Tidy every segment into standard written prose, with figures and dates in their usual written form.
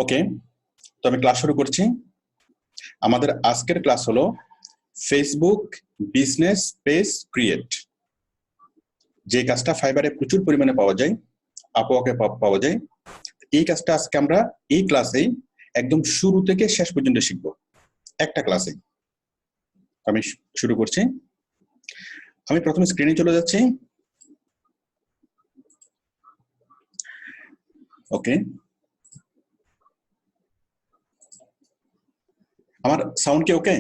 ওকে, তো আমি ক্লাস শুরু করছি। আমাদের আজকের ক্লাস হলো ফেসবুক বিজনেস পেজ ক্রিয়েট। যে কাজটা ফাইবারে প্রচুর পরিমাণে পাওয়া যায়, আপওয়ার্কে পাওয়া যায়। এই কাজটা আজকে আমরা এই ক্লাসেই একদম শুরু থেকে শেষ পর্যন্ত শিখবো, একটা ক্লাসে। আমি শুরু করছি। আমি প্রথমে স্ক্রিনে চলে যাচ্ছি। ওকে, আমার সাউন্ড কি ওকে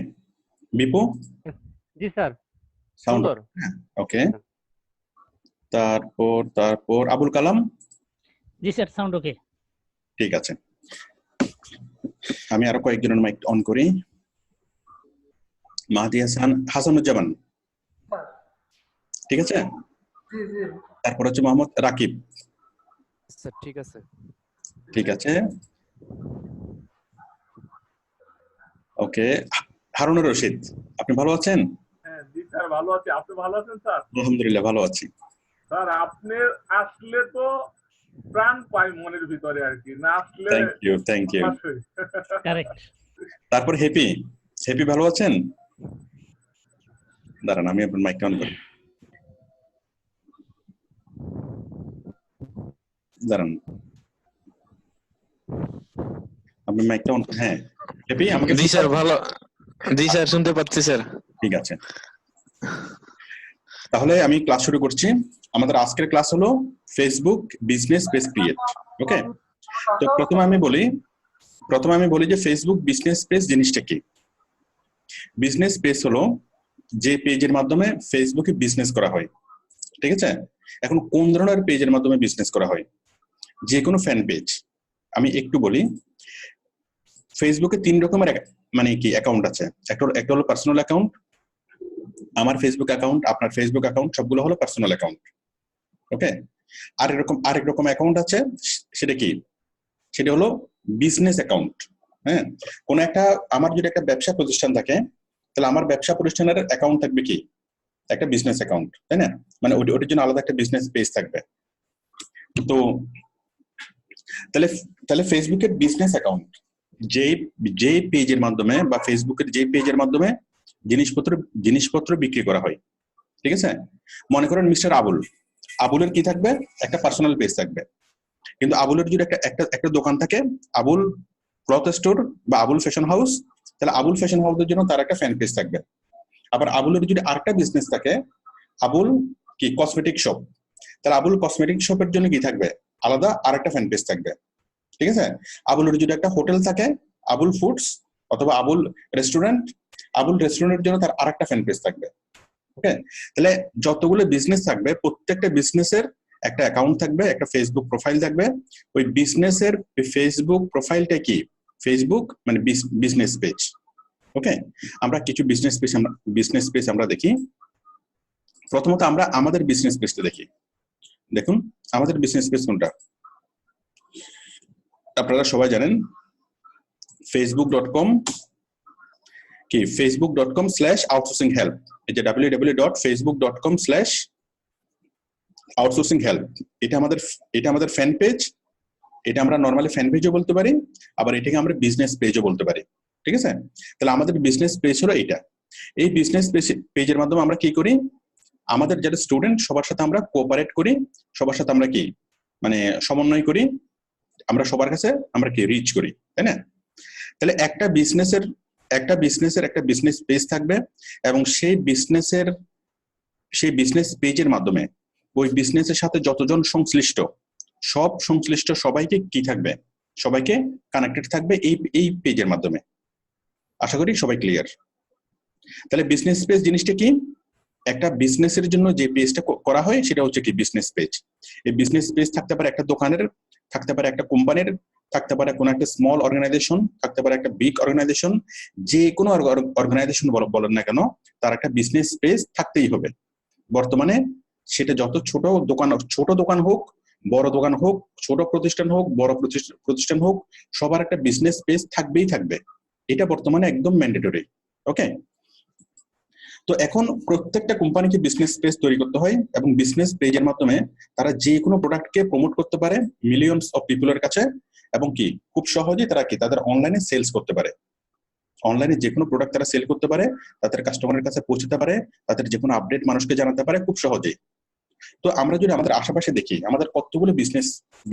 বিপু? জি স্যার, সাউন্ড সুন্দর। ওকে। তারপর আবুল কালাম? জি স্যার, সাউন্ড ওকে। ঠিক আছে, আমি আরো কয়েকজনের মাইক অন করি। মাহাদি হাসানুজ্জামান, ঠিক আছে। তারপর হচ্ছে মোহাম্মদ রাকিব, স্যার ঠিক আছে। ঠিক আছে। ওকে, হারুনুর রশিদ, আপনি ভালো আছেন? হ্যাঁ জি স্যার, ভালো আছি। আপনি ভালো আছেন স্যার? আলহামদুলিল্লাহ ভালো আছি স্যার। আপনি আসলে তো প্রাণ পাই মনের ভিতরে আর কি, না আসলে থ্যাংক ইউ। কারেক্ট। তারপর হ্যাপি ভালো আছেন? দাঁড়ান, আমি আপনার মাইকটা অন করি। দাঁড়ান, আপনি মাইকটা অন। হ্যাঁ হ্যাপি, আমাকে জি স্যার ভালো। জি স্যার শুনতে পাচ্ছি স্যার। ঠিক আছে, তাহলে আমি ক্লাস শুরু করছি। আমাদের আজকের ক্লাস হলো ফেসবুক বিজনেস পেজ ক্রিয়েট। ওকে, তো প্রথমে আমি বলি যে ফেসবুক বিজনেস পেজ জিনিসটা কি। বিজনেস পেজ হলো যে পেজের মাধ্যমে ফেসবুকে বিজনেস করা হয়, ঠিক আছে। এখন কোন ধরনের পেজের মাধ্যমে বিজনেস করা হয়? যে কোনো ফ্যান পেজ। আমি একটু বলি, ফেসবুকে 3 রকমের মানে কি অ্যাকাউন্ট আছে। একটা হলো পার্সোনাল অ্যাকাউন্ট, আমার ফেসবুক অ্যাকাউন্ট, আপনার ফেসবুক অ্যাকাউন্ট, সবগুলো হলো পার্সোনাল অ্যাকাউন্ট। ওকে, আরেক রকম অ্যাকাউন্ট আছে, সেটা কি? সেটা হলো বিজনেস অ্যাকাউন্ট। হ্যাঁ, কোন একটা, আমার যদি একটা ব্যবসা প্রতিষ্ঠান থাকে, তাহলে আমার ব্যবসা প্রতিষ্ঠানের অ্যাকাউন্ট থাকবে কি? একটা বিজনেস অ্যাকাউন্ট, তাই না? মানে ওটার জন্য আলাদা একটা বিজনেস পেজ থাকবে। তো তাহলে ফেসবুকের বিজনেস অ্যাকাউন্ট যে পেজের মাধ্যমে বা ফেসবুকের যে পেজের মাধ্যমে জিনিসপত্র বিক্রি করা হয়, ঠিক আছে। মনে করেন মিস্টার আবুলের কি থাকবে? একটা পার্সোনাল পেজ থাকবে। কিন্তু আবুলের যদি একটা দোকান থাকে, আবুল ক্লথ স্টোর বা আবুল ফ্যাশন হাউস, তাহলে আবুল ফ্যাশন হাউসের জন্য তার একটা ফ্যান পেজ থাকবে। আবার আবুলের যদি আরেকটা বিজনেস থাকে, আবুল কি কসমেটিক শপ, তাহলে আবুল কসমেটিক শপের জন্য কি থাকবে? আলাদা আরেকটা ফ্যান পেজ থাকবে, ঠিক আছে। আবুলের যদি একটা হোটেল থাকে, আবুল ফুডস অথবা আবুল রেস্টুরেন্টের জন্য তার আরেকটা ফ্যান পেজ থাকবে। ওকে, তাহলে যতগুলো বিজনেস থাকবে, প্রত্যেকটা বিজনেসের একটা অ্যাকাউন্ট থাকবে, একটা ফেসবুক প্রোফাইল থাকবে। ওই বিজনেসের ফেসবুক প্রোফাইলটা কি? ফেসবুক মানে বিজনেস পেজ। ওকে, আমরা কিছু বিজনেস পেজ আমরা দেখি। প্রথমত আমরা আমাদের বিজনেস পেজটা দেখি। দেখুন আমাদের বিজনেস পেজ কোনটা? আপনারা সবাই জানেন facebook.com কি, facebook.com/outsourcing help। এই যে www.facebook.com/outsourcing help, এটা আমাদের ফ্যান পেজ। এটা আমরা নরমালি ফ্যান পেজও বলতে পারি, আবার এটাকে আমরা বিজনেস পেজও বলতে পারি, ঠিক আছে। তাহলে আমাদের বিজনেস পেজ হলো এটা। এই বিজনেস পেজের মাধ্যমে আমরা কি করি? আমাদের যারা স্টুডেন্ট সবার সাথে আমরা কোঅপারেট করি, সবার সাথে আমরা কি মানে সমন্বয় করি, আমরা সবার কাছে আমরা কি রিচ করি, তাই না? তাহলে একটা বিজনেস পেজ থাকবে, এবং সেই বিজনেস পেজের মাধ্যমে ওই বিজনেসের সাথে যতজন সংশ্লিষ্ট সবাইকে কি থাকবে? সবাইকে কানেক্টেড থাকবে এই পেজের মাধ্যমে। আশা করি সবাই ক্লিয়ার। তাহলে বিজনেস পেজ জিনিসটা কি? একটা বিজনেসের জন্য যে পেজটা করা হয় সেটা হচ্ছে কি বিজনেস পেজ। এই বিজনেস পেজ থাকতে পারে একটা দোকানের, থাকতে পারে একটা কোম্পানির, থাকতে পারে কোনো একটা স্মল অর্গানাইজেশন, থাকতে পারে একটা বিগ অর্গানাইজেশন। যে কোনো অর্গানাইজেশন বলেন না কেন, তার একটা বিজনেস পেজ থাকতেই হবে। বর্তমানে সেটা যত ছোট দোকান হোক, বড় দোকান হোক, ছোট প্রতিষ্ঠান হোক, বড় প্রতিষ্ঠান হোক, সবার একটা বিজনেস পেজ থাকবে। এটা বর্তমানে একদম ম্যান্ডেটরি। ওকে, তো এখন প্রত্যেকটা কোম্পানিকে বিজনেস পেজ তৈরি করতে হয়, এবং বিজনেস পেজের মাধ্যমে তারা যে কোনো প্রোডাক্টকে প্রমোট করতে পারে মিলিয়নস অফ পিপলের কাছে, এবং কি খুব সহজেই তারা কি তাদের অনলাইনে সেলস করতে পারে। অনলাইনে যে কোনো প্রোডাক্ট তারা সেল করতে পারে, তাদের কাস্টমারের কাছে পৌঁছতে পারে, তাদের যে কোনো আপডেট মানুষকে জানাতে পারে খুব সহজেই। তো আমরা যদি আমাদের আশেপাশে দেখি, আমাদের কতগুলো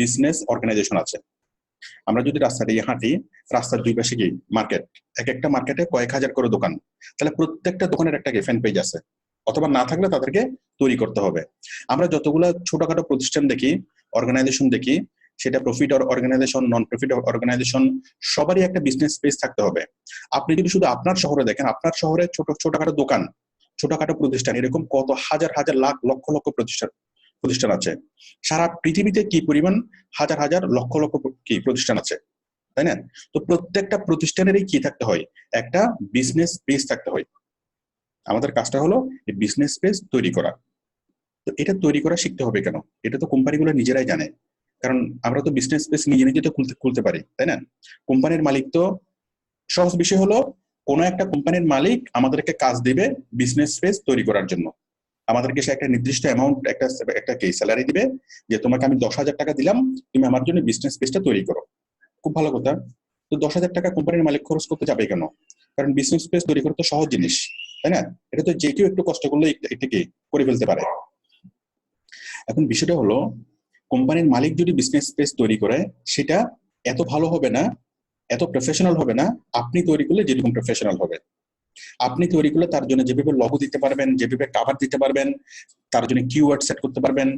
বিজনেস অর্গানাইজেশন আছে। আমরা যদি রাস্তা দিয়ে হাঁটি, রাস্তার দুই পাশে কি মার্কেট, এক একটা মার্কেটে কয়েক হাজার করে দোকান, তাহলে প্রত্যেকটা দোকানের একটা ফ্যান পেজ আছে, অথবা না থাকলে তাদেরকে তৈরি করতে হবে। আমরা যতগুলো ছোটখাটো প্রতিষ্ঠান দেখি, অর্গানাইজেশন দেখি, সেটা profit organisation, non profit organisation, সবারই একটা বিজনেস স্পেস থাকতে হবে। আপনি যদি শুধু আপনার শহরে দেখেন, আপনার শহরে ছোটখাটো দোকান, ছোটখাটো প্রতিষ্ঠান, এরকম কত হাজার হাজার লাখ লক্ষ লক্ষ প্রতিষ্ঠান আছে। সারা পৃথিবীতে কি পরিমাণ হাজার হাজার লক্ষ লক্ষ কি প্রতিষ্ঠান আছে, তাই না? তো প্রত্যেকটা প্রতিষ্ঠানেরই কি থাকতে হয়, একটা বিজনেস স্পেস থাকতে হয়। আমাদের কাজটা হলো এই বিজনেস স্পেস তৈরি করা। তো এটা তৈরি করা শিখতে হবে কেন? এটা তো কোম্পানিগুলো নিজেরাই জানে, কারণ আমরা তো বিজনেস স্পেস নিজে নিজে তো খুলতে পারি, তাই না? কোম্পানির মালিক তো, সহজ বিষয় হলো কোনো একটা কোম্পানির মালিক আমাদেরকে কাজ দিবে বিজনেস স্পেস তৈরি করার জন্য। আমাদেরকে সে একটা নির্দিষ্ট অ্যামাউন্ট একটা কি স্যালারি দিবে, যে তোমাকে আমি 10,000 টাকা দিলাম, তুমি আমার জন্য বিজনেস স্পেসটা তৈরি করো। খুব ভালো কথা। তো 10,000 টাকা কোম্পানির মালিক খরচ করতে যাবে কেন? কারণ বিজনেস স্পেস তৈরি করা তো সহজ জিনিস, তাই না? এটা তো যে কেউ একটু কষ্ট করলে এটা কি করে ফেলতে পারে। এখন বিষয়টা হলো, কোম্পানির মালিক যদি বিজনেস স্পেস তৈরি করে, সেটা এত ভালো হবে না, এত প্রফেশনাল হবে না আপনি তৈরি করলে যেরকম প্রফেশনাল হবে। আপনি তৈরি করলে তার জন্য যেভাবে লগো দিতে পারবেন, যেভাবে কাভার দিতে পারবেন, তার জন্য কিওয়ার্ড সেট করতে পারবেন,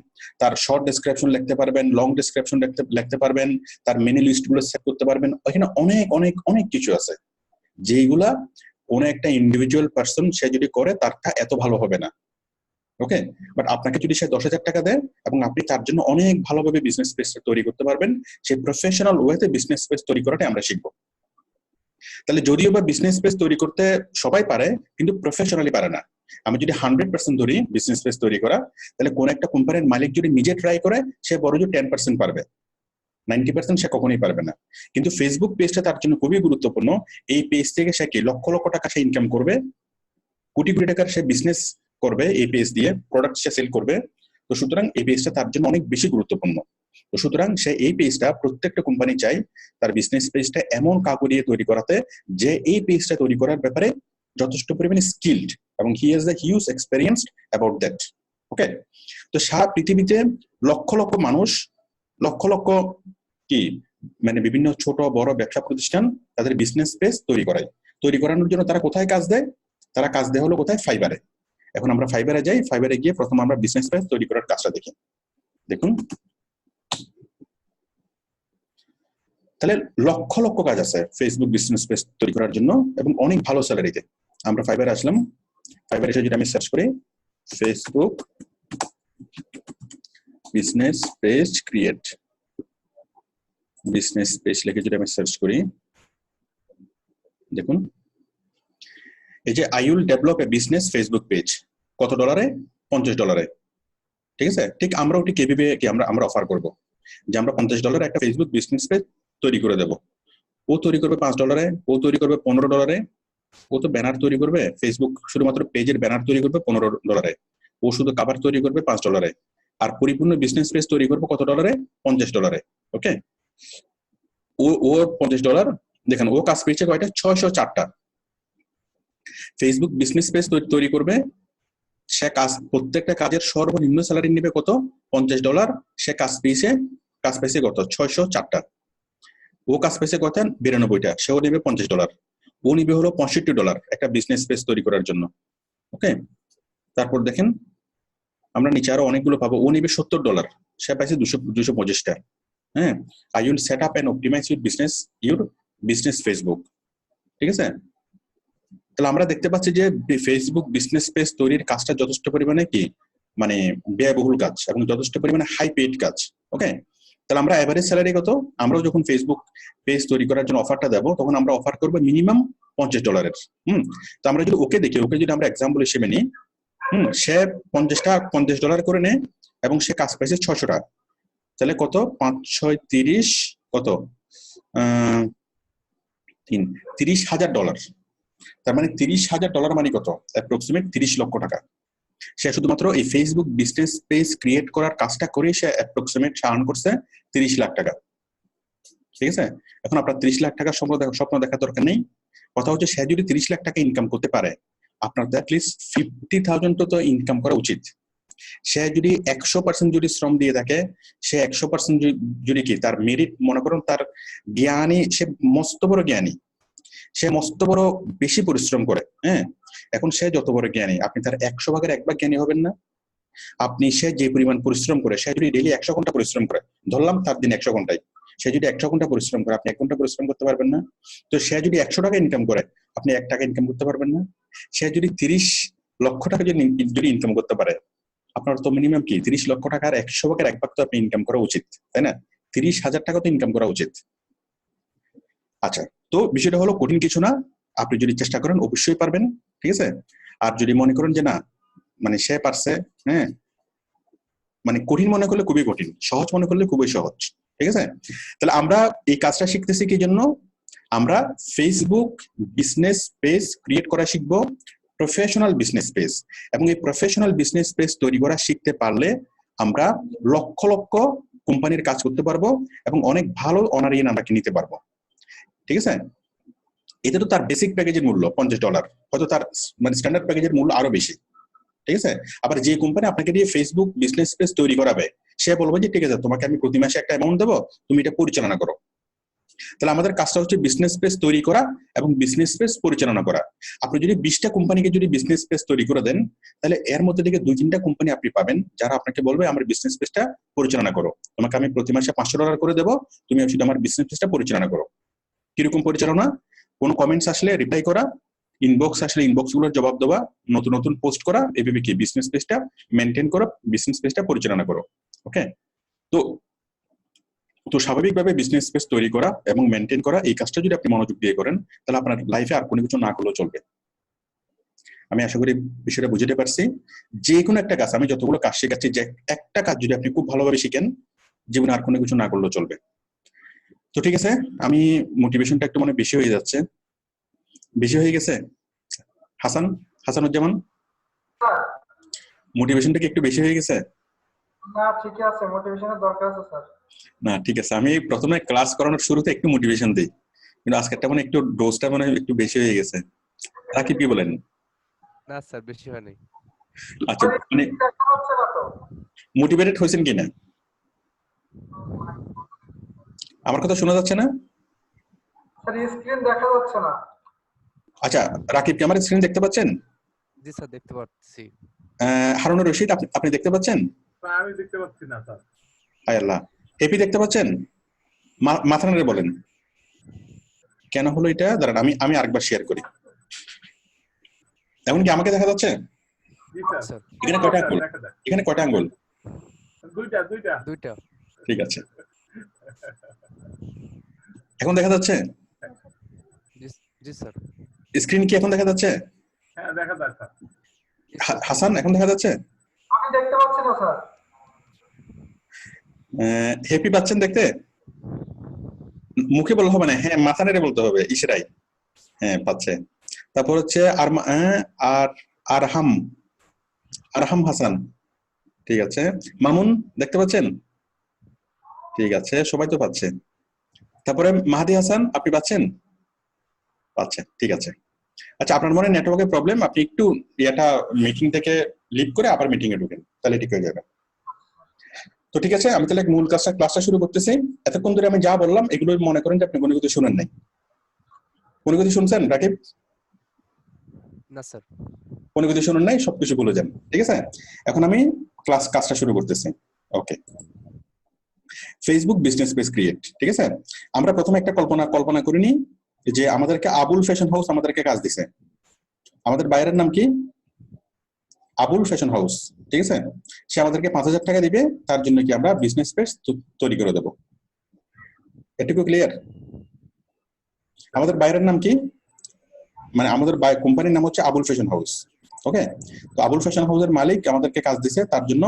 তার শর্ট ডেসক্রিপশন লিখতে পারবেন, লং ডেসক্রিপশন লিখতে পারবেন, তার মেনু লিস্ট গুলো সেট করতে পারবেন। ওখানে অনেক অনেক অনেক কিছু আছে যেইগুলা কোন একটা ইন্ডিভিজুয়াল পার্সন সে যদি করে তারটা এত ভালো হবে না। ওকে, বাট আপনাকে যদি সে 10,000 টাকা দেয় এবং আপনি তার জন্য অনেক ভালোভাবে বিজনেস স্পেস তৈরি করতে পারবেন, সেই প্রফেশনাল ওয়েতে বিজনেস স্পেস তৈরি করাটা আমরা শিখবো। তাহলে যদিও বা বিজনেস স্পেস তৈরি করতে সবাই পারে, কিন্তু প্রফেশনালি পারে না। আমি যদি 100% ধরি বিজনেস স্পেস তৈরি করা, তাহলে কোন একটা কোম্পানির মালিক যদি নিজে ট্রাই করে, সে বড় জোর 10% পারবে, 90% সে কখনোই পারবে না। কিন্তু ফেসবুক পেজটা তার জন্য খুবই গুরুত্বপূর্ণ। এই পেজ থেকে সে কি লক্ষ লক্ষ টাকা সে ইনকাম করবে, কোটি কোটি টাকার সে বিজনেস করবে, এই পেজ দিয়ে প্রোডাক্ট সে সেল করবে। তো সুতরাং এই পেজটা তার জন্য অনেক বেশি গুরুত্বপূর্ণ। তো সুতরাং সে এই পেজটা, প্রত্যেকটা কোম্পানি চাই তার বিজনেস পেজটা এমন কাউকে দিয়ে তৈরি করাতে, যে এই পেজটা তৈরি করার ব্যাপারে যথেষ্ট পরিমাণে স্কিলড এবং he has the huge experience about that. Okay, তো সারা পৃথিবীতে লক্ষ লক্ষ মানুষ, লক্ষ লক্ষ কি মানে বিভিন্ন ছোট বড় ব্যবসা প্রতিষ্ঠান তাদের বিজনেস পেজ তৈরি করানোর জন্য তারা কোথায় কাজ দেয়? তারা কাজ দেয় হলো কোথায়? ফাইবারে। এখন আমরা ফাইবারে যাই, ফাইবারে গিয়ে প্রথম আমরা বিজনেস পেজ তৈরি করার কাজটা দেখি। দেখুন, তাহলে লক্ষ লক্ষ কাজ আছে ফেসবুক বিজনেস পেজ তৈরি করার জন্য এবং অনেক ভালো স্যালারিতে। আমরা ফাইবারে আসলাম, ফাইবারে এসে যদি আমি সার্চ করি Facebook business page create, business page লিখে যদি আমি সার্চ করি, দেখুন এই যে I will develop a business Facebook page, কত ডলারে? $50। ঠিক আছে, ঠিক আমরাও ঠিক এভাবে কি আমরা অফার করব যে আমরা $50 একটা ফেসবুক বিজনেস পেজ তৈরি করে দেব। ও তৈরি করবে $5, ও তৈরি করবে $15, ও তো ব্যানার তৈরি করবে, ফেসবুক শুধুমাত্র পেজের ব্যানার তৈরি করবে $15, ও শুধু কভার তৈরি করবে $5, আর পরিপূর্ণ বিজনেস পেজ তৈরি করবে কত ডলারে? $50। ওকে, ও $50, দেখেন ও কাজ পেয়েছে কয়টা? 604টা। ফেসবুক বিজনেস পেজ তৈরি করবে, সে কাজ, প্রত্যেকটা কাজের সর্বনিম্ন স্যালারি নেবে কত? $50। সে কাজ পেয়েছে কত? 604টা। ও কাজ পেয়েছে কত? 92টা। সেও নেবে $50। ও নিবে হলো $65 একটা বিজনেস পেজ তৈরি করার জন্য। ওকে, তারপর দেখেন আমরা নিচে আরো অনেকগুলো পাবো। ও নিবে $70, সে পাইছে 225টা। হ্যাঁ, I will set up and optimise your business Facebook. ঠিক আছে, তাহলে আমরা দেখতে পাচ্ছি যে ফেসবুক বিজনেস পেজ তৈরির কাজটা যথেষ্ট পরিমাণে কি মানে ব্যয়বহুল কাজ এবং যথেষ্ট পরিমাণে হাই পেইড কাজ। ওকে, তাহলে আমরা এভারেজ স্যালারি কত? আমরাও যখন ফেসবুক পেজ তৈরি করার জন্য অফারটা দেবো, তখন আমরা অফার করবো মিনিমাম $50। তো আমরা যদি ওকে দেখি, ওকে যদি আমরা এক্সাম্পল হিসেবে নিই, সে $50 করে নেয় এবং সে কাজ পাইছে 600টা। তাহলে কত? 5 6 30, কত? $30,000। তার মানে $30,000 মানে কত? অ্যাপ্রক্সিমেট 30 লক্ষ টাকা। সে শুধুমাত্র এই ফেসবুক বিজনেস পেজ ক্রিয়েট করার কাজটা করে সে অ্যাপ্রক্সিমেট আর্ন করছে 30 লাখ টাকা। ঠিক আছে? এখন আপনার 30 লাখ টাকার স্বপ্ন দেখার দরকার নেই। কথা হচ্ছে সে যদি 30 লাখ টাকা ইনকাম করতে পারে, আপনার তো অ্যাটলিস্ট 50,000 তো ইনকাম করা উচিত। সে যদি 100% যদি শ্রম দিয়ে থাকে, সে 100% যদি কি তার মেরিট মনে করুন, তার জ্ঞানী, সে মস্ত বড় জ্ঞানী, সে মস্ত বড় বেশি পরিশ্রম করে, হ্যাঁ, এখন সে যত বড় জ্ঞানী, আপনি তার 100 ভাগের 1 ভাগ জ্ঞানী হবেন না? আপনি সে যে পরিমাণ পরিশ্রম করে, সে যদি ডেইলি 100 ঘন্টা পরিশ্রম করে, ধরলাম তার দিন 100 ঘন্টায়, সে যদি 100 ঘন্টা পরিশ্রম করে, আপনি 1 ঘন্টা পরিশ্রম করতে পারবেন না? তো সে যদি 100 টাকা ইনকাম করে, আপনি 1 টাকা ইনকাম করতে পারবেন না? সে যদি 30 লক্ষ টাকা যদি ইনকাম করতে পারে, আপনার তো মিনিমাম কি 30 লক্ষ টাকার 100 ভাগের 1 ভাগ তো আপনি ইনকাম করা উচিত, তাই না? 30,000 টাকা তো ইনকাম করা উচিত। আচ্ছা, তো বিষয়টা হলো কঠিন কিছু না, আপনি যদি চেষ্টা করেন অবশ্যই পারবেন, ঠিক আছে? আর যদি মনে করেন যে না, মানে সে পারছে, হ্যাঁ, মানে কঠিন মনে করলে খুবই কঠিন, সহজ মনে করলে খুবই সহজ, ঠিক আছে? তাহলে আমরা এই কাজটা শিখতেছি কি জন্য? আমরা ফেসবুক বিজনেস পেজ ক্রিয়েট করা শিখবো, প্রফেশনাল বিজনেস পেজ, এবং এই প্রফেশনাল বিজনেস পেজ তৈরি করা শিখতে পারলে আমরা লক্ষ লক্ষ কোম্পানির কাজ করতে পারবো এবং অনেক ভালো অনারিয়ান আমরা নিতে পারবো, ঠিক আছে? এটা তো তার বেসিক প্যাকেজের মূল্য $50, হয়তো তার মানে স্ট্যান্ডার্ড প্যাকেজের মূল্য আরো বেশি, ঠিক আছে? আবার যে কোম্পানি আপনাকে দিয়ে ফেসবুক বিজনেস পেজ তৈরি করাবে, সে বলবে যে ঠিক আছে, তোমাকে আমি প্রতি মাসে একটা অ্যামাউন্ট দেবো, তুমি এটা পরিচালনা করো। তাহলে আমাদের কাজটা হচ্ছে বিজনেস পেজ তৈরি করা এবং বিজনেস পেজ পরিচালনা করা। আপনি যদি 20টা কোম্পানিকে যদি বিজনেস পেজ তৈরি করে দেন, তাহলে এর মধ্যে থেকে 2-3টা কোম্পানি আপনি পাবেন যারা আপনাকে বলবে আমার বিজনেস পেজটা পরিচালনা করো, তোমাকে আমি প্রতি মাসে $500 করে দেবো, তুমি শুধু আমার বিজনেস পেজটা পরিচালনা করো। কিরকম পরিচালনা? কোনো কমেন্টস আসলে রিপ্লাই করা, ইনবক্স আসলে ইনবক্স গুলোর জবাব দেওয়া, নতুন নতুন পোস্ট করা, এভাবে কি বিজনেস পেজটা মেনটেন করো, বিজনেস পেজটা পরিচালনা করো। ওকে, তো স্বাভাবিকভাবে বিজনেস পেজ তৈরি করা এবং মেনটেন করা, এই কাজটা যদি আপনি মনোযোগ দিয়ে করেন, তাহলে আপনার লাইফে আর কোনো কিছু না করলেও চলবে। আমি আশা করি বিষয়টা বুঝতে পারছি। যে কোনো একটা কাজ, আমি যতগুলো কাজ শেখাচ্ছি, যে একটা কাজ যদি আপনি খুব ভালোভাবে শিখেন, জীবনে আর কোনো কিছু না করলেও চলবে। তো ঠিক আছে, আমি মোটিভেশনটা একটু মানে বেশি হয়ে যাচ্ছে, বেশি হয়ে গেছে। হাসানুজ্জামান, মোটিভেশনটা কি একটু বেশি হয়ে গেছে? না ঠিকই আছে, মোটিভেশনের দরকার আছে স্যার। না ঠিক আছে, আমি প্রথমে ক্লাস করানোর শুরুতে একটু মোটিভেশন দিই, কিন্তু আজকেরটা মানে একটু ডোজটা মানে একটু বেশি হয়ে গেছে। রাকিব কি বলেন? না স্যার, বেশি হয় নাই। আচ্ছা, মানে মোটিভেটেড হয়েছেন কিনা? আমার কথা শোনা যাচ্ছে না? স্যার স্ক্রিন দেখা যাচ্ছে না। আচ্ছা, রাকিব কি আমার স্ক্রিন দেখতে পাচ্ছেন? জি স্যার, দেখতে পাচ্ছি। হারুনুর রশিদ, আপনি দেখতে পাচ্ছেন? আমি দেখতে পাচ্ছি না স্যার। হায় আল্লাহ, হেপি দেখতে পাচ্ছেন? মাথা নাড়ে বলেন কেন হলো এটা। দাঁড়ান, আমি আরেকবার শেয়ার করি। এখন কি আমাকে দেখা যাচ্ছে? জি স্যার। এখানে কয়টা আঙ্গুল? এখানে কয়টা আঙ্গুল? দুইটা। ঠিক আছে, এখন দেখা যাচ্ছে? জি স্যার। স্ক্রিন কি এখন দেখা যাচ্ছে? হ্যাঁ দেখা যাচ্ছে। হাসান, এখন দেখা যাচ্ছে? আমি দেখতে পাচ্ছি না স্যার। হেপি পাচ্ছেন দেখতে? মুখে বলতে হবে না, হ্যাঁ মাথা নেড়ে বলতে হবে, ইশারায়। হ্যাঁ পাচ্ছে। তারপর হচ্ছে আরহাম হাসান, ঠিক আছে। মামুন দেখতে পাচ্ছেন? ঠিক আছে, সবাই তো পাচ্ছে। তারপরে মাহাদি হাসান, আপনি পাচ্ছেন? পাচ্ছেন, ঠিক আছে। আচ্ছা, আপনার মনে নেটওয়ার্কের প্রবলেম, আপনি একটু এটা মিটিং থেকে লিভ করে আবার মিটিং এ ঢুকেন, তাহলে ঠিক হয়ে যাবে। তো ঠিক আছে, আমি তাহলে মূল ক্লাসটা শুরু করতেছি। এতক্ষণ ধরে আমি যা বললাম এগুলো মনে করেন যে আপনি কোনো কিছু শুনেন নাই। কোনো কিছু শুনছেন রাকিব? না স্যার। কোনো কিছু শুনেন নাই, সবকিছু ভুলে যান, ঠিক আছে। এখন আমি কাজটা শুরু করতেছি। ওকে, ফেসবুক বিজনেস পেজ ক্রিয়েট, ঠিক আছে। আমরা প্রথমে একটা কল্পনা করে নিই যে আমাদেরকে আবুল ফ্যাশন হাউস আমাদেরকে কাজ দিছে। আমাদের বাইরের নাম কি? আবুল ফ্যাশন হাউস, ঠিক আছে। সে আমাদেরকে 5,000 টাকা দিবে, তার জন্য কি আমরা বিজনেস পেজ তৈরি করে দেবো। এটুকু ক্লিয়ার? আমাদের বাইরের নাম কি? মানে আমাদের কোম্পানির নাম হচ্ছে আবুল ফ্যাশন হাউস। ওকে, তো আবুল ফ্যাশন হাউসের মালিক আমাদেরকে কাজ দিছে, তার জন্য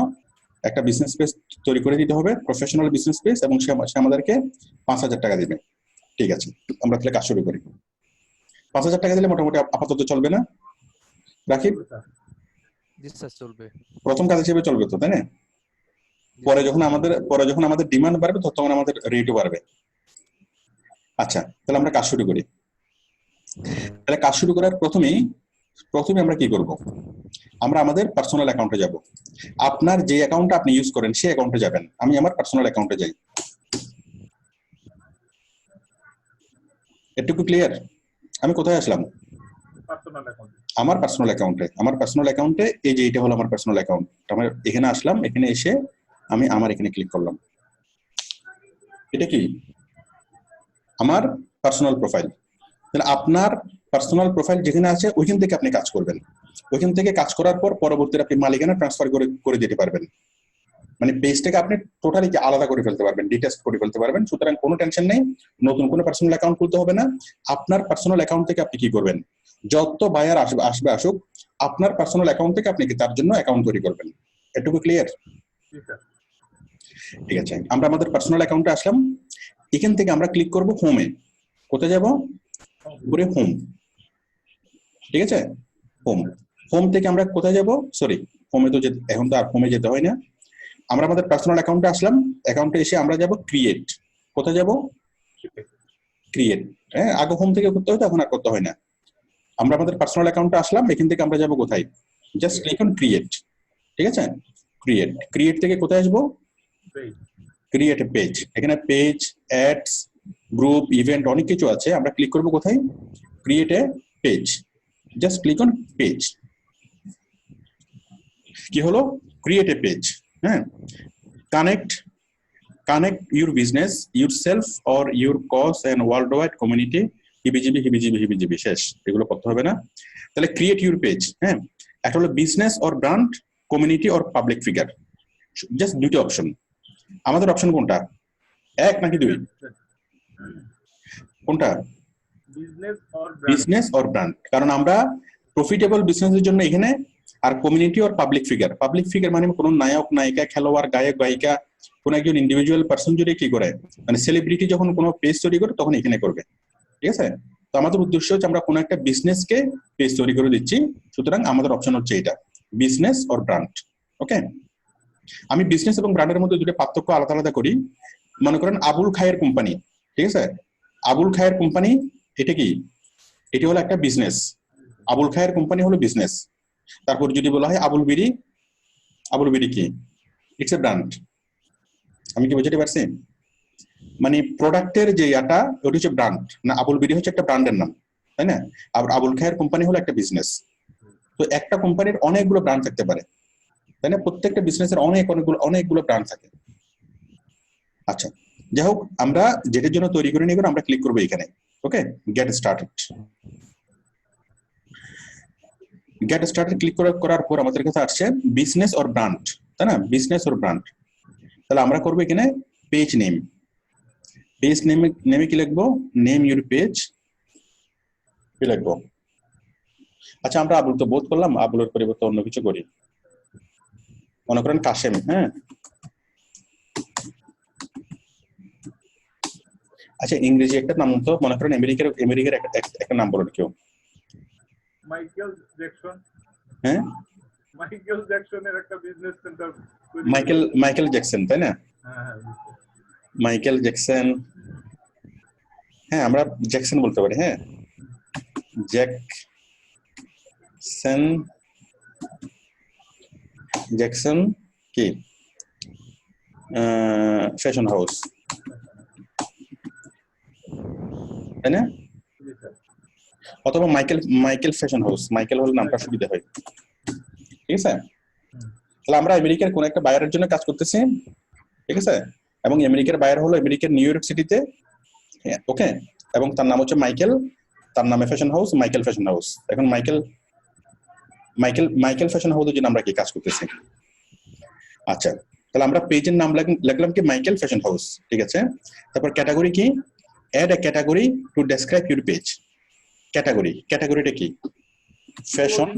একটা বিজনেস পেজ তৈরি করে দিতে হবে, প্রফেশনাল বিজনেস পেজ, এবং সে আমাদেরকে 5,000 টাকা দিবে। ঠিক আছে, আমরা তাহলে কাজ শুরু করি। 5,000 টাকা দিলে মোটামুটি আপাতত চলবে না রাকিব? জি স্যার, চলবে। প্রথম কাজ হিসেবে চলবে তো, তাই না? পরে যখন আমাদের ডিমান্ড বাড়বে তখন আমাদের রেটও বাড়বে। আচ্ছা, তাহলে আমরা কাজ শুরু করি। তাহলে কাজ শুরু করার প্রথমে আমরা কি করব? আমরা আমাদের পার্সোনাল অ্যাকাউন্টে যাব। আপনার যে অ্যাকাউন্টটা আপনি ইউজ করেন সেই অ্যাকাউন্টে যাবেন। আমি আমার পার্সোনাল অ্যাকাউন্টে যাই। এটুকু ক্লিয়ার? আমি কোথায় আসলাম? Personal account. আমার পার্সোনাল অ্যাকাউন্টে এই যে এটা হলো আমার পার্সোনাল অ্যাকাউন্ট। আমার এখানে আসলাম, এখানে এসে আমি আমার এখানে ক্লিক করলাম। এটা কি? আমার পার্সোনাল প্রোফাইল। তাহলে আপনার পার্সোনাল প্রোফাইল যেখানে আছে ওইখান থেকে আপনি কাজ করবেন। ওইখান থেকে কাজ করার পর পরবর্তীতে আপনি মালিকানা ট্রান্সফার করে দিতে পারবেন। মানে পেজটাকে আপনি টোটালি আলাদা করে ফেলতে পারবেন, ডিটেচ করে ফেলতে পারবেন। সুতরাং কোনো টেনশন নেই, নতুন কোনো পার্সোনাল অ্যাকাউন্ট খুলতে হবে না। আপনার পার্সোনাল অ্যাকাউন্ট থেকে আপনি কি করবেন? যত বায়ার আসবে আসুক, আপনার পার্সোনাল অ্যাকাউন্ট থেকে আপনি তার জন্য অ্যাকাউন্ট তৈরি করবেন। এটুকু ক্লিয়ার? ঠিক আছে, আমরা আমাদের পার্সোনাল অ্যাকাউন্টে আসলাম। এখান থেকে আমরা ক্লিক করব হোমে। কোথায় যাব? পুরো হোম। ঠিক আছে, হোম থেকে আমরা কোথায় যাব? সরি, হোমে তো এখন তো আর হোমে যেতে হয় না। আমরা আমাদের পার্সোনাল অ্যাকাউন্টে আসলাম। অ্যাকাউন্টে এসে আমরা যাব ক্রিয়েট। কোথায় যাব? ক্রিয়েট। হ্যাঁ, আগে হোম থেকে করতে হতো, এখন আর করতে হয় না। আমরা আমাদের পার্সোনাল অ্যাকাউন্টে আসলাম, এখান থেকে আমরা যাব কোথায়? Just click on create. ঠিক আছে, ক্রিয়েট থেকে কোথায় আসবো? Create a page. এখানে পেজ, অ্যাডস, গ্রুপ, ইভেন্ট অনেক কিছু আছে। আমরা ক্লিক করব কোথায়? Create a page. Just click on page. কি হলো? Create a page. হ্যাঁ, connect your business, yourself or your cause and worldwide community। হিবিজিবি শেষ, এগুলো করতে হবে না। তাহলে ক্রিয়েট ইউর পেজ। হ্যাঁ, একটা হলো business or brand, community or public figure. Just দুটো অপশন। আমাদের অপশন কোনটা? এক নাকি দুই? কোনটা? Business or brand. কারণ আমরা প্রফিটেবল বিজনেসের জন্য এখানে, আর কমিউনিটি অর পাবলিক ফিগার মানে কোনো নায়ক, নায়িকা, খেলোয়াড়, গায়ক, গায়িকা, কোন একজন ইন্ডিভিজুয়াল পার্সন যদি কি করে, মানে সেলিব্রিটি যখন কোনো পেজ তৈরি করে তখন এখানে করবে। ঠিক আছে, তো আমাদের উদ্দেশ্য হচ্ছে আমরা কোনো একটা বিজনেসকে পেজ তৈরি করে দিচ্ছি। সুতরাং আমাদের অপশন হচ্ছে এটা, বিজনেস অর ব্র্যান্ড। ওকে, আমি বিজনেস এবং ব্র্যান্ডের মধ্যে দুটো পার্থক্য আলাদা আলাদা করি। মনে করেন আবুল খায়ের কোম্পানি। ঠিক আছে, আবুল খায়ের কোম্পানি এটা কি? এটি হলো একটা বিজনেস। আবুল খায়ের কোম্পানি হলো বিজনেস। তারপর যদি বলা হয় আবুল বিড়ি কি? It's a brand. আমি কি বুঝতে পারছি? মানে প্রোডাক্টের যে এটা, ওটা হচ্ছে ব্র্যান্ড না। আবুল বিড়ি হচ্ছে একটা ব্র্যান্ডের নাম, তাই না? আর আবুল খায়ের কোম্পানি হলো একটা বিজনেস। তো একটা কোম্পানির অনেকগুলো ব্র্যান্ড থাকতে পারে, তাই না? প্রত্যেকটা বিজনেসের অনেকগুলো ব্র্যান্ড থাকে। আচ্ছা, যাই হোক, আমরা যেটার জন্য তৈরি করে নিব আমরা ক্লিক করবো এখানে। ওকে, গেট স্টার্টেড ক্লিক করার পর আমাদের কাছে আসছে বিজনেস অর ব্র্যান্ড, তাই না? Business or brand. তাহলে আমরা করবো এখানে পেজ নেমে কি লিখবো? নেম ইউর পেজ কি লিখবো? আচ্ছা, আমরা আবুল তো বোধ করলাম, আবুলের পরিবর্তে অন্য কিছু করি। মনে করেন কাশেম। হ্যাঁ, আচ্ছা, ইংরেজি একটা নাম তো, মনে করেন আমেরিকার একটা নাম বলুন কেউ। Michael Jackson. হ্যাঁ, মাইকেল জ্যাকসনের একটা বিজনেস সেন্টার। মাইকেল জ্যাকসন, তাই না? Michael Jackson. হ্যাঁ, আমরা জ্যাকসন বলতে পারি। হ্যাঁ, জ্যাকসন কি? ফ্যাশন হাউস, তাই না? অথবা মাইকেল ফ্যাশন হাউস। মাইকেল হলে নামটা সুবিধা হয়। ঠিক আছে, তাহলে আমরা আমেরিকার কোন একটা বায়ারের জন্য কাজ করতেছি। ঠিক আছে, এবং আমেরিকার বায়ার হলো আমেরিকার নিউ ইয়র্ক সিটিতে। ওকে, এবং তার নাম হচ্ছে মাইকেল। তার নামে fashion house, Michael fashion house. এখন মাইকেল ফ্যাশন হাউসের জন্য আমরা কি কাজ করতেছি? আচ্ছা, তাহলে আমরা পেজের নাম লিখলাম কি? Michael fashion house. ঠিক আছে, তারপর ক্যাটাগরি কি? Add a category to describe your page. ক্যাটাগরিটা কি? ফ্যাশন।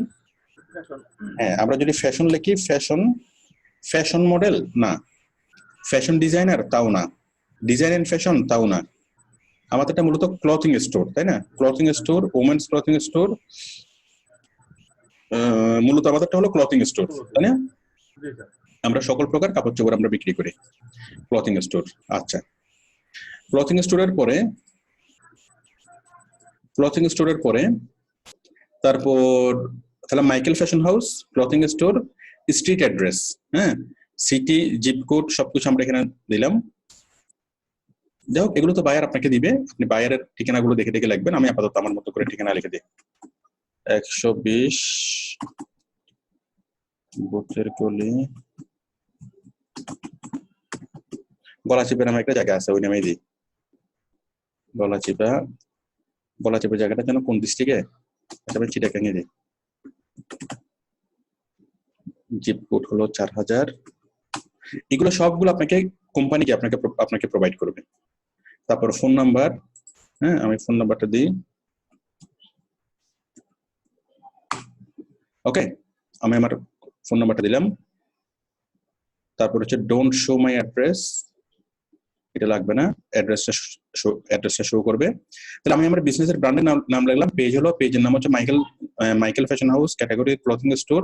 হ্যাঁ, আমরা যদি ফ্যাশন লিখি, ফ্যাশন মডেল না, ফ্যাশন ডিজাইনার তাও না, ডিজাইন এন্ড ফ্যাশন তাও না। আমাদেরটা মূলত ক্লথিং স্টোর, তাই না? Clothing store, women's clothing store. মূলত আমাদেরটা হলো ক্লথিং স্টোর, তাই না? আমরা সকল প্রকার কাপড় চোপড় আমরা বিক্রি করি, ক্লথিং স্টোর। আচ্ছা, ক্লথিং স্টোরের পরে ক্লথিং স্টোরের পরে তারপর তাহলে Michael fashion house, clothing store, street address, হ্যাঁ, সিটি, জিপ কোড সবকিছু আমরা এখানে দিলাম। যাই হোক, এগুলো তো বায়ার আপনাকে দিবে, আপনি বায়ারের ঠিকানাগুলো দেখে দেখে লিখবেন। আমি আপাতত আমার মতো করে ঠিকানা লিখে দিই। 120 বুথের গলি, গলাচিপা নামে একটা জায়গা আছে, ওই নামেই দিই। গলাচিপা, গলাচিপা জায়গাটা যেন কোন ডিস্ট্রিক্টে, আমি চিটাগাঙে দিই। জিপ কোড হলো 4000। এগুলো সবগুলো আপনাকে কোম্পানিকে আপনাকে প্রোভাইড করবে। তারপর ফোন নাম্বার, হ্যাঁ, আমি ফোন নাম্বারটা দিই। ওকে, আমি আমার ফোন নাম্বারটা দিলাম। তারপর হচ্ছে ডোন্ট শো মাই অ্যাড্রেস, এটা লাগবে না, অ্যাড্রেসটা শো করবে। তাহলে আমি আমার বিজনেসের ব্র্যান্ডের নাম লিখলাম, পেজ হলো, পেজের নাম হচ্ছে Michael fashion house, category clothing store,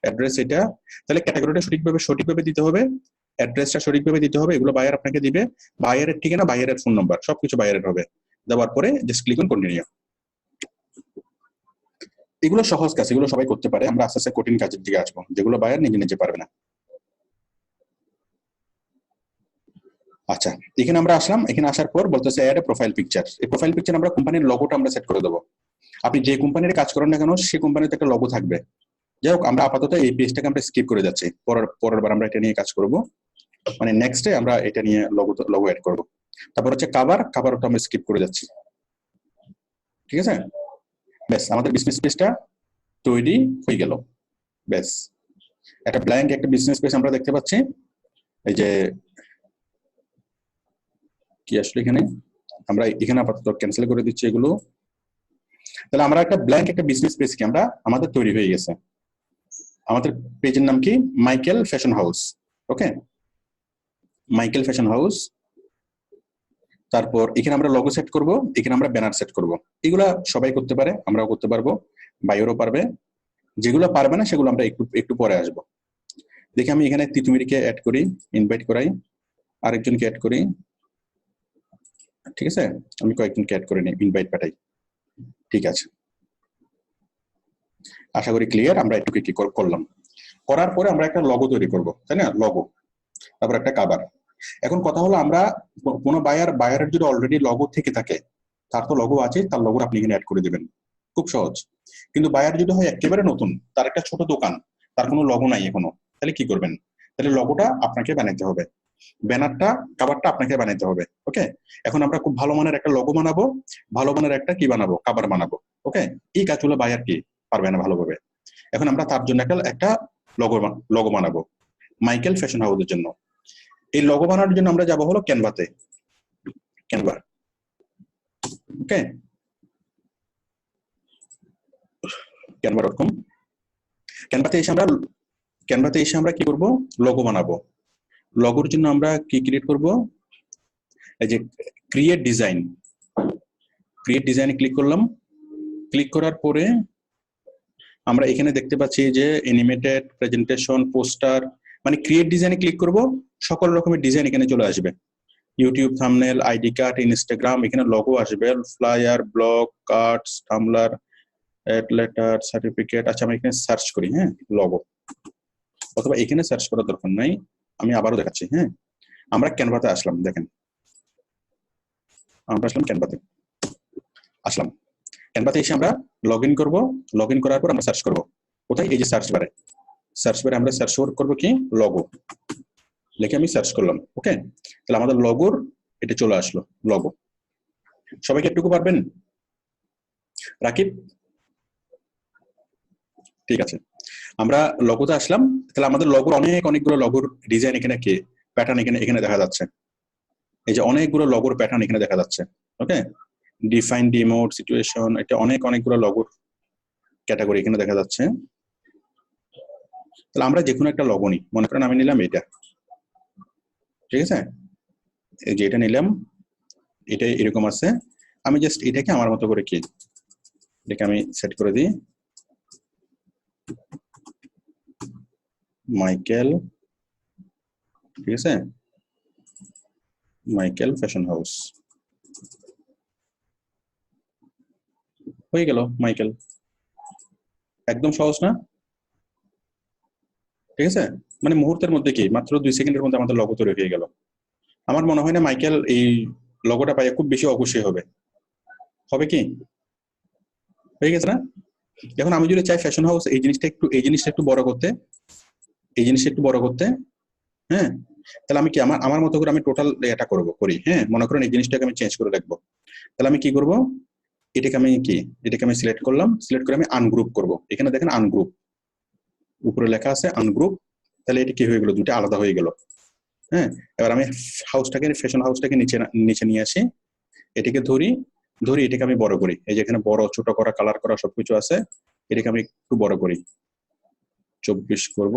address এটা। তাহলে ক্যাটাগরিটা সঠিকভাবে দিতে হবে, অ্যাড্রেসটা সঠিকভাবে দিতে হবে। এগুলো বায়ার আপনাকে দিবে, বায়ারের ঠিকানা, বায়ারের ফোন নাম্বার সবকিছু বায়ারের হবে। দেওয়ার পরে জাস্ট ক্লিক অন কন্টিনিউ। এগুলো সহজ কাজ, এগুলো সবাই করতে পারে। আমরা আস্তে আস্তে কঠিন কাজের দিকে আসবো, যেগুলো বায়ার নিজে নিজে পারবে না। আচ্ছা, এখানে আমরা আসলাম। এখানে আসার পর বলতেছে অ্যাড এ প্রোফাইল পিকচার। এই প্রোফাইল পিকচার আমরা কোম্পানির লোগোটা আমরা সেট করে দেবো। আপনি যে কোম্পানির কাজ করেন না কেন, সেই কোম্পানিতে একটা লোগো থাকবে। যাই হোক, আমরা আপাতত এই পেজটাকে আমরা স্কিপ করে যাচ্ছি, পরের বার আমরা এটা নিয়ে কাজ করব, মানে নেক্সট ডে আমরা এটা নিয়ে লোগো অ্যাড করব। তারপর হচ্ছে কাভারটা আমরা স্কিপ করে যাচ্ছি। ঠিক আছে, ব্যাস আমাদের বিজনেস পেজটা তৈরি হয়ে গেল। ব্যাস একটা ব্ল্যাঙ্ক একটা বিজনেস পেজ আমরা দেখতে পাচ্ছি। এই যে কি আসলে এখানে আমরা এখানে আপাতত ক্যান্সেল করে দিচ্ছি এগুলো। তাহলে আমরা একটা ব্ল্যাঙ্ক একটা বিজনেস পেজ কি আমাদের তৈরি হয়ে গেছে। আমাদের পেজের নাম কি? Michael fashion house. Okay, Michael fashion house. তারপর এখানে আমরা লোগো সেট করব, এখানে আমরা ব্যানার সেট করব। এগুলা সবাই করতে পারে, আমরাও করতে পারবো, বাইরেও পারবে। যেগুলো পারবে না সেগুলো আমরা একটু পরে আসবো। দেখি আমি এখানে তিতুমিরকে অ্যাড করি, ইনভাইট করাই, আরেকজনকে অ্যাড করি। ঠিক আছে, আমি কয়েকজনকে অ্যাড করে নিই, ইনভাইট পাঠাই। ঠিক আছে, আশা করি ক্লিয়ার। আমরা একটু কি করলাম, করার পরে আমরা একটা লগো তৈরি করব, তাই না? লগো, তারপর একটা কাভার। এখন কথা হলো, আমরা কোনো বায়ারের যদি অলরেডি লগো থেকে থাকে, তার তো লগো আছে, তার লগো আপনি এখানে অ্যাড করে দিবেন, খুব সহজ। কিন্তু বায়ার যদি হয় একেবারে নতুন, তার একটা ছোট দোকান, তার কোনো লগো নাই এখনো, তাহলে কি করবেন? তাহলে লগোটা আপনাকে বানাইতে হবে, ব্যানারটা, কাভারটা আপনাকে বানাইতে হবে। ওকে, এখন আমরা খুব ভালো মানের একটা লগো বানাবো, ভালো মানের একটা কি বানাবো, কাভার বানাবো। ওকে, এই কাজগুলো বায়ার কি পারবে না ভালোভাবে। এখন আমরা তার জন্য একটা লগো বানাবো মাইকেল ফ্যাশন হাউসের জন্য। এই লগো বানানোর জন্য আমরা যাবো হলো ক্যানভাতে, ক্যানভা। ওকে, canva.com। ক্যানভাতে এসে আমরা কি করব? লগো বানাবো। লগোর জন্য আমরা কি ক্রিয়েট করব? এই যে ক্রিয়েট ডিজাইনে ক্লিক করলাম। ক্লিক করার পরে আমরা এখানে দেখতে পাচ্ছি যে অ্যানিমেটেড, প্রেজেন্টেশন, পোস্টার, মানে ক্রিয়েট ডিজাইনে ক্লিক করব, সকল রকমের ডিজাইন এখানে চলে আসবে। YouTube thumbnail, ID card, Instagram, এখানে লগো আসবে, flyer, blog, cards, Tumblr, letter, certificate. আচ্ছা, আমি এখানে সার্চ করি, হ্যাঁ, লগো, অথবা এখানে সার্চ করার দরকার নাই, আমি আবারও দেখাচ্ছি। হ্যাঁ, আমরা ক্যানভাতে আসলাম, দেখেন আমরা আসলাম ক্যানভাতে, ক্যানভাতে এসে আমরা লগ ইন করবো। লগ ইন করার পর আমরা সার্চ করবো কোথায়? এই যে সার্চ বারে আমরা সার্চ করবো কি? লগো লিখে আমি সার্চ করলাম। ওকে, তাহলে আমাদের লগোর এটা চলে আসলো, লগো। সবাইকে একটুকু পারবেন? রাকিব, ঠিক আছে, আমরা লগোতে আসলাম। তাহলে আমাদের লগোর অনেকগুলো লগোর ডিজাইন এখানে কি প্যাটার্ন এখানে দেখা যাচ্ছে। এই যে অনেকগুলো লগোর প্যাটার্ন এখানে দেখা যাচ্ছে। ওকে, ডিফাইন, ডিমোট, সিচুয়েশন, এটা অনেকগুলো লগোর ক্যাটাগরি এখানে দেখা যাচ্ছে। তাহলে আমরা যে কোনো একটা লগো নিই, মনে করেন আমি নিলাম এটা, ঠিক আছে, এই যে এটা নিলাম, এটা এরকম আছে। আমি জাস্ট এটাকে আমার মতো করে কি এটাকে আমি সেট করে দিই, মাইকেল, ঠিক আছে, মাইকেল ফ্যাশন হাউস। হয়ে গেল মাইকেল। একদম সহজ না? ঠিক আছে, মানে মুহূর্তের মধ্যে কি মাত্র 2 সেকেন্ডের মধ্যে আমাদের লগো তৈরি হয়ে গেল। আমার মনে হয় না মাইকেল এই লগোটা পাইয়ে খুব বেশি অবশ্যই হবে। হবে কি? হয়ে গেছে না? এখন আমি যদি চাই ফ্যাশন হাউস এই জিনিসটা একটু বড় করতে, হ্যাঁ, তাহলে আমি কি আমার মতো করে আমি টোটাল এটা করি, হ্যাঁ, মনে করেন এই জিনিসটাকে আমি চেঞ্জ করে রাখবো। তাহলে আমি কি করব, এটাকে আমি সিলেক্ট করলাম, সিলেক্ট করে আমি আনগ্রুপ করব। এখানে দেখেন আনগ্রুপ উপরে লেখা আছে আনগ্রুপ, তাহলে এটা কি হয়ে গেল, দুটো আলাদা হয়ে গেল। হ্যাঁ, এবার আমি ফ্যাশন হাউসটাকে নিচে নিয়ে আসি, এটাকে ধরি এটাকে আমি বড় করি। এই যে এখানে বড় ছোট করা কালার করা সবকিছু আছে, এটাকে আমি একটু বড় করি, 24 করব,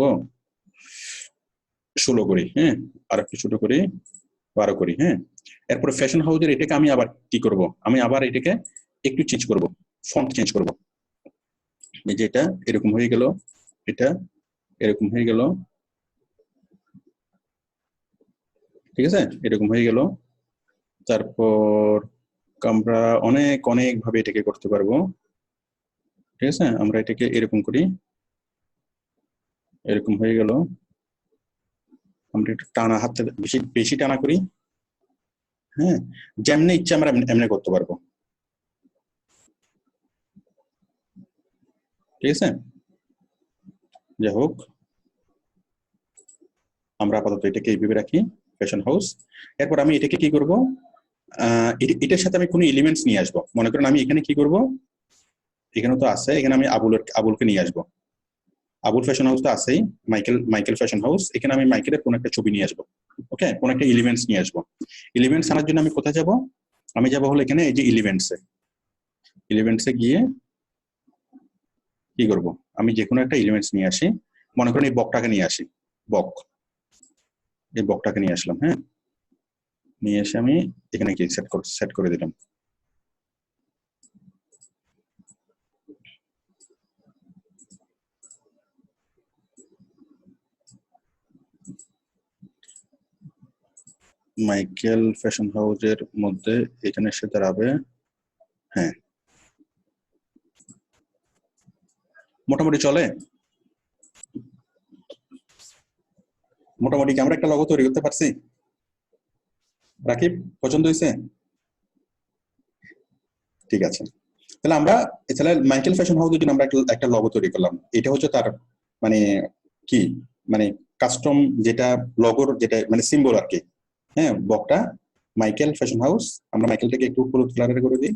16 করি, হ্যাঁ, আর একটু ছোট করি, 12 করি, হ্যাঁ। এরপরে ফ্যাশন হাউসের এটাকে আমি আবার কি করব, আমি আবার এটাকে একটু চেঞ্জ করব, ফন্ট চেঞ্জ করব। এই যে এটা এরকম হয়ে গেল, এটা এরকম হয়ে গেল, ঠিক আছে, এরকম হয়ে গেল। তারপর আমরা অনেক ভাবে এটাকে করতে পারবো, ঠিক আছে। আমরা এটাকে এরকম করি, এরকম হয়ে গেল। আমরা একটু টানা হাতে বেশি টানা করি, হ্যাঁ, যেমনি ইচ্ছা আমরা এমনি করতে পারবো, ঠিক আছে। যাই হোক, আমরা আপাতত এটাকে এইভাবে রাখি ফ্যাশন হাউস। এরপর আমি এটাকে কি করব, এটার সাথে আমি কোনো এলিমেন্টস নিয়ে আসবো। মনে করেন আমি এখানে কি করব, এখানে তো আছে, এখানে আমি আবুলকে নিয়ে আসবো। আবুল ফ্যাশন হাউস তো আছেই, মাইকেল ফ্যাশন হাউস, এখানে আমি মাইকেলের কোনো একটা ছবি নিয়ে আসবো, ওকে, কোনো একটা এলিমেন্টস নিয়ে আসবো। এলিমেন্টস আনার জন্য আমি কোথায় যাব, আমি যাব হলো এখানে এই যে এলিমেন্টসে গিয়ে কি করব, আমি যে কোনো একটা এলিমেন্টস নিয়ে আসি। মনে করেন এই বকটাকে নিয়ে আসি, এই বকটাকে নিয়ে আসলাম, হ্যাঁ, নিয়ে এসে আমি এখানে কি সেট করে দিলাম। মাইকেল ফ্যাশন হাউসের মধ্যে এখানে এসে দাঁড়াবে, হ্যাঁ, মোটামুটি চলে। মোটামুটি কি আমরা একটা লগো তৈরি করতে পারছি? রাকিব, পছন্দ হয়েছে? ঠিক আছে, তাহলে মাইকেল ফ্যাশন হাউসের জন্য আমরা একটা লগো তৈরি করলাম। এটা হচ্ছে তার মানে কি, মানে কাস্টম যেটা লগোর যেটা মানে সিম্বল আর কি, হ্যাঁ, বকটা মাইকেল ফ্যাশন হাউস। আমরা মাইকেলটাকে একটু হলুদ কালারের করে দিই,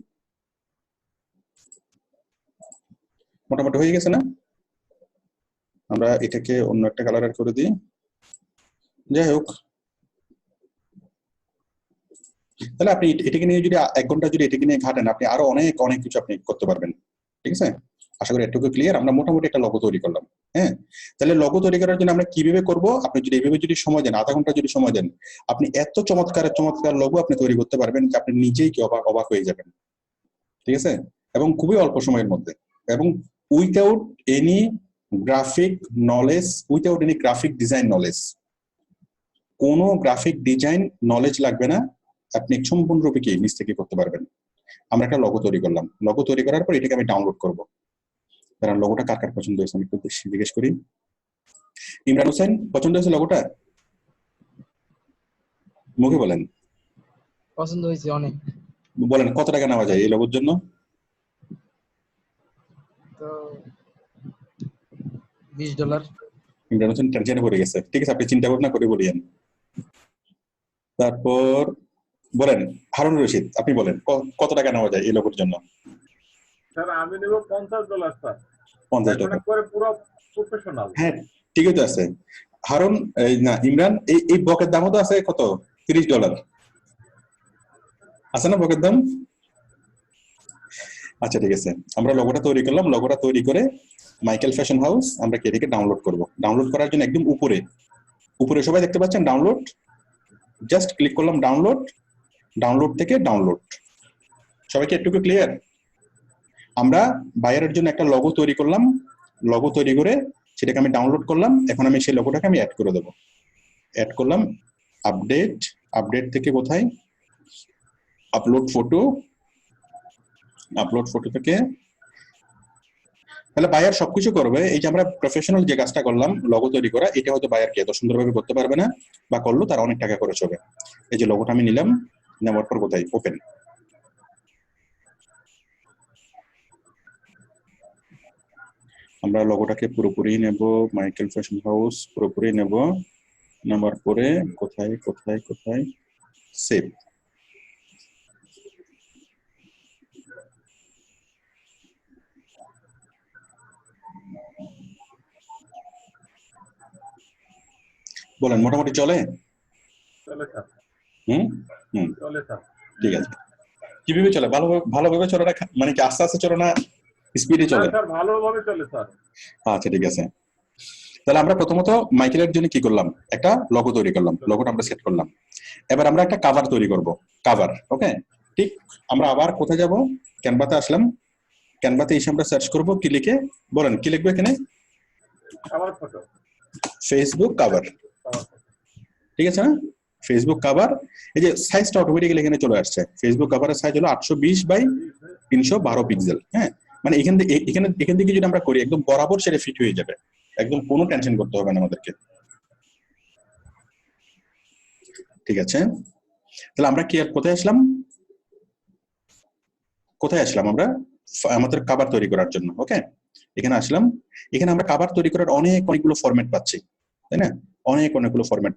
মোটামুটি হয়ে গেছে না? আমরা এটাকে অন্য একটা কালারের করে দিই। যাই হোক, তাহলে আপনি এটাকে নিয়ে যদি 1 ঘন্টা যদি এটাকে নিয়ে ঘাটেন, আপনি আরো অনেক কিছু আপনি করতে পারবেন, ঠিক আছে। আশা করি এটুকু ক্লিয়ার। আমরা মোটামুটি একটা লগো তৈরি করলাম, হ্যাঁ। তাহলে লগো তৈরি করার জন্য আমরা কিভাবে করব, আপনি যদি এইভাবে যদি সময় দেন, আধা ঘন্টা যদি সময় দেন, আপনি এত চমৎকার লগো আপনি তৈরি করতে পারবেন যে আপনি নিজেই কি অবাক হয়ে যাবেন, ঠিক আছে, এবং খুবই অল্প সময়ের মধ্যে, এবং without any graphic knowledge, without any graphic design knowledge. কোনো গ্রাফিক ডিজাইন নলেজ লাগবে না, আপনি সম্পূর্ণরূপে কি নিজ থেকে করতে পারবেন। আমরা একটা লগো তৈরি করলাম, লগো তৈরি করার পর এটাকে আমি ডাউনলোড করব। কারণ লগোটা কার পছন্দ হয়েছে আমি একটু জিজ্ঞেস করি। ইমরান হোসেন, পছন্দ হয়েছে লগোটা? মুখে বলেন। পছন্দ হয়েছে অনেক। বলেন কত টাকা নেওয়া যায় এই লগোর জন্য? তো $20। ইমরান হোসেন টেনশনে পড়ে গেছে, ঠিক আছে, আপনি চিন্তা ভাবনা করে বলিয়েন। তারপর বলেন হারুন রশিদ, আপনি বলেন কত টাকা নেওয়া যায় এই লগোর জন্য? স্যার আমি নেব $50 স্যার। $50 করে পুরো প্রফেশনাল। হ্যাঁ, ঠিকই তো আছে। হারুন না ইমরান, এই বকের দামও তো আছে কত, $30 আছে না বকের দাম? আচ্ছা ঠিক আছে, আমরা লগোটা তৈরি করলাম। লগোটা তৈরি করে মাইকেল ফ্যাশন হাউস আমরা এটাকে ডাউনলোড করব। ডাউনলোড করার জন্য একদম উপরে সবাই দেখতে পাচ্ছেন ডাউনলোড, জাস্ট ক্লিক করলাম ডাউনলোড থেকে ডাউনলোড। সবাইকে একটু ক্লিয়ার? আমরা বাইরের জন্য একটা লগো তৈরি করলাম, লগো তৈরি করে সেটাকে আমি ডাউনলোড করলাম। এখন আমি সেই লগোটাকে আমি অ্যাড করে দেবো। অ্যাড করলাম, আপডেট থেকে কোথায়, আপলোড ফটো থেকে তাহলে বায়ার সবকিছু করবে, এই যে আমরা প্রফেশনাল যে কাজটা করলাম লগো তৈরি করা, এটা হয়তো বায়ার কে এত সুন্দরভাবে করতে পারবে না, বা করলেও তার অনেক টাকা খরচ হবে। এই যে লগোটা আমি নিলাম, নেওয়ার পর কোথায় ওপেন, আমরা লগোটাকে পুরোপুরি নেব, মাইকেল ফ্যাশন হাউস পুরোপুরি নেব, নেওয়ার পরে কোথায় কোথায় কোথায় সেভ। বলেন মোটামুটি চলে? চলে স্যার, হুম হুম চলে স্যার। ঠিক আছে। কিভাবে চলে? ভালোভাবে চলে না, মানে কি আস্তে আস্তে চলে না স্পিডে চলে? স্যার ভালোভাবে চলে স্যার। আচ্ছা ঠিক আছে। তাহলে আমরা প্রথমত মাইকেলের জন্য কি করলাম, একটা লগো তৈরি করলাম, লগোটা আমরা সেট করলাম। এবার আমরা একটা কাভার তৈরি করব, কাভার। ওকে, ঠিক। আমরা আবার কোথায় যাব, ক্যানভাতে আসলাম, ক্যানভাতে এসে আমরা সার্চ করব, কি লিখে বলেন, কি লিখবো এখানে? আমার ফটো, ফেসবুক কাভার, আমার ফটো। ঠিক আছে না? ফেসবুক কাভার, এই যে সাইজটা অটোমেটিক্যালি এখানে চলে আসছে। ফেসবুক কাভারের সাইজ হলো 820 বাই 312 পিক্সেল। হ্যাঁ, মানে এখান থেকে যদি আমরা করি একদম বরাবর সেটা ফিট হয়ে যাবে, একদম কোনো টেনশন করতে হবে না আমাদেরকে। ঠিক আছে, তাহলে আমরা কি কোথায় আসলাম, কোথায় আসলাম আমরা আমাদের কাভার তৈরি করার জন্য। ওকে, এখানে আসলাম। এখানে আমরা কাভার তৈরি করার অনেকগুলো ফরম্যাট পাচ্ছি, তাই না? অনেকগুলো ফরম্যাট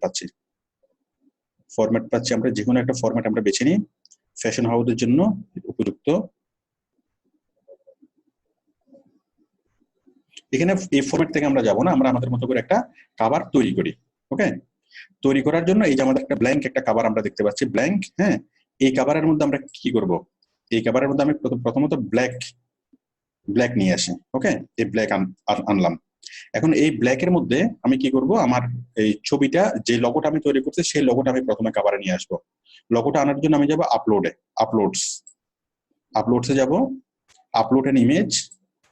পাচ্ছি, আমরা যে কোনো একটা ফরম্যাট আমরা বেছে নিই ফ্যাশন হাউসের জন্য উপযুক্ত। এখানে এই ফরম্যাট থেকে আমরা যাব না, আমরা আমাদের মতো করে একটা কাভার তৈরি করি। ওকে, তৈরি করার জন্য এই যে আমাদের একটা ব্ল্যাঙ্ক একটা কাভার আমরা দেখতে পাচ্ছি, ব্ল্যাঙ্ক। হ্যাঁ, এই কাভারের মধ্যে আমরা কি করব, এই কাভারের মধ্যে আমি প্রথমত ব্ল্যাক নিয়ে আসি। ওকে, এই ব্ল্যাক আনলাম। এখন এই ব্ল্যাকের মধ্যে আমি কি করব, আমার এই ছবিটা যে লগোটা আমি তৈরি করছি সেই লগোটা আমি প্রথমে কাভারে নিয়ে আসবো। লগোটা আনার জন্য আমি যাব আপলোডসে যাব, আপলোড এন ইমেজ।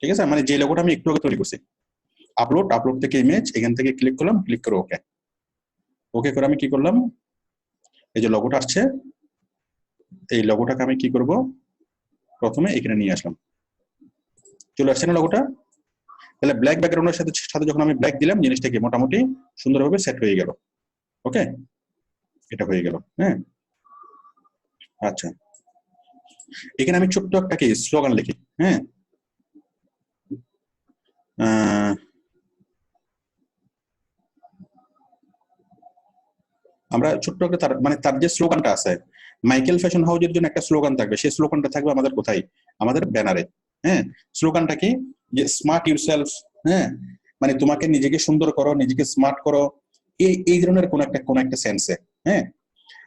ঠিক আছে, মানে যে লগোটা আমি একটু আগে তৈরি করছি, আপলোড থেকে ইমেজ, এখান থেকে ক্লিক করলাম, ক্লিক করে ওকে করে আমি কি করলাম, এই যে লগোটা আসছে, এই লগোটাকে আমি কি করব, প্রথমে এখানে নিয়ে আসলাম। চলে আসছে না লগোটা? তাহলে ব্ল্যাক ব্যাকগ্রাউন্ডের সাথে যখন আমি ব্ল্যাক দিলাম, জিনিসটাকে মোটামুটি সুন্দরভাবে সেট হয়ে গেল। ওকে, এটা হয়ে গেল। হ্যাঁ, আচ্ছা, এখানে আমি ছোট্ট একটা কি স্লোগান লিখি। হ্যাঁ, আমরা ছোট্ট একটা তার যে স্লোগানটা আছে, মাইকেল ফ্যাশন হাউসের জন্য একটা স্লোগান থাকবে, সেই স্লোগানটা থাকবে আমাদের কোথায়, আমাদের ব্যানারে। হ্যাঁ, স্লোগানটা কি, যে স্মার্ট ইউরসেলফ। হ্যাঁ, মানে তোমাকে নিজেকে সুন্দর করো, নিজেকে স্মার্ট করো, এই ধরনের কোন একটা সেন্সে। হ্যাঁ,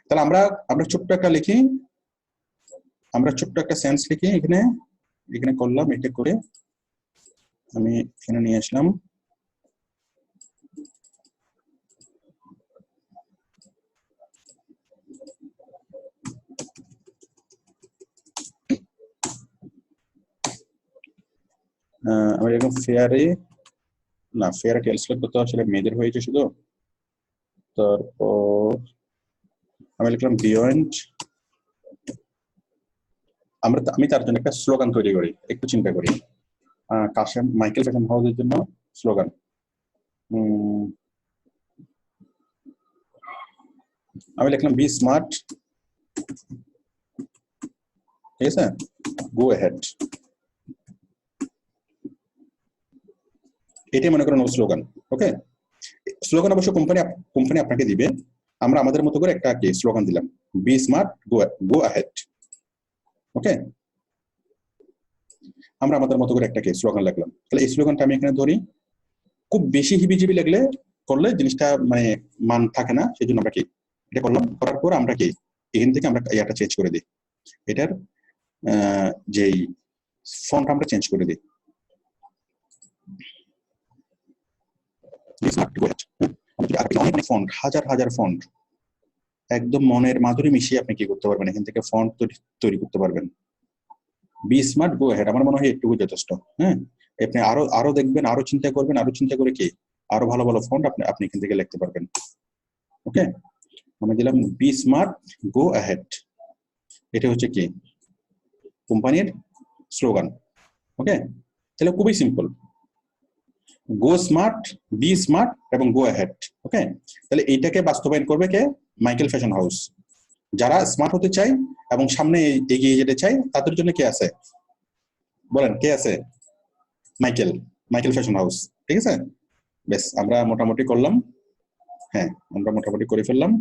তাহলে আমরা ছোট্ট একটা লিখি, আমরা ছোট্ট একটা সেন্স লিখি এখানে করলাম। এটা করে আমি এখানে নিয়ে আসলাম। আমি এরকম ফেয়ারে ক্যালকুলেট করতে আসলে মেয়েদের হয়েছে শুধু। তারপর আমি লিখলাম বিয়ন্ড। আমি তার জন্য একটা স্লোগান তৈরি করি, একটু চিন্তা করি। কাশেম মাইকেল ফ্যাশন হাউসের জন্য স্লোগান, আমি লিখলাম বি স্মার্ট, ঠিক আছে, গো অ্যাহেড। এটাই মনে করেন স্লোগান। ওকে, স্লোগান অবশ্য কোম্পানি আপনাকে দিবে, আমরা আমাদের মতো করে একটা স্লোগান দিলাম, বি স্মার্ট গো অ্যাহেড। ওকে, আমরা আমাদের মতো করে একটা স্লোগান লিখলাম। তাহলে এই স্লোগানটা আমি এখানে ধরি। খুব বেশি হিবিজিবি করলে জিনিসটা মানে মান থাকে না, সেই জন্য আমরা এটা করলাম। করার পর আমরা এখান থেকে আমরা ইয়াটা চেঞ্জ করে দিই, এটার যেই ফন্ট আমরা চেঞ্জ করে দিই। অনেক ফন্ট, হাজার ফন্ট, একদম মনের মাধুরী মিশিয়ে আপনি কি করতে পারবেন, এখান থেকে ফন্ট তৈরি করতে পারবেন। বি স্মার্ট গো অ্যাহেড, আমার মনে হয় একটু যথেষ্ট। হ্যাঁ, আপনি আরো দেখবেন, আরো চিন্তা করবেন, আরো চিন্তা করে আরো ভালো ফন্ট আপনি এখান থেকে লিখতে পারবেন। ওকে, আমি দিলাম বি স্মার্ট গো অ্যাহেড। এটা হচ্ছে কোম্পানির স্লোগান। ওকে, তাহলে খুবই simple. Go smart, be smart এবং গো অ্যাহেড। ওকে, তাহলে এইটাকে বাস্তবায়ন করবে কে? Michael fashion house. যারা স্মার্ট হতে চায় এবং সামনে এগিয়ে যেতে চায় তাদের জন্য কে আছে বলেন, কে আছে? Michael, Michael fashion house. ঠিক আছে, বেশ আমরা মোটামুটি করলাম। হ্যাঁ, আমরা মোটামুটি করে ফেললাম।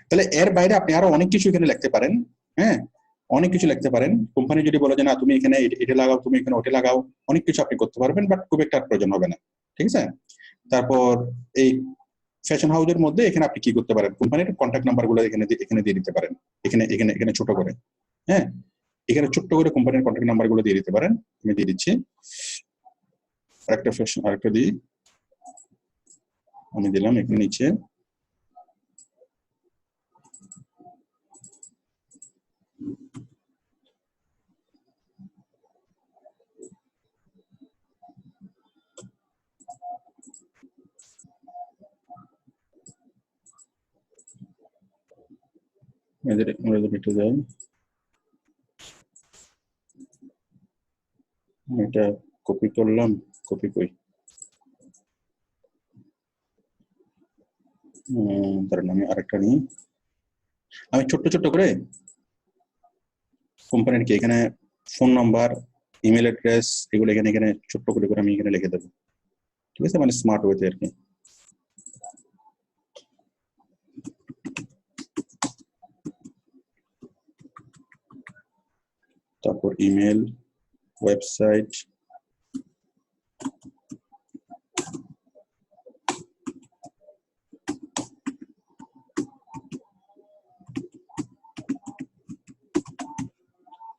তাহলে এর বাইরে আপনি আরো অনেক কিছু এখানে লিখতে পারেন। হ্যাঁ, অনেক কিছু লিখতে পারেন। কোম্পানি যদি বলে যে না তুমি এখানে এটা লাগাও, তুমি এখানে ওটা লাগাও, অনেক কিছু আপনি করতে পারবেন, বাট খুব একটা প্রয়োজন হবে না। ঠিক আছে, তারপর এই ফ্যাশন হাউসের মধ্যে এখানে আপনি কি করতে পারেন, কোম্পানির কন্ট্যাক্ট নাম্বার গুলো এখানে দিয়ে দিতে পারেন। এখানে এখানে এখানে ছোট করে, হ্যাঁ এখানে ছোট্ট করে কোম্পানির কন্ট্যাক্ট নাম্বার গুলো দিয়ে দিতে পারেন। আমি দিয়ে দিচ্ছি আরেকটা দিই, আমি দিলাম এখানে নিচে। এটা যাই, এটা কপি করলাম, কপি করি, ধরেন আমি আরেকটা নিই। আমি ছোট্ট ছোট্ট করে কোম্পানির কি এখানে ফোন নাম্বার, ইমেল অ্যাড্রেস এগুলো এখানে এখানে ছোট্ট করে করে আমি এখানে লিখে দেবো। ঠিক আছে, মানে স্মার্ট ওয়েতে আর কি। তারপর ইমেল, ওয়েবসাইট,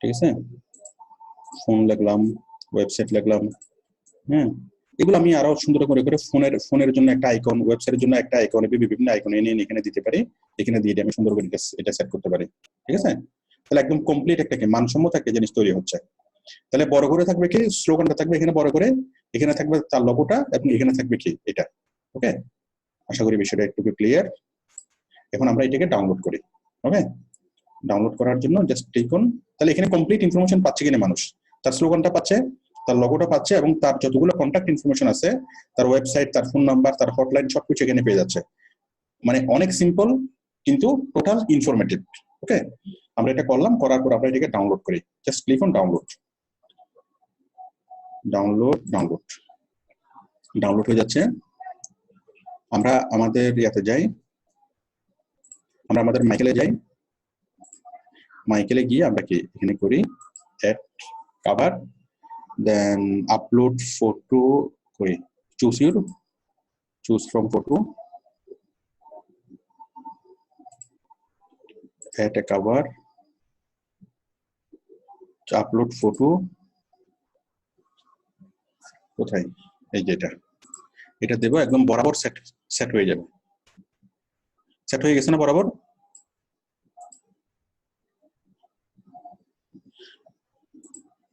ঠিক আছে, ফোন লিখলাম, ওয়েবসাইট লিখলাম। হ্যাঁ, এগুলো আমি আরো সুন্দর করে করে ফোনের জন্য একটা আইকন, ওয়েবসাইটের জন্য একটা আইকন, বিভিন্ন আইকন এনে এখানে দিতে পারি। এখানে দিয়ে আমি সুন্দর করে এটা সেট করতে পারি। ঠিক আছে, তাহলে একদম কমপ্লিট একটা কি মানসম্মত একটা জিনিস তৈরি হচ্ছে। তাহলে বড় করে থাকবে কি স্লোগানটা থাকবে এখানে বড় করে, এখানে থাকবে তার লোগোটা এবং এখানে থাকবে কি এটা। ওকে, আশা করি বিষয়টা একটু ক্লিয়ার। এখন আমরা এটাকে ডাউনলোড করি। ওকে, ডাউনলোড করার জন্য জাস্ট ক্লিক অন। তাহলে এখানে কমপ্লিট ইনফরমেশন পাচ্ছে কিনা মানুষ, তার স্লোগানটা পাচ্ছে, তার লোগোটা পাচ্ছে এবং তার যতগুলো কন্ট্যাক্ট ইনফরমেশন আছে, তার ওয়েবসাইট, তার ফোন নাম্বার, তার হটলাইন সবকিছু এখানে পেয়ে যাচ্ছে। মানে অনেক সিম্পল কিন্তু টোটাল ইনফরমেটিভ। ওকে, আমরা এটা করলাম, করার পর আমরা এটাকে ডাউনলোড করি। Just click on download. Download download download হয়ে যাচ্ছে। আমরা আমাদের ইয়াতে যাই, আমরা আমাদের মাইকেলে যাই। মাইকেলে গিয়ে আমরা কি এখানে করি add cover, then upload photo করি, choose from photo, add a cover, upload photo. কোথায়? এই যে এটা দেবো, একদম বরাবর সেট হয়ে যাবে। সেট হয়ে গেছে না বরাবর?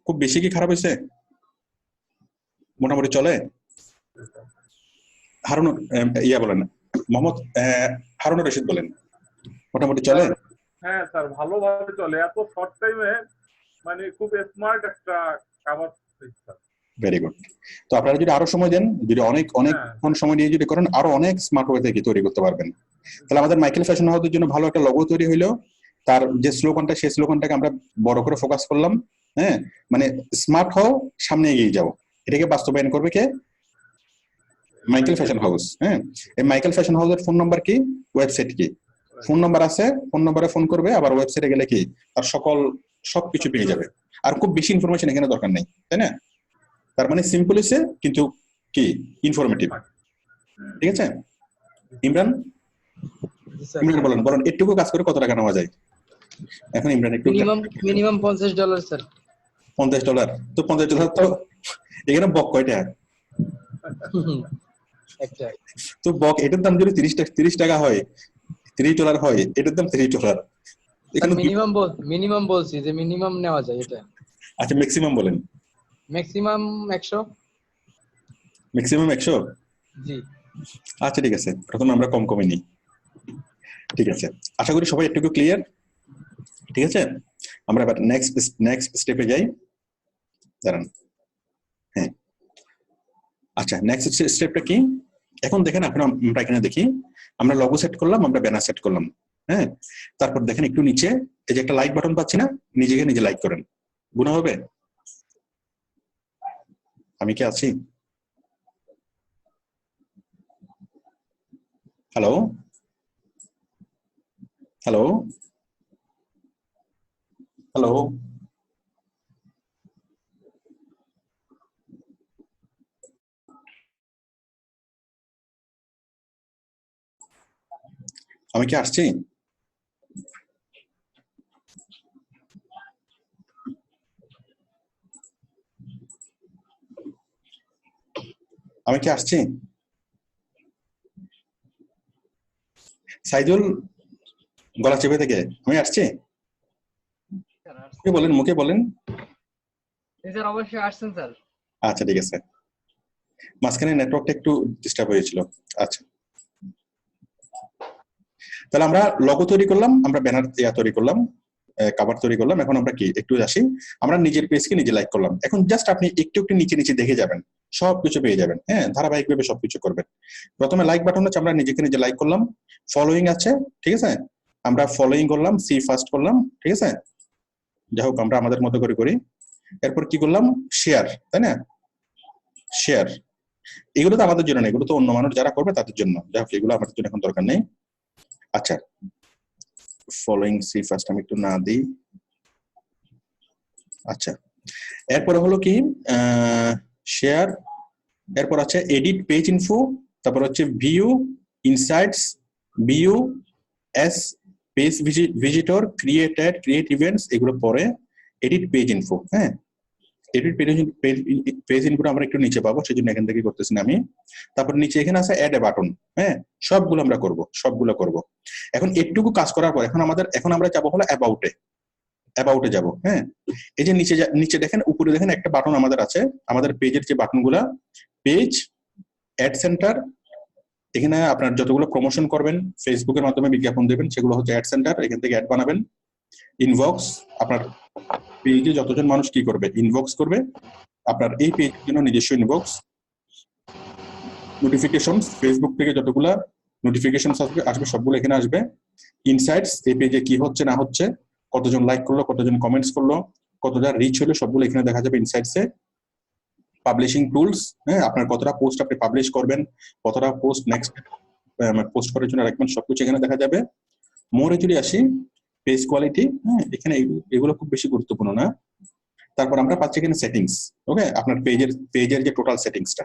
খুব বেশি কি খারাপ হয়েছে? মোটামুটি চলে? হারুন ইয়া বলেন, মোহাম্মদ হারুন রশিদ বলেন, মোটামুটি চলে? হ্যাঁ স্যার, ভালোভাবে চলে। এত শর্ট টাইমে মানে খুব স্মার্ট একটা কাভার। Very good. তো আপনারা যদি আরো সময় দেন, যদি অনেকক্ষণ সময় নিয়ে যদি করেন, আরো অনেক স্মার্ট ওয়ে থেকে তৈরি করতে পারবেন। তাহলে আমাদের মাইকেল ফ্যাশন হাউসের জন্য ভালো একটা লোগো তৈরি হইলো। তার যে স্লোগানটা, সেই স্লোগানটাকে আমরা বড় করে ফোকাস করলাম। হ্যাঁ, মানে স্মার্ট হও, সামনে এগিয়ে যাও, এটাকে বাস্তবায়ন করবে কে? Michael fashion house. হ্যাঁ, এই মাইকেল ফ্যাশন হাউসের ফোন নাম্বার কি, ওয়েবসাইট কি, ফোন নাম্বার আছে, ফোন নাম্বারে ফোন করবে, আবার ওয়েবসাইটে গেলে কি তার সবকিছু পেয়ে যাবে। আর খুব বেশি ইনফরমেশন এখানে দরকার নেই, তাই না? তার মানে সিম্পল হইছে কিন্তু কি ইনফরমেটিভ। ঠিক আছে, ইমরান বলেন বলেন একটুকু কাজ করে কত টাকা নেওয়া যায় এখন? ইমরান একটু মিনিমাম $50 স্যার। $50? তো $50 তো এখানে বক কয়টা? একটা। তো বক এটার দাম যদি 30 টাকা হয়, $30 হয়, এটার দাম $30। এখানে মিনিমাম বলছি যে মিনিমাম নেওয়া যায় এটা। আচ্ছা, ম্যাক্সিমাম বলেন। ম্যাক্সিমাম 100। ম্যাক্সিমাম 100? জি আচ্ছা ঠিক আছে, প্রথমে আমরা কমে নিই। ঠিক আছে, আশা করি সবাই একটু ক্লিয়ার। ঠিক আছে, আমরা এবার নেক্সট স্টেপে যাই। দাঁড়ান, হ্যাঁ আচ্ছা, নেক্সট স্টেপটা কি? এখন দেখেন আমরা এখানে দেখি, আমরা লগো সেট করলাম, আমরা ব্যানার সেট করলাম, হ্যাঁ। তারপর দেখেন একটু নিচে এই যে একটা লাইক বাটন পাচ্ছি না, নিজেকে নিজে লাইক করেন, গুণ হবে। আমি কি আছি? হ্যালো হ্যালো হ্যালো, আমি কি আসছি? আমি কি আসছি? সাইদুল গলা চেপে থেকে আমি আসছি? মুখে বলেন, মুখে বলেন। স্যার অবশ্যই আসছেন স্যার। আচ্ছা ঠিক আছে, মাঝখানে নেটওয়ার্কটা একটু ডিস্টার্ব হয়েছিল। আচ্ছা, তাহলে আমরা লগো তৈরি করলাম, আমরা ব্যানার তৈরি করলাম, কভার তৈরি করলাম। এখন আমরা কি একটু আসি, আমরা নিজের পেজকে নিজে লাইক করলাম। এখন জাস্ট আপনি একটু একটু নিচে নিচে দেখে যাবেন, সবকিছু পেয়ে যাবেন, হ্যাঁ, ধারাবাহিকভাবে সবকিছু করবেন। প্রথমে লাইক বাটন আছে, আমরা নিজেকে নিজে লাইক করলাম। ফলোইং আছে, ঠিক আছে, আমরা ফলোইং করলাম, সি ফার্স্ট করলাম, ঠিক আছে, যাই হোক আমরা আমাদের মতো করে করি। এরপর কি করলাম, শেয়ার, তাই না, শেয়ার। এগুলো তো আমাদের জন্য নেই, এগুলো তো অন্য মানুষ যারা করবে তাদের জন্য, যাই হোক এগুলো আমাদের জন্য এখন দরকার নেই। আচ্ছা, ফলোইং সি ফার্স্ট আমি একটু না দিই। আচ্ছা, এরপরে হলো কি শেয়ার, এরপর আছে এডিট পেজ ইনফো, তারপর হচ্ছে view insights, view S page visitor, create events, এগুলো পরে এডিট পেজ ইনফো। হ্যাঁ, এডিট পেজ ইনফো আমরা একটু নিচে পাবো, সেই জন্য এখান থেকে করতেছি না আমি। তারপর নিচে এখানে আছে অ্যাড এ বাটন, হ্যাঁ, সবগুলো আমরা করব, সবগুলো করব। এখন একটুকু কাজ করার পর এখন আমরা যাবো হলো অ্যাবাউটে যাব। হ্যাঁ, এই যে নিচে দেখেন, উপরে দেখেন একটা বাটন আমাদের আছে, আমাদের পেজের যে বাটনগুলা, পেজ, অ্যাড সেন্টার, এখানে আপনার যতগুলো প্রমোশন করবেন, ফেসবুকের মাধ্যমে বিজ্ঞাপন দেবেন, সেগুলো হচ্ছে অ্যাড সেন্টার, এখান থেকে অ্যাড বানাবেন। ইনবক্স, আপনার পেজে যতজন মানুষ কি করবে, ইনবক্স করবে, আপনার এই পেজের জন্য নিজস্ব ইনবক্স। নোটিফিকেশন, ফেসবুক থেকে যতগুলা নোটিফিকেশন আসবে সবগুলো এখানে আসবে। ইনসাইটস, এই পেজে কি হচ্ছে না হচ্ছে, কতজন লাইক করলো, কতজন কমেন্টস করলো, কতটা রিচ হলো, সবগুলো এখানে দেখা যাবে ইনসাইটসে। পাবলিশিং টুলস, হ্যাঁ, আপনার কতটা পোস্ট আপনি পাবলিশ করবেন, কতটা পোস্ট নেক্সট পোস্ট করার জন্য রাখবেন, সবকিছু এখানে দেখা যাবে। মোরে যদি আসি, পেজ কোয়ালিটি, হ্যাঁ, এখানে এগুলো খুব বেশি গুরুত্বপূর্ণ না। তারপর আমরা পাচ্ছি এখানে সেটিংস, ওকে, আপনার পেজের যে টোটাল সেটিংসটা।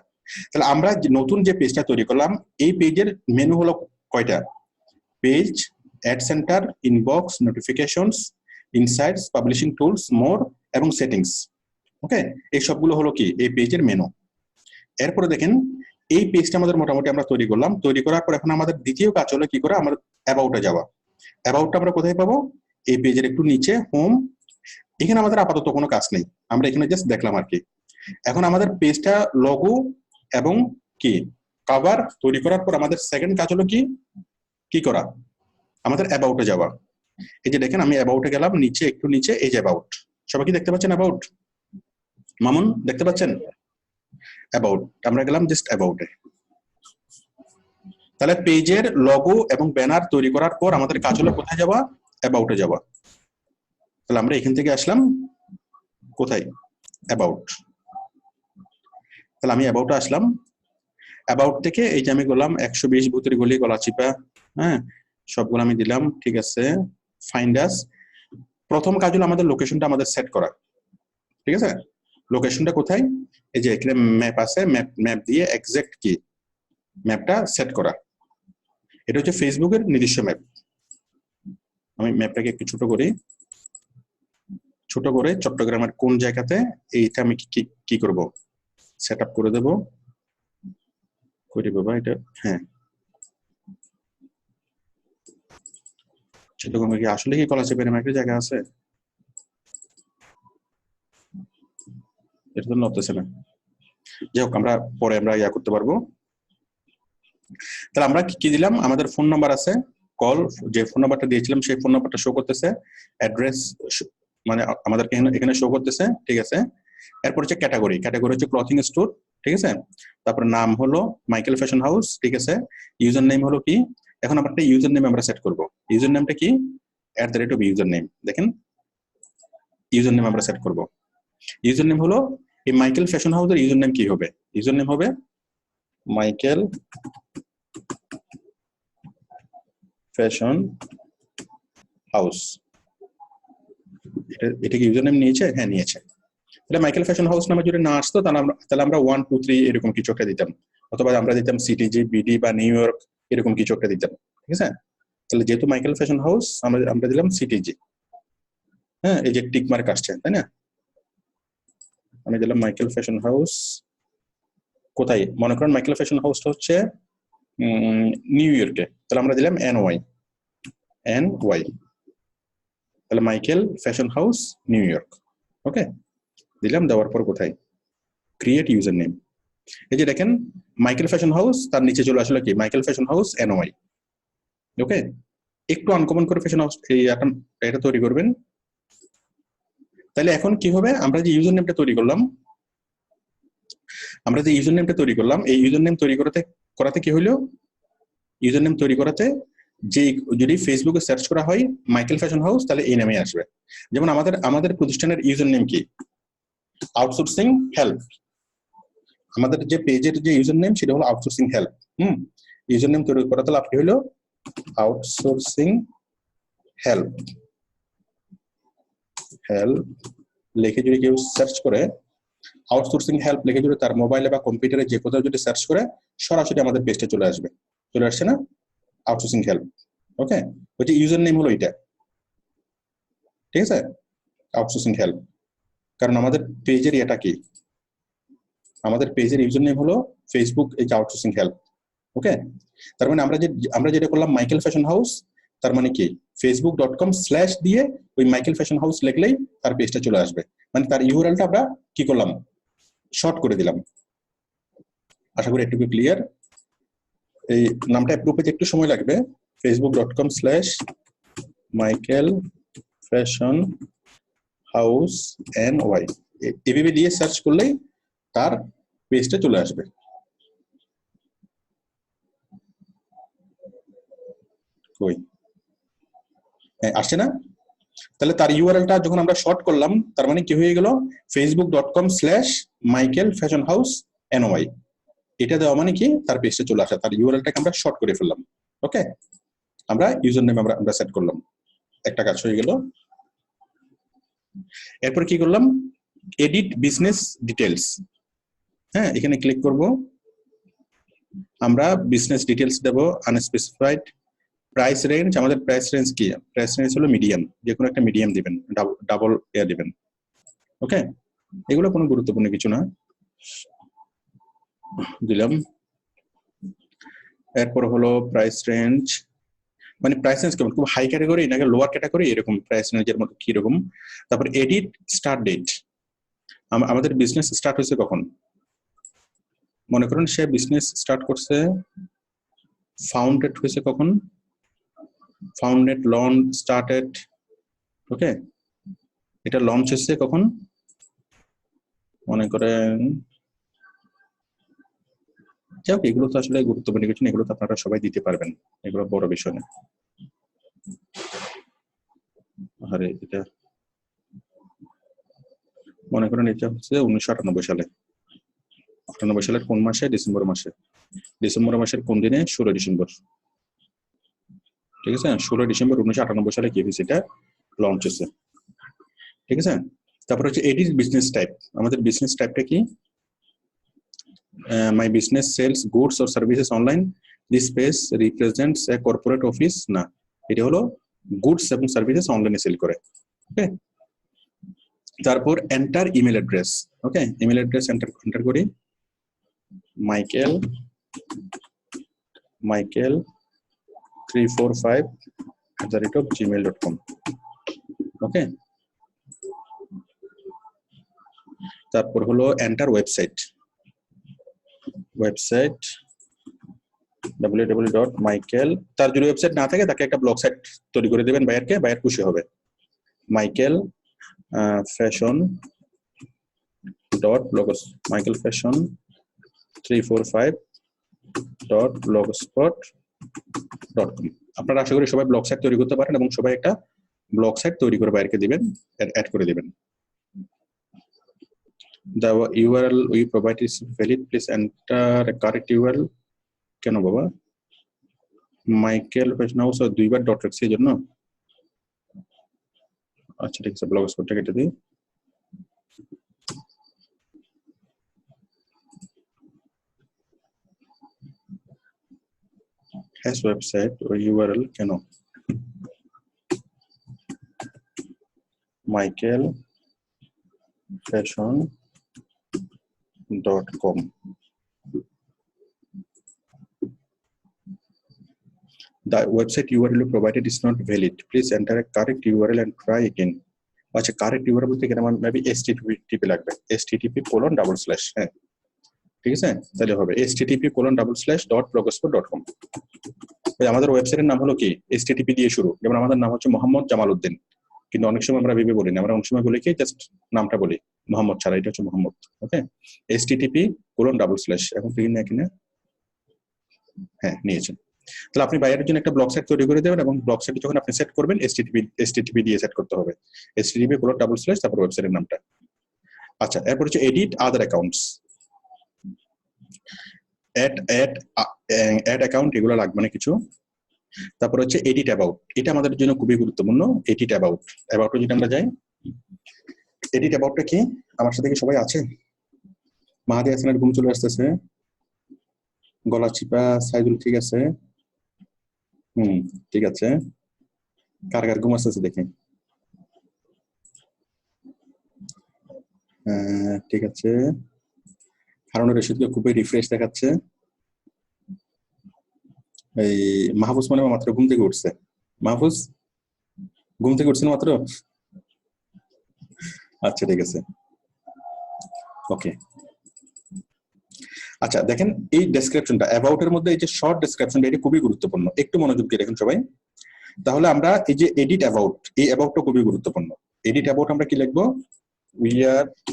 তাহলে আমরা নতুন যে পেজটা তৈরি করলাম, এই পেজের মেনু হলো কয়টা, page, ad center, inbox, notifications, insights, publishing tools, more এবং সেটিংস। ওকে, এই সবগুলো হলো কি এই পেজের মেনু। এরপরে দেখেন এই পেজটা আমাদের মোটামুটি আমরা তৈরি করলাম। তৈরি করার পর এখন আমাদের দ্বিতীয় কাজ হলো কি করে, আমাদের অ্যাবাউটে যাওয়া। অ্যাবাউটটা আমরা কোথায় পাবো, এই পেজের একটু নিচে হোম। এখানে আমাদের আপাতত কোনো কাজ নেই, আমরা এখানে জাস্ট দেখলাম আর কি। এখন আমাদের পেজটা লগো এবং কি কভার তৈরি করার পর আমাদের সেকেন্ড কাজ হলো কি করা, আমাদের অ্যাবাউটে যাওয়া। এই যে দেখেন আমি অ্যাবাউটে গেলাম, নিচে একটু নিচে, এই যে অ্যাবাউট, সবাই কি দেখতে পাচ্ছেন অ্যাবাউট? মামুন দেখতে পাচ্ছেন? অ্যাবাউট, আমরা গেলাম জাস্ট অ্যাবাউটে। তাহলে পেজের লগো এবং ব্যানার তৈরি করার পর আমাদের কাজ হলো কোথায় যাওয়া, অ্যাবাউটে যাওয়া। তাহলে আমরা এখান থেকে আসলাম কোথায়, অ্যাবাউট। তাহলে আমি অ্যাবাউটে আসলাম, অ্যাবাউট থেকে এই যে আমি গেলাম 120 ভূতের গলি গলাচিপা, হ্যাঁ, সবগুলো আমি দিলাম, ঠিক আছে। ফাইন্ড আস, প্রথম কাজ হলো আমাদের লোকেশনটা আমাদের সেট করা, ঠিক আছে। লোকেশনটা কোথায়, এই যে এখানে ম্যাপ আছে, ম্যাপ দিয়ে এক্সাক্ট কি ম্যাপটা সেট করা। এটা হচ্ছে ফেসবুকের নিজস্ব ম্যাপ। আমি ম্যাপটাকে একটু ছোট করে চট্টগ্রামের কোন জায়গাতে এইটা আমি কি করব, সেট আপ করে দেব, করে বাবা এটা, হ্যাঁ, চট্টগ্রামে কি আসলে কি কলাচিপা এরকম একটা জায়গা আছে? এটা তো নড়তেছে না, যাই হোক আমরা পরে ইয়া করতে পারবো। তাহলে আমরা কি দিলাম, আমাদের ফোন নাম্বার আছে, কল, যে ফোন নাম্বারটা দিয়েছিলাম সেই ফোন নাম্বারটা শো করতেছে, অ্যাড্রেস মানে আমাদেরকে এখানে শো করতেছে, ঠিক আছে। এরপর হচ্ছে ক্যাটাগরি হচ্ছে ক্লথিং স্টোর, ঠিক আছে। তারপর নাম হলো মাইকেল ফ্যাশন হাউস, ঠিক আছে। ইউজার নেম হলো কি, এখন আমরা একটা ইউজার নেম আমরা সেট করব। ইউজার নেমটা কি, @ইউজার নেম। দেখেন ইউজার নেম আমরা সেট করব। ইউজার নেম হলো এই মাইকেল ফ্যাশন হাউসের ইউজার নেম কি হবে, ইউজার নেম হবে মাইকেল ফ্যাশন হাউস। এটা কি ইউজার নেম নিয়েছে? হ্যাঁ নিয়েছে। তাহলে মাইকেল ফ্যাশন হাউস নামে যদি না আসতো তাহলে আমরা 1 2 3 এরকম কিছু একটা দিতাম, অথবা আমরা দিতাম সিটিজি, বিডি বা নিউ ইয়র্ক এরকম কিছু একটা দিতাম, ঠিক আছে। তাহলে যেহেতু মাইকেল ফ্যাশন হাউস আমরা দিলাম সিটিজি। হ্যাঁ, এই যে টিক মার্ক আসছে, তাই না? আমি দিলাম মাইকেল ফ্যাশন হাউস। কোথায়? মনে করেন মাইকেল ফ্যাশন হাউসটা হচ্ছে নিউ ইয়র্কে, তাহলে আমরা দিলাম NY। তাহলে Michael fashion house New York, okay দিলাম। দেওয়ার পর কোথায়, ক্রিয়েট ইউজার নেম। এই যে দেখেন মাইকেল ফ্যাশন হাউস, তার নিচে চলে আসলো কি মাইকেল ফ্যাশন হাউস NY, ওকে। একটু আনকমন করে ফ্যাশন হাউস এটা তৈরি করবেন। তাহলে এখন কি হবে, আমরা যে ইউজার নেমটা তৈরি করলাম, এই ইউজার নেম তৈরি করাতে কি হলো, ইউজার নেম তৈরি করাতে যে যদি ফেসবুকে সার্চ করা হয় মাইকেল ফ্যাশন হাউস, তাহলে এই নামে আসবে। যেমন আমাদের প্রতিষ্ঠানের ইউজার নেম কি, আউটসোর্সিং হেল্প। আমাদের যে পেজের যে ইউজার নেম সেটা হলো আউটসোর্সিং হেল্প। ইউজার নেম তৈরি করাতে লাভ কি হলো, আউটসোর্সিং হেল্প লিখে যদি কেউ সার্চ করে, আউটসোর্সিং হেল্প লিখে যদি তার মোবাইলে বা কম্পিউটারে যে কোথাও যদি সার্চ করে, সরাসরি আমাদের পেজটা চলে আসবে। চলে আসছে না, আউটসোর্সিং হেল্প, ওকে। ওই যে ইউজার নেম হলো এটা, ঠিক আছে, আউটসোর্সিং হেল্প। কারণ আমাদের পেজের এটা কি, আমাদের পেজের ইউজার নেম হলো ফেসবুক এই যে আউটসোর্সিং হেল্প, ওকে। তার মানে আমরা যেটা করলাম মাইকেল ফ্যাশন হাউস, তার মানে কি facebook.com/ দিয়ে ওই মাইকেল ফ্যাশন হাউস লিখলেই তার পেজটা চলে আসবে। মানে তার ইউআরএলটা আমরা কি করলাম, শর্ট করে দিলাম। আশা করি একটু ক্লিয়ার। এই নামটা অ্যাপ্রুভ হতে একটু সময় লাগবে। facebook.com/ Michael fashion house NY এভাবে দিয়ে সার্চ করলেই তার পেজটা চলে আসবে। কই, হ্যাঁ আসছে না? তাহলে তার ইউআরএলটা যখন আমরা শর্ট করলাম, তার মানে কি হয়ে গেল, facebook.com/ Michael fashion house NY। এটা দেওয়া মানে কি তার পেজটা চলে আসা, তার ইউআরএলটাকে আমরা শর্ট করে ফেললাম, ওকে। আমরা ইউজার নেম আমরা সেট করলাম, একটা কাজ হয়ে গেল। এরপর কি করলাম, এডিট বিজনেস ডিটেলস। হ্যাঁ, এখানে ক্লিক করব, আমরা বিজনেস ডিটেলস দেব আনস্পেসিফাইড। প্রাইস রেঞ্জ, আমাদের প্রাইস রেঞ্জ কি, প্রাইস রেঞ্জ হলো মিডিয়াম, যে কোনো একটা মিডিয়াম দিবেন, ডাবল দিবেন, ওকে। এগুলো কোনো গুরুত্বপূর্ণ কিছু না, দিলাম। এরপর হলো প্রাইস রেঞ্জ, মানে প্রাইস রেঞ্জ কেমন, খুব হাই ক্যাটাগরি নাকি লোয়ার ক্যাটাগরি, এরকম প্রাইস রেঞ্জের মতো কি রকম। তারপর এডিট স্টার্ট ডেট, আমাদের বিজনেস স্টার্ট হয়েছে কখন, মনে করুন সে বিজনেস স্টার্ট করছে, ফাউন্ডেড হয়েছে কখন, ফাউন্ডেড লঞ্চ স্টার্টেড, ওকে। এটা লঞ্চ হয়েছে কখন, মনে করেন, যাই হোক এগুলো তো আসলে গুরুত্বপূর্ণ কিছু না, এগুলো তো আপনারা সবাই দিতে পারবেন, এগুলো বড় বিষয় না। আরে এটা মনে করেন এটা হচ্ছে 1998 সালে, 98 সালের কোন মাসে, ডিসেম্বর মাসের কোন দিনে, 16 ডিসেম্বর, ঠিক আছে। 16 ডিসেম্বর 1998 সালে কি হয়েছে, এটা লঞ্চ হয়েছে, ঠিক আছে। তারপর হচ্ছে এডিট বিজনেস টাইপ, আমাদের বিজনেস টাইপটা কি, my business sells goods or services online, this page represents a corporate office, না এটা হলো গুডস এবং সার্ভিসেস অনলাইনে সেল করে, ওকে। তারপর এন্টার ইমেল অ্যাড্রেস, ওকে। ইমেল অ্যাড্রেস এন্টার করি, michael345@gmail.com, ওকে। তারপর হলো এন্টার ওয়েবসাইট www.michael, তার যদি ওয়েবসাইট না থাকে তাকে একটা ব্লগ সাইট তৈরি করে দেবেন বায়ারকে, বায়ার খুশি হবে। michael fashion.blogspot, michael fashion 345.blogspot.com। আপনারা আশা করি সবাই ব্লগ সাইট তৈরি করতে পারেন এবং সবাই একটা ব্লগ সাইট তৈরি করে বাইরে দিবেন, অ্যাড করে দিবেন। The URL we provide is valid. Please enter a correct URL. কেন বাবা? মাইকেল ফ্যাশন হাউস দুইবার ডট রাখছি এই জন্য। আচ্ছা ঠিক আছে, ব্লগস্পটটা কেটে দিই। has website or URL কেন? michaelfashion.com। The website URL provided is not valid. Please enter a correct URL and try again. আচ্ছা কারেক্ট URL বলতে এখানে আমার মেবি http লাগবে, http:// হ্যাঁ ঠিক আছে, তাহলে হবে http://.blogspot.com। আমাদের ওয়েবসাইটের নাম হলো কি http দিয়ে শুরু, যেমন আমাদের নাম হচ্ছে মোহাম্মদ জামাল উদ্দিন, কিন্তু অনেক সময় আমরা ভেবে বলি না, আমরা অনেক সময় বলি কি জাস্ট নামটা বলি মোহাম্মদ ছাড়া, এটা হচ্ছে মোহাম্মদ। ওকে, http:// এখন ফ্রি না কিনা? হ্যাঁ নিয়েছেন। তাহলে আপনি বাইরের জন্য একটা ব্লগ সাইট তৈরি করে দেবেন এবং ব্লগ সাইট যখন আপনি সেট করবেন http দিয়ে সেট করতে হবে, http:// তারপর ওয়েবসাইটের নামটা। আচ্ছা এরপর হচ্ছে এডিট আদার অ্যাকাউন্টস, অ্যাড অ্যাকাউন্ট এগুলো লাগবে না কিছু। তারপর হচ্ছে এডিট অ্যাবাউট, এটা আমাদের জন্য খুবই গুরুত্বপূর্ণ। এডিট অ্যাবাউট যদি আমরা যাই, এডিট অ্যাবাউটটা কি? আমার সাথে কি সবাই আছে? মাহাদি হাসানের ঘুম চলে আসতেছে, গলা চিপা সাইদুল ঠিক আছে, ঠিক আছে, কার কার ঘুম আসতেছে দেখি। ঠিক আছে, হারুনুর রশিদকে খুবই রিফ্রেশ দেখাচ্ছে। এই মাহফুজ মানে মাত্র ঘুম থেকে উঠছে, মাহফুজ ঘুম থেকে উঠছেন মাত্র? আচ্ছা ঠিক আছে, ওকে। আচ্ছা দেখেন এই ডেসক্রিপশনটা অ্যাবাউট এর মধ্যে এই যে শর্ট ডেসক্রিপশনটা, এটা খুবই গুরুত্বপূর্ণ, একটু মনোযোগ দিয়ে দেখেন সবাই। তাহলে আমরা এই যে এডিট অ্যাবাউট, এই অ্যাবাউটটা খুবই গুরুত্বপূর্ণ। এডিট অ্যাবাউট আমরা কি লিখবো?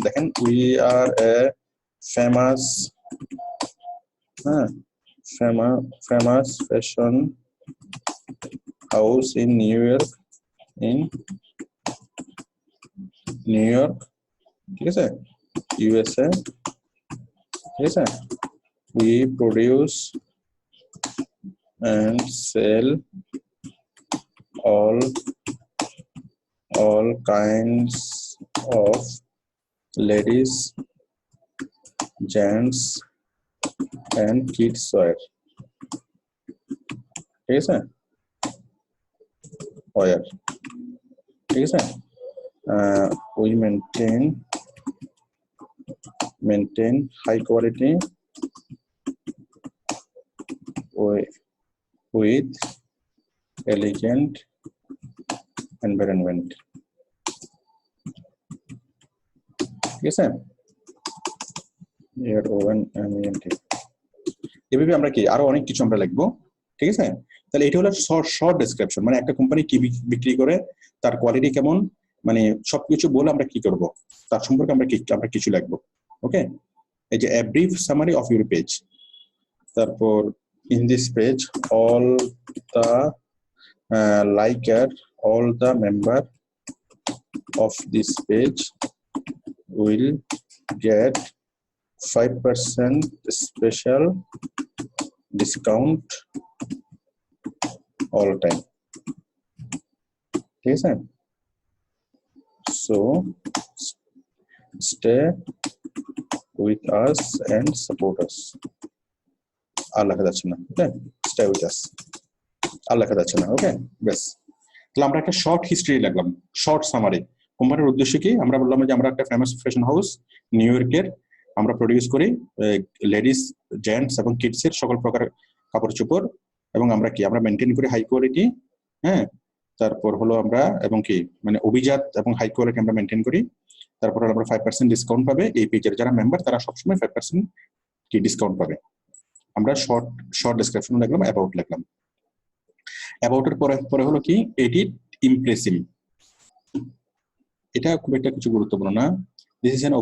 দেখেন we are a famous, famous fashion house in new York, ঠিক আছে, USA, ঠিক আছে। We produce and sell all kinds of ladies, gents and kids wear, ঠিক আছে, ঠিক আছে। We maintain high quality with elegant environment, ঠিক আছে। এভাবে আমরা কি আরো অনেক কিছু আমরা লিখবো, ঠিক আছে। তাহলে এটা হলো শর্ট ডেসক্রিপশন, মানে একটা কোম্পানি কি বিক্রি করে, তার কোয়ালিটি কেমন, মানে সবকিছু বলে আমরা কি করব, তার সম্পর্কে আমরা কিছু লিখবো। ওকে, এই যে a brief summary of your page, তারপর in this page all the all the member of this page will get 5% special discount all time, ঠিক আছে। So stay with us and support us. আর লেখা যাচ্ছে না, ওকে, স্টে উইথ আস আর লেখা যাচ্ছে না, ওকে বেশ। তাহলে আমরা একটা শর্ট হিস্ট্রি লিখলাম, শর্ট সামারি। কোম্পানির উদ্দেশ্য কি? আমরা বললাম যে আমরা একটা ফেমাস ফ্যাশন হাউস নিউ ইয়র্কের, আমরা প্রডিউস করি লেডিস, জেন্টস এবং কিডস এর সকল প্রকার কাপড় চোপড়, এবং আমরা কি আমরা মেনটেন করি হাই কোয়ালিটি, হ্যাঁ। তারপর হলো আমরা এবং কি মানে অভিজাত এবং হাই কোয়ালিটি আমরা মেনটেন করি। তারপর আমরা 5% ডিসকাউন্ট পাবে, এই পেজের যারা মেম্বার তারা সবসময় 5% কি ডিসকাউন্ট পাবে। আমরা শর্ট ডেসক্রিপশন লিখলাম, অ্যাবাউট লিখলাম। অ্যাবাউটের পরে হলো কি এডিট ইমপ্রেসিভ, এটা খুব একটা কিছু গুরুত্বপূর্ণ না। This is an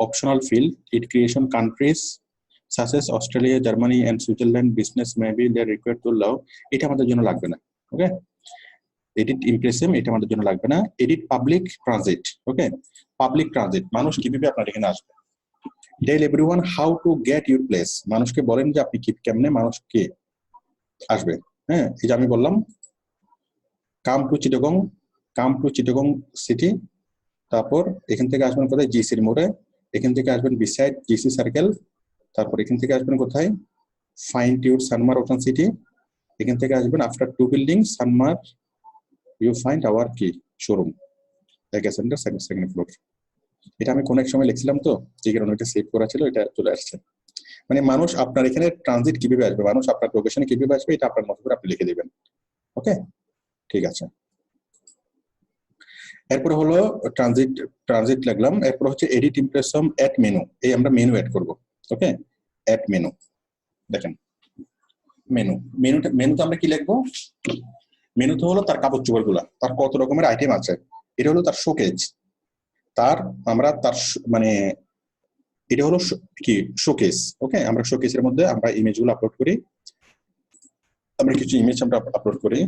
optional field, it creation countries such as Australia, Germany and Switzerland business maybe they are required to allow, এটা আমাদের জন্য লাগবে না। ওকে, এডিট ইমপ্রেসিভ এটা আমাদের জন্য লাগবে না। Edit public transit, okay, public transit মানুষ কিভাবে আপনার এখানে আসবে। Tell everyone how to get your place, মানুষকে বলেন যে আপনি কি কেমনে মানুষকে আসবে। হ্যাঁ, এই যে আমি বললাম কাম টু চিটাগং সিটি, তারপর এখান থেকে আসবেন কোথায়, জিসির মোড়ে, এখান থেকে আসবেন বিসাইড জিসি সার্কেল, তারপর এখান থেকে আসবেন কোথায়, find your Sanmar ocean city, এখান থেকে আসবেন after 2 building Sanmar you find our কি শোরুম একে সেন্টার সেকেন্ড ফ্লোর। এটা আমি কোন এক সময় লিখছিলাম তো, যে কারণে এটা সেভ করা ছিল, এটা চলে আসছে। মানে মানুষ আপনার এখানে ট্রানজিট কিভাবে আসবে, মানুষ আপনার লোকেশনে কিভাবে আসবে, এটা আপনার মতো করে আপনি লিখে দিবেন। ওকে, ঠিক আছে। এরপরে হলো ট্রানজিট লিখলাম। এরপর হচ্ছে এডিট ইমপ্রেশন এড মেনু, এই আমরা মেনু এড করব। ওকে, এড মেনু, দেখেন মেনুতে আমরা কি লিখবো, মেনুতে হলো তার কাপড় চোপড় গুলা, তার কত রকমের আইটেম আছে, এটা হলো তার শোকেজ, তার আমরা তার মানে এটা হলো কি শোকেস। ওকে, আমরা শোকেসের মধ্যে আমরা ইমেজগুলো আপলোড করি, আমরা কিছু ইমেজ আমরা আপলোড করি।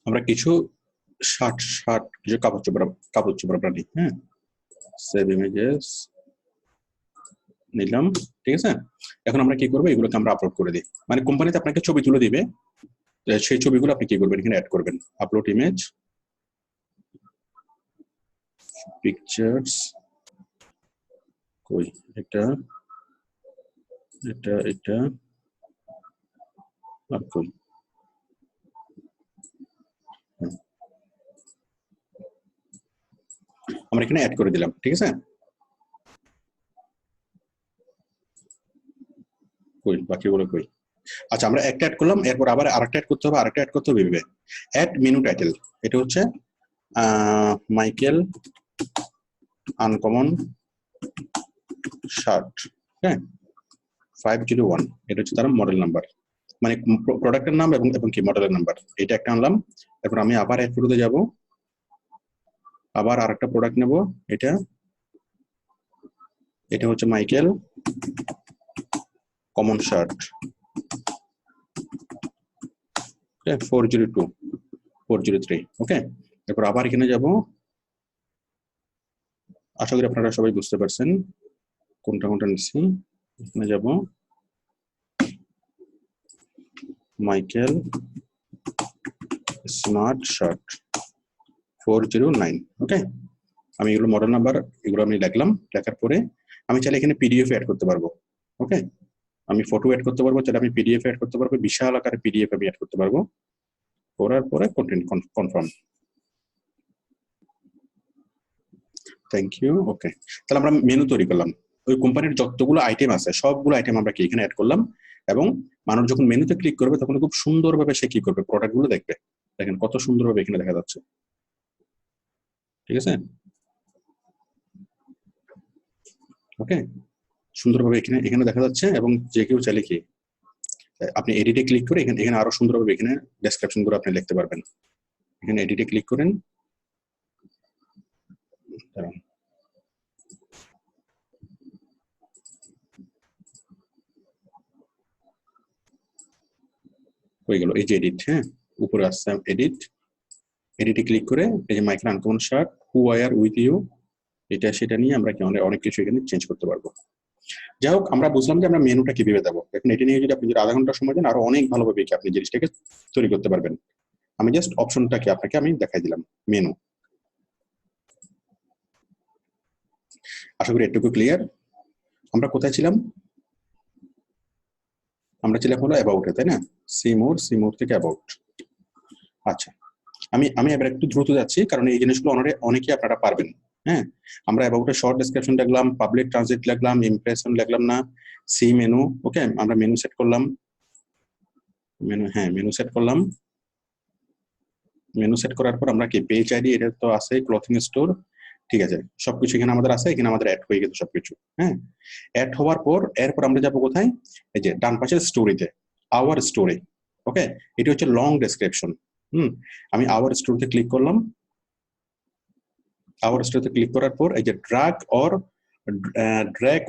আমরা কিছু শার্ট কিছু কাপড় চোপড় আমরা নিই। হ্যাঁ, সেভ ইমেজেস নিলাম, ঠিক আছে। এখন আমরা কি করবো, এগুলোকে আমরা আপলোড করে দিই। মানে কোম্পানিতে আপনাকে ছবি তুলে দিবে, সেই ছবিগুলো আপনি কি করবেন, এখানে অ্যাড করবেন। আপলোড ইমেজ, পিকচার্স, কই এটা এটা এটা আর কই, আমরা এখানে অ্যাড করে দিলাম, ঠিক আছে। কই বাকিগুলো কই, আচ্ছা আমরা একটা অ্যাড করলাম, এরপর আবার আরেকটা অ্যাড করতে হবে, আরেকটা অ্যাড করতে হবে এইভাবে। অ্যাড মেনু টাইটেল, এটা হচ্ছে মাইকেল আনকমন শার্ট, হ্যাঁ 501, এটা হচ্ছে তার মডেল নাম্বার, মানে প্রোডাক্টের নাম এবং কি মডেলের নাম্বার, এটা একটা আনলাম। এরপর আমি আবার অ্যাড ফটোতে যাব, আবার আরেকটা প্রোডাক্ট নেব, এটা হচ্ছে মাইকেল কমন শার্ট 402 403, ওকে। এরপর আবার এখানে যাব, আশা করি আপনারা সবাই বুঝতে পারছেন কোনটা নিচ্ছি। এখানে যাব মাইকেল স্মার্ট শার্ট 409, ওকে। আমি এগুলো মডেল নাম্বার এগুলো আমি লিখলাম, লেখার পরে আমি চাইলে এখানে পিডিএফ অ্যাড করতে পারবো। ওকে, আমি ফটো অ্যাড করতে পারবো, চাইলে আমি পিডিএফ অ্যাড করতে পারবো, বিশাল আকারে পিডিএফ আমি অ্যাড করতে পারবো। করার পরে কন্টেন্ট কনফার্ম, থ্যাংক ইউ। ওকে, তাহলে আমরা মেনু তৈরি করলাম, ওই কোম্পানির যতগুলো আইটেম আছে সবগুলো আইটেম আমরা কি এখানে অ্যাড করলাম, এবং মানুষ যখন মেনুতে ক্লিক করবে তখন খুব সুন্দরভাবে সে কি করবে, প্রোডাক্টগুলো দেখবে। দেখেন কত সুন্দরভাবে এখানে দেখা যাচ্ছে, ঠিক আছে। ওকে, সুন্দরভাবে এখানে দেখা যাচ্ছে, এবং যে কেউ চাইলে কি আপনি এডিটে ক্লিক করে এখানে আরো সুন্দরভাবে এখানে ডেসক্রিপশন গুলো আপনি লিখতে পারবেন। এখানে এডিটে ক্লিক করেন, হয়ে গেল, এই যে এডিট, হ্যাঁ উপরে আসছে এডিটে ক্লিক করে এই যে Michael uncommon shirt who I are with you, এটা সেটা নিয়ে আমরা কি অনেক কিছু এখানে চেঞ্জ করতে পারবো। যাই হোক, আমরা বুঝলাম যে আমরা মেনুটা কিভাবে দেবো। এখন এটা নিয়ে যদি আপনি আধা ঘন্টা সময় দেন, আরো অনেক ভালোভাবে কি আপনি জিনিসটাকে তৈরি করতে পারবেন। আমি জাস্ট অপশনটা কি আপনাকে আমি দেখাই দিলাম, মেনু। আশা করি এটুকু ক্লিয়ার। আমরা কোথায় ছিলাম, আমরা ছিলাম হলো অ্যাবাউটে, তাই না? সিমোর থেকে অ্যাবাউট। আচ্ছা, আমি এবার একটু দ্রুত যাচ্ছি কারণ এই জিনিসগুলো অনেকেই আপনারা পারবেন। হ্যাঁ, আমরা অ্যাবাউটে শর্ট ডেসক্রিপশন লিখলাম, পাবলিক ট্রানজিট লিখলাম, ইমপ্রেশন লিখলাম না, সি মেনু। ওকে, আমরা মেনু সেট করলাম, মেনু সেট করলাম। মেনু সেট করার পর আমরা কি পেজ আইডি, এটা তো আছে ক্লথিং স্টোর, ঠিক আছে, সবকিছু এখানে আমাদের আছে, এখানে আমাদের অ্যাড হয়ে গেছে সবকিছু। হ্যাঁ, অ্যাড হওয়ার পর এরপর আমরা যাবো কোথায়? এই যে ডান পাশের স্টোরিতে, আওয়ার স্টোরে। ওকে, এটা হচ্ছে লং ডেসক্রিপশন। আমি আওয়ার স্টোরিতে ক্লিক করলাম। আওয়ার স্টোরিতে ক্লিক করার পর এই যে drag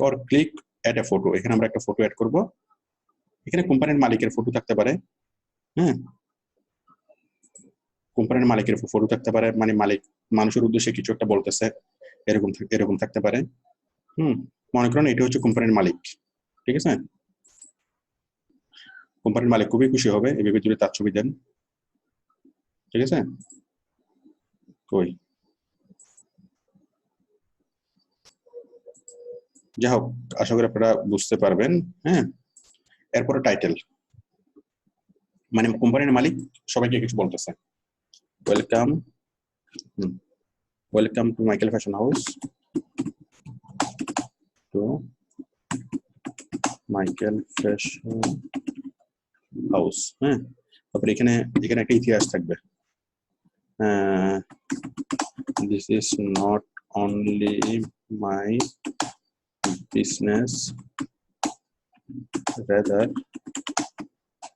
or click add a photo, এখানে আমরা একটা ফটো অ্যাড করব। এখানে কোম্পানির মালিকের ফটো থাকতে পারে। হ্যাঁ, কোম্পানির মালিকের ফটো থাকতে পারে, মানে মালিক মানুষের উদ্দেশ্যে কিছু একটা বলতেছে, এরকম থাকতে পারে। মনে করেন এটা হচ্ছে কোম্পানির মালিক, ঠিক আছে? কোম্পানির মালিক খুবই খুশি হবে এভাবে যদি তার ছবি দেন, ঠিক আছে? কই, যাই হোক, আশা করি আপনারা বুঝতে পারবেন। হ্যাঁ, এরপরে টাইটেল, মানে কোম্পানির মালিক সবাইকে কিছু বলতেছে, welcome to Michael fashion house, হ্যাঁ, তারপরে এখানে একটা ইতিহাস থাকবে। This is not only my business, rather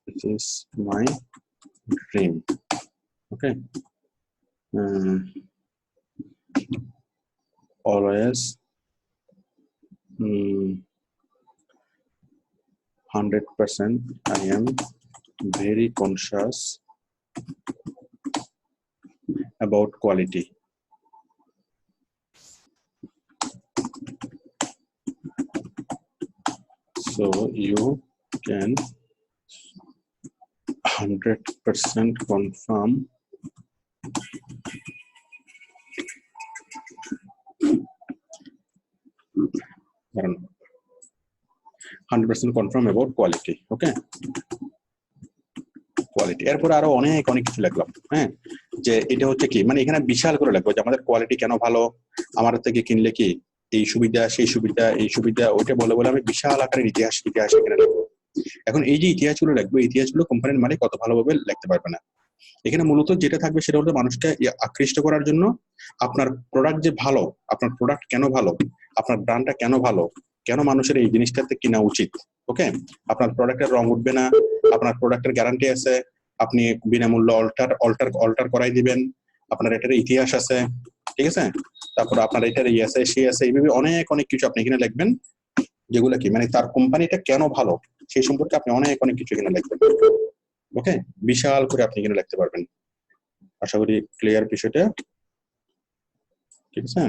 this is my dream. Okay, always 100% I am very conscious about quality. So you can 100% confirm about quality. Okay, quality. এরপর আরো অনেক কিছু লিখলাম। হ্যাঁ, যে এটা হচ্ছে কি, মানে এখানে বিশাল করে লিখবো যে আমাদের কোয়ালিটি কেন ভালো, আমার থেকে কিনলে কি এই সুবিধা, সেই সুবিধা, এই সুবিধা, ওইটা বলে আমি বিশাল আকারের ইতিহাস এখানে লিখবো। এখন এই যে ইতিহাসগুলো লিখবো, ইতিহাসগুলো কোম্পানির মালিক কত ভালোভাবে লিখতে পারবে না। এখানে মূলত যেটা থাকবে সেটা হলো মানুষকে আকৃষ্ট করার জন্য আপনার প্রোডাক্ট যে ভালো, আপনার প্রোডাক্ট কেন ভালো, আপনার ব্র্যান্ডটা কেন ভালো, কেন মানুষের এই জিনিসটাতে কিনা উচিত। ওকে, আপনার প্রোডাক্টের রং উঠবে না, আপনার প্রোডাক্টের গ্যারান্টি আছে, আপনি বিনামূল্যে অল্টার করাই দিবেন, আপনার এটার ইতিহাস আছে, ঠিক আছে, তারপর আপনার এটার ই আছে, সে আছে, এইভাবে অনেক কিছু আপনি এখানে লিখবেন, যেগুলো কি মানে তার কোম্পানিটা কেন ভালো সেই সম্পর্কে আপনি অনেক কিছু এখানে লিখবেন। ওকে, বিশাল করে আপনি এখানে লিখতে পারবেন। আশা করি ক্লিয়ার বিষয়টা, ঠিক আছে?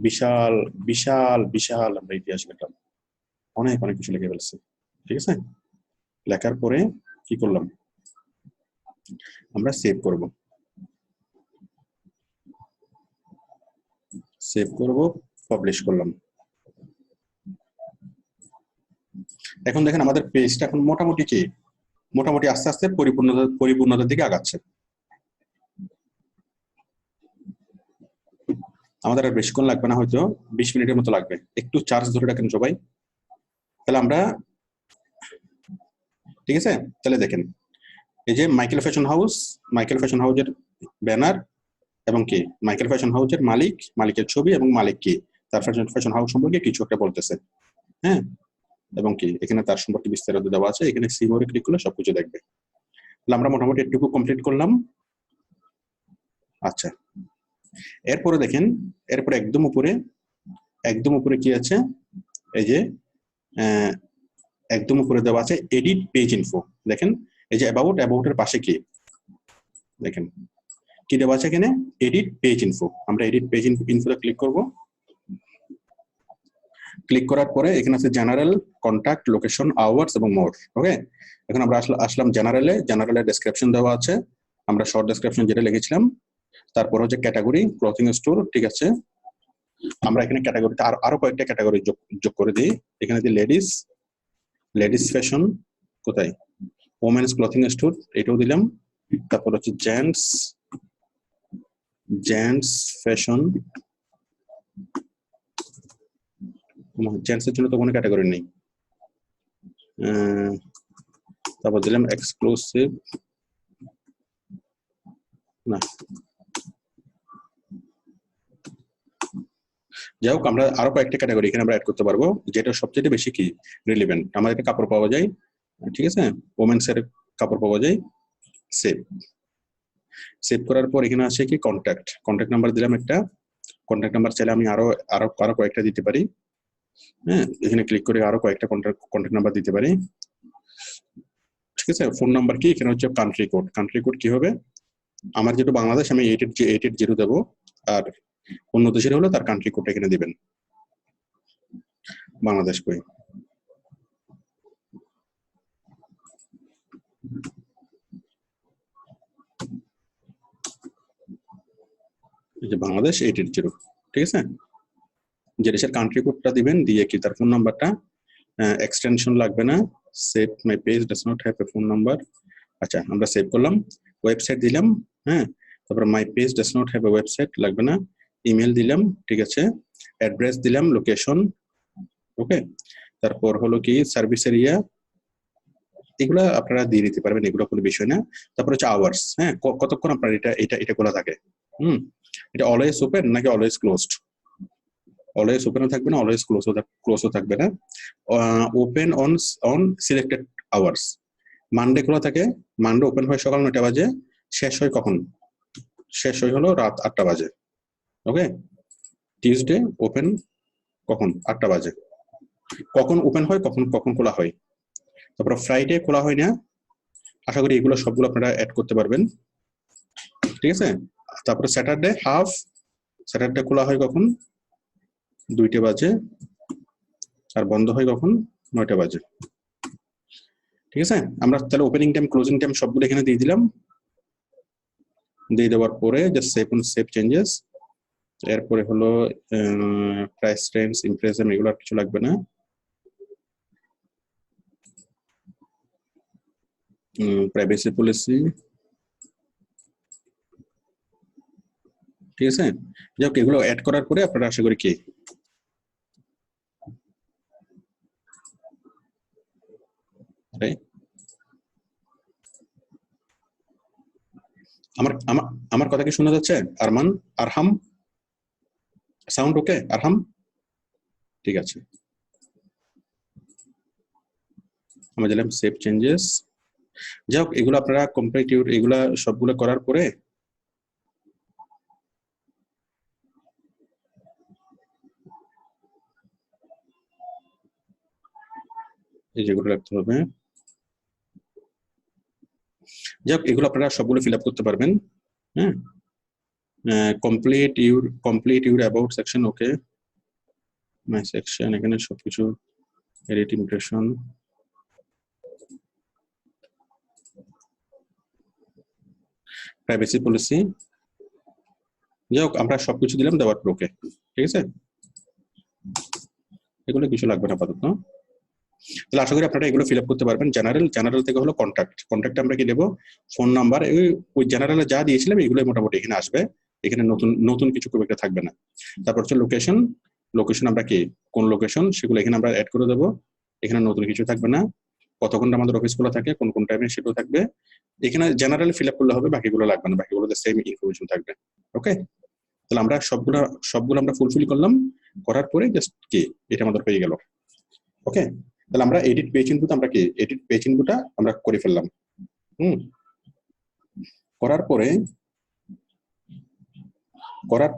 বিশাল বিশাল বিশাল আমরা ইতিহাস লিখলাম, অনেক কিছু লিখে ফেলছি, ঠিক আছে? লেখার পরে কি করলাম, আমরা সেভ করব, পাবলিশ করলাম। এখন দেখেন আমাদের পেজটা এখন মোটামুটি আস্তে আস্তে পরিপূর্ণতার দিকে আগাচ্ছে। আমাদের আর বেশিক্ষণ লাগবে না, হয়তো 20 মিনিটের মতো লাগবে। একটু চার্জ ধরে রাখেন সবাই। তাহলে আমরা, ঠিক আছে, তাহলে দেখেন এই যে মাইকেল ফ্যাশন হাউসের ব্যানার এবং কি মাইকেল ফ্যাশন হাউসের মালিকের ছবি এবং মালিক কি তার ফ্যাশন হাউস সম্পর্কে কিছু একটা বলতেছে। হ্যাঁ, এবং কি এখানে তার সম্পর্কে বিস্তারিত দেওয়া আছে, এখানে সিমোরে ক্লিক করলে সবকিছু দেখবে। তাহলে আমরা মোটামুটি এটুকু কমপ্লিট করলাম। আচ্ছা, এরপরে দেখেন, এরপরে একদম উপরে কি আছে, এই যে একদম উপরে দেওয়া আছে এডিট পেজ ইনফো। দেখেন এই যে অ্যাবাউটের পাশে কি দেখেন কি দেওয়া আছে, এখানে এডিট পেজ ইনফো। আমরা এডিট পেজ ইনফোতে ক্লিক করব। ক্লিক করার পরে এখানে আছে জেনারেল, কন্টাক্ট, লোকেশন, আওয়ার্স এবং মোর। ওকে, এখন আমরা আসলাম জেনারেলের ডেসক্রিপশন দেওয়া আছে, আমরা শর্ট ডেসক্রিপশন যেটা লিখেছিলাম। তারপর হচ্ছে ক্যাটাগরি, ক্লথিং স্টোর, ঠিক আছে। আমরা এখানে ক্যাটাগরিতে আরো কয়েকটা ক্যাটাগরি যোগ করে দিই। এখানে দিই লেডিস, লেডিস ফ্যাশন কোথায়, ওমেন্স ক্লথিং স্টোর এটাও দিলাম। তারপর হচ্ছে জেন্টস ফ্যাশন, জেন্টসের জন্য তো কোনো ক্যাটাগরি নেই। তারপর দিলাম এক্সক্লুসিভ, না যাই হোক, আমরা আরো কয়েকটা ক্যাটাগরি এখানে আমরা অ্যাড করতে পারবো, যেটা সবচেয়ে বেশি কি রিলেভেন্ট। আমাদের কাপড় পাওয়া যায়, ঠিক আছে, ওমেন্স এর কাপড় পাওয়া যায়। সেভ করার পর এখানে আছে কি কন্ট্যাক্ট নাম্বার দিলাম একটা। কন্ট্যাক্ট নাম্বার চাইলে আমি আরো কয়েকটা দিতে পারি। হ্যাঁ, এখানে ক্লিক করে আরো কয়েকটা কন্ট্যাক্ট নাম্বার দিতে পারি, ঠিক আছে। ফোন নাম্বার কি, এখানে হচ্ছে কান্ট্রি কোড কি হবে, আমার যেটা বাংলাদেশ আমি 880 দেবো, আর অন্য দেশের হলে তার কান্ট্রি কোডটা এখানে দিবেন, বাংলাদেশ কই। এই যে বাংলাদেশ 880, ঠিক আছে। যে দেশের কান্ট্রি কোডটা দিবেন, দিয়ে কি তার ফোন নাম্বারটা, এক্সটেনশন লাগবে না। Save my page does not have a phone number, আচ্ছা আমরা সেভ করলাম। ওয়েবসাইট দিলাম, হ্যাঁ, তারপর my page does not have a website লাগবে না। ইমেল দিলাম, ঠিক আছে। অ্যাড্রেস দিলাম, লোকেশন, ওকে। তারপর হলো কি সার্ভিস এরিয়া, এগুলা আপনারা দিয়ে দিতে পারবেন, এগুলো কোনো বিষয় না। তারপর হচ্ছে আওয়ার্স, হ্যাঁ, কতক্ষণ আপনার এটা খোলা থাকে, এটা অলওয়েজ ওপেন নাকি অলওয়েজ ক্লোজড। অলওয়েজ ওপেনও থাকবে না, অলওয়েজ ক্লোজও থাকবে না। Open on selected hours, Monday খোলা থাকে, মানডে ওপেন হয় সকাল 9টা বাজে, শেষ হয় কখন, শেষ হয় হলো রাত 8টা বাজে, ওকে। টিউসডে ওপেন কখন, 8টা বাজে। কখন ওপেন হয়, কখন খোলা হয়। তারপর ফ্রাইডে খোলা হয় না, আশা করি এগুলো সবগুলো আপনারা অ্যাড করতে পারবেন, ঠিক আছে। তারপরে স্যাটারডে খোলা হয় কখন, 2টা বাজে, আর বন্ধ হয় কখন, 9টা বাজে, ঠিক আছে। আমরা তাহলে ওপেনিং টাইম ক্লোজিং টাইম সবগুলো এখানে দিয়ে দিলাম। দিয়ে দেওয়ার পরে জাস্ট সেভ চেঞ্জেস। এরপরে হলো প্রাইস রেঞ্জ, ইমপ্রেশন, এগুলো আর কিছু লাগবে না। প্রাইভেসি পলিসি, ঠিক আছে। যাই হোক, এগুলো অ্যাড করার পরে আপনারা আশা করি কি আমার কথা কি শোনা যাচ্ছে? আরহাম সাউন্ড ওকে? আরহাম, ঠিক আছে। আমরা দিলাম সেভ চেঞ্জেস। যাই হোক, এগুলো আপনারা কমপ্লিট, এগুলা সবগুলো করার পরে এই যেগুলো রাখতে হবে, যাই হোক এগুলো আপনারা সবগুলো ফিল আপ করতে পারবেন। হ্যাঁ, complete your about section, okay. My section, এখানে সবকিছু এডিট, ইমপ্রেশন, প্রাইভেসি পলিসি, যাই হোক আমরা সবকিছু দিলাম, দেওয়ার পর ওকে, ঠিক আছে। এগুলো কিছু লাগবে না আপাতত। তাহলে আশা করি আপনারা এগুলো ফিল আপ করতে পারবেন। জেনারেল থেকে হলো কন্ট্যাক্ট আমরা কি দেবো, ফোন নাম্বার, ওই জেনারেলে যা দিয়েছিলাম এগুলো মোটামুটি এখানে আসবে। এখানে নতুন কিছু খুব একটা থাকবে না। তারপর হচ্ছে লোকেশন আমরা কি কোন লোকেশন, সেগুলো এখানে আমরা অ্যাড করে দেবো। এখানে নতুন কিছু থাকবে না। কতক্ষণ আমাদের অফিস খোলা থাকে, কোন টাইমে, সেটাও থাকবে এখানে। জেনারেল ফিল আপ করলে হবে, বাকিগুলো লাগবে না, বাকিগুলোতে সেম ইনফরমেশন থাকবে, ওকে। তাহলে আমরা সবগুলো আমরা ফুলফিল করলাম, করার পরে জাস্ট কি এটা আমাদের হয়ে গেল, ওকে। তাহলে আমরা এডিট পেজ ইনপুট আমরা করে ফেললাম। করার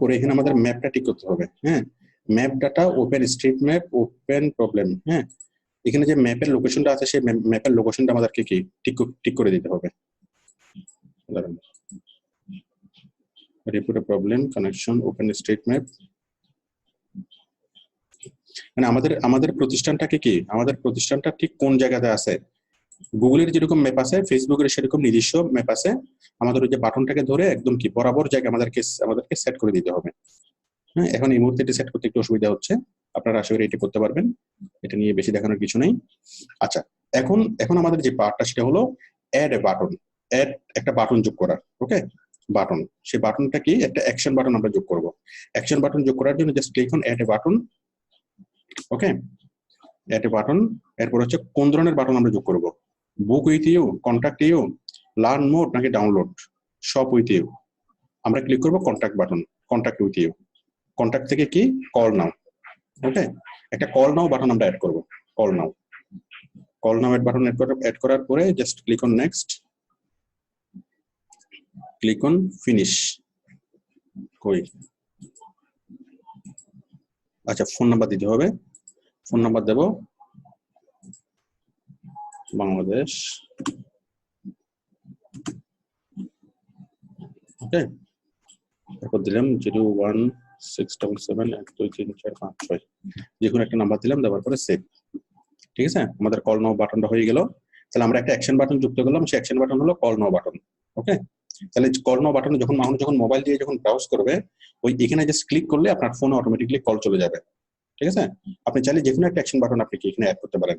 পরে এখানে আমাদের ম্যাপটা ঠিক করতে হবে। হ্যাঁ, map data, open street map, open problem. হ্যাঁ, এখানে যে ম্যাপের লোকেশনটা আছে সেই ম্যাপের লোকেশনটা আমাদেরকে কি ঠিক করে দিতে হবে। Report problem, connection, open street map. মানে আমাদের প্রতিষ্ঠানটাকে কি, আমাদের প্রতিষ্ঠানটা ঠিক কোন জায়গাতে আছে। গুগলের যেরকম ম্যাপ আছে, ফেসবুকের সেরকম নিজস্ব ম্যাপ আছে। আমাদের ওই যে বাটনটাকে ধরে একদম কি বরাবর জায়গা আমাদেরকে সেট করে দিতে হবে। হ্যাঁ, এখন এই মুহূর্তে এটা সেট করতে একটু অসুবিধা হচ্ছে, আপনারা আশা করি এটা করতে পারবেন, এটা নিয়ে বেশি দেখানোর কিছু নেই। আচ্ছা, এখন আমাদের যে পার্টটা সেটা হলো অ্যাড এ বাটন, অ্যাড একটা বাটন যোগ করা। ওকে, বাটন, সেই বাটনটা কি, একটা অ্যাকশন বাটন আমরা যোগ করব। অ্যাকশন বাটন যোগ করার জন্য just click on add a button. Okay, add a button, এরপর হচ্ছে কোন ধরনের বাটন আমরা যোগ করব, book with you, contact you, learn more নাকি ডাউনলোড, শপ উইথ ইউ। আমরা ক্লিক করব contact button, contact with you. Contact থেকে কি কল নাও। ওকে, একটা কল নাও বাটন আমরা অ্যাড করব, call now. Call now add button add করার পরে just click on next, click on finish. কই, আচ্ছা ফোন নাম্বার দিতে হবে, ফোন নাম্বার দেব বাংলাদেশ। ওকে, তারপর দিলাম 01677123456, যে কোনো একটা নাম্বার দিলাম, দেওয়ার পরে সেভ। ঠিক আছে, আমাদের কল নাও বাটনটা হয়ে গেল। তাহলে আমরা একটা অ্যাকশন বাটন যুক্ত করলাম, সেই অ্যাকশন বাটন হলো কল নাও বাটন। ওকে, তাহলে কল নাও বাটনে যখন মানুষ যখন মোবাইল দিয়ে যখন ব্রাউজ করবে, ওই এখানে জাস্ট ক্লিক করলে আপনার ফোনে অটোমেটিকলি কল চলে যাবে। ঠিক আছে, আপনি চাইলে যে কোনো একটা অ্যাকশন বাটন আপনি এখানে অ্যাড করতে পারেন।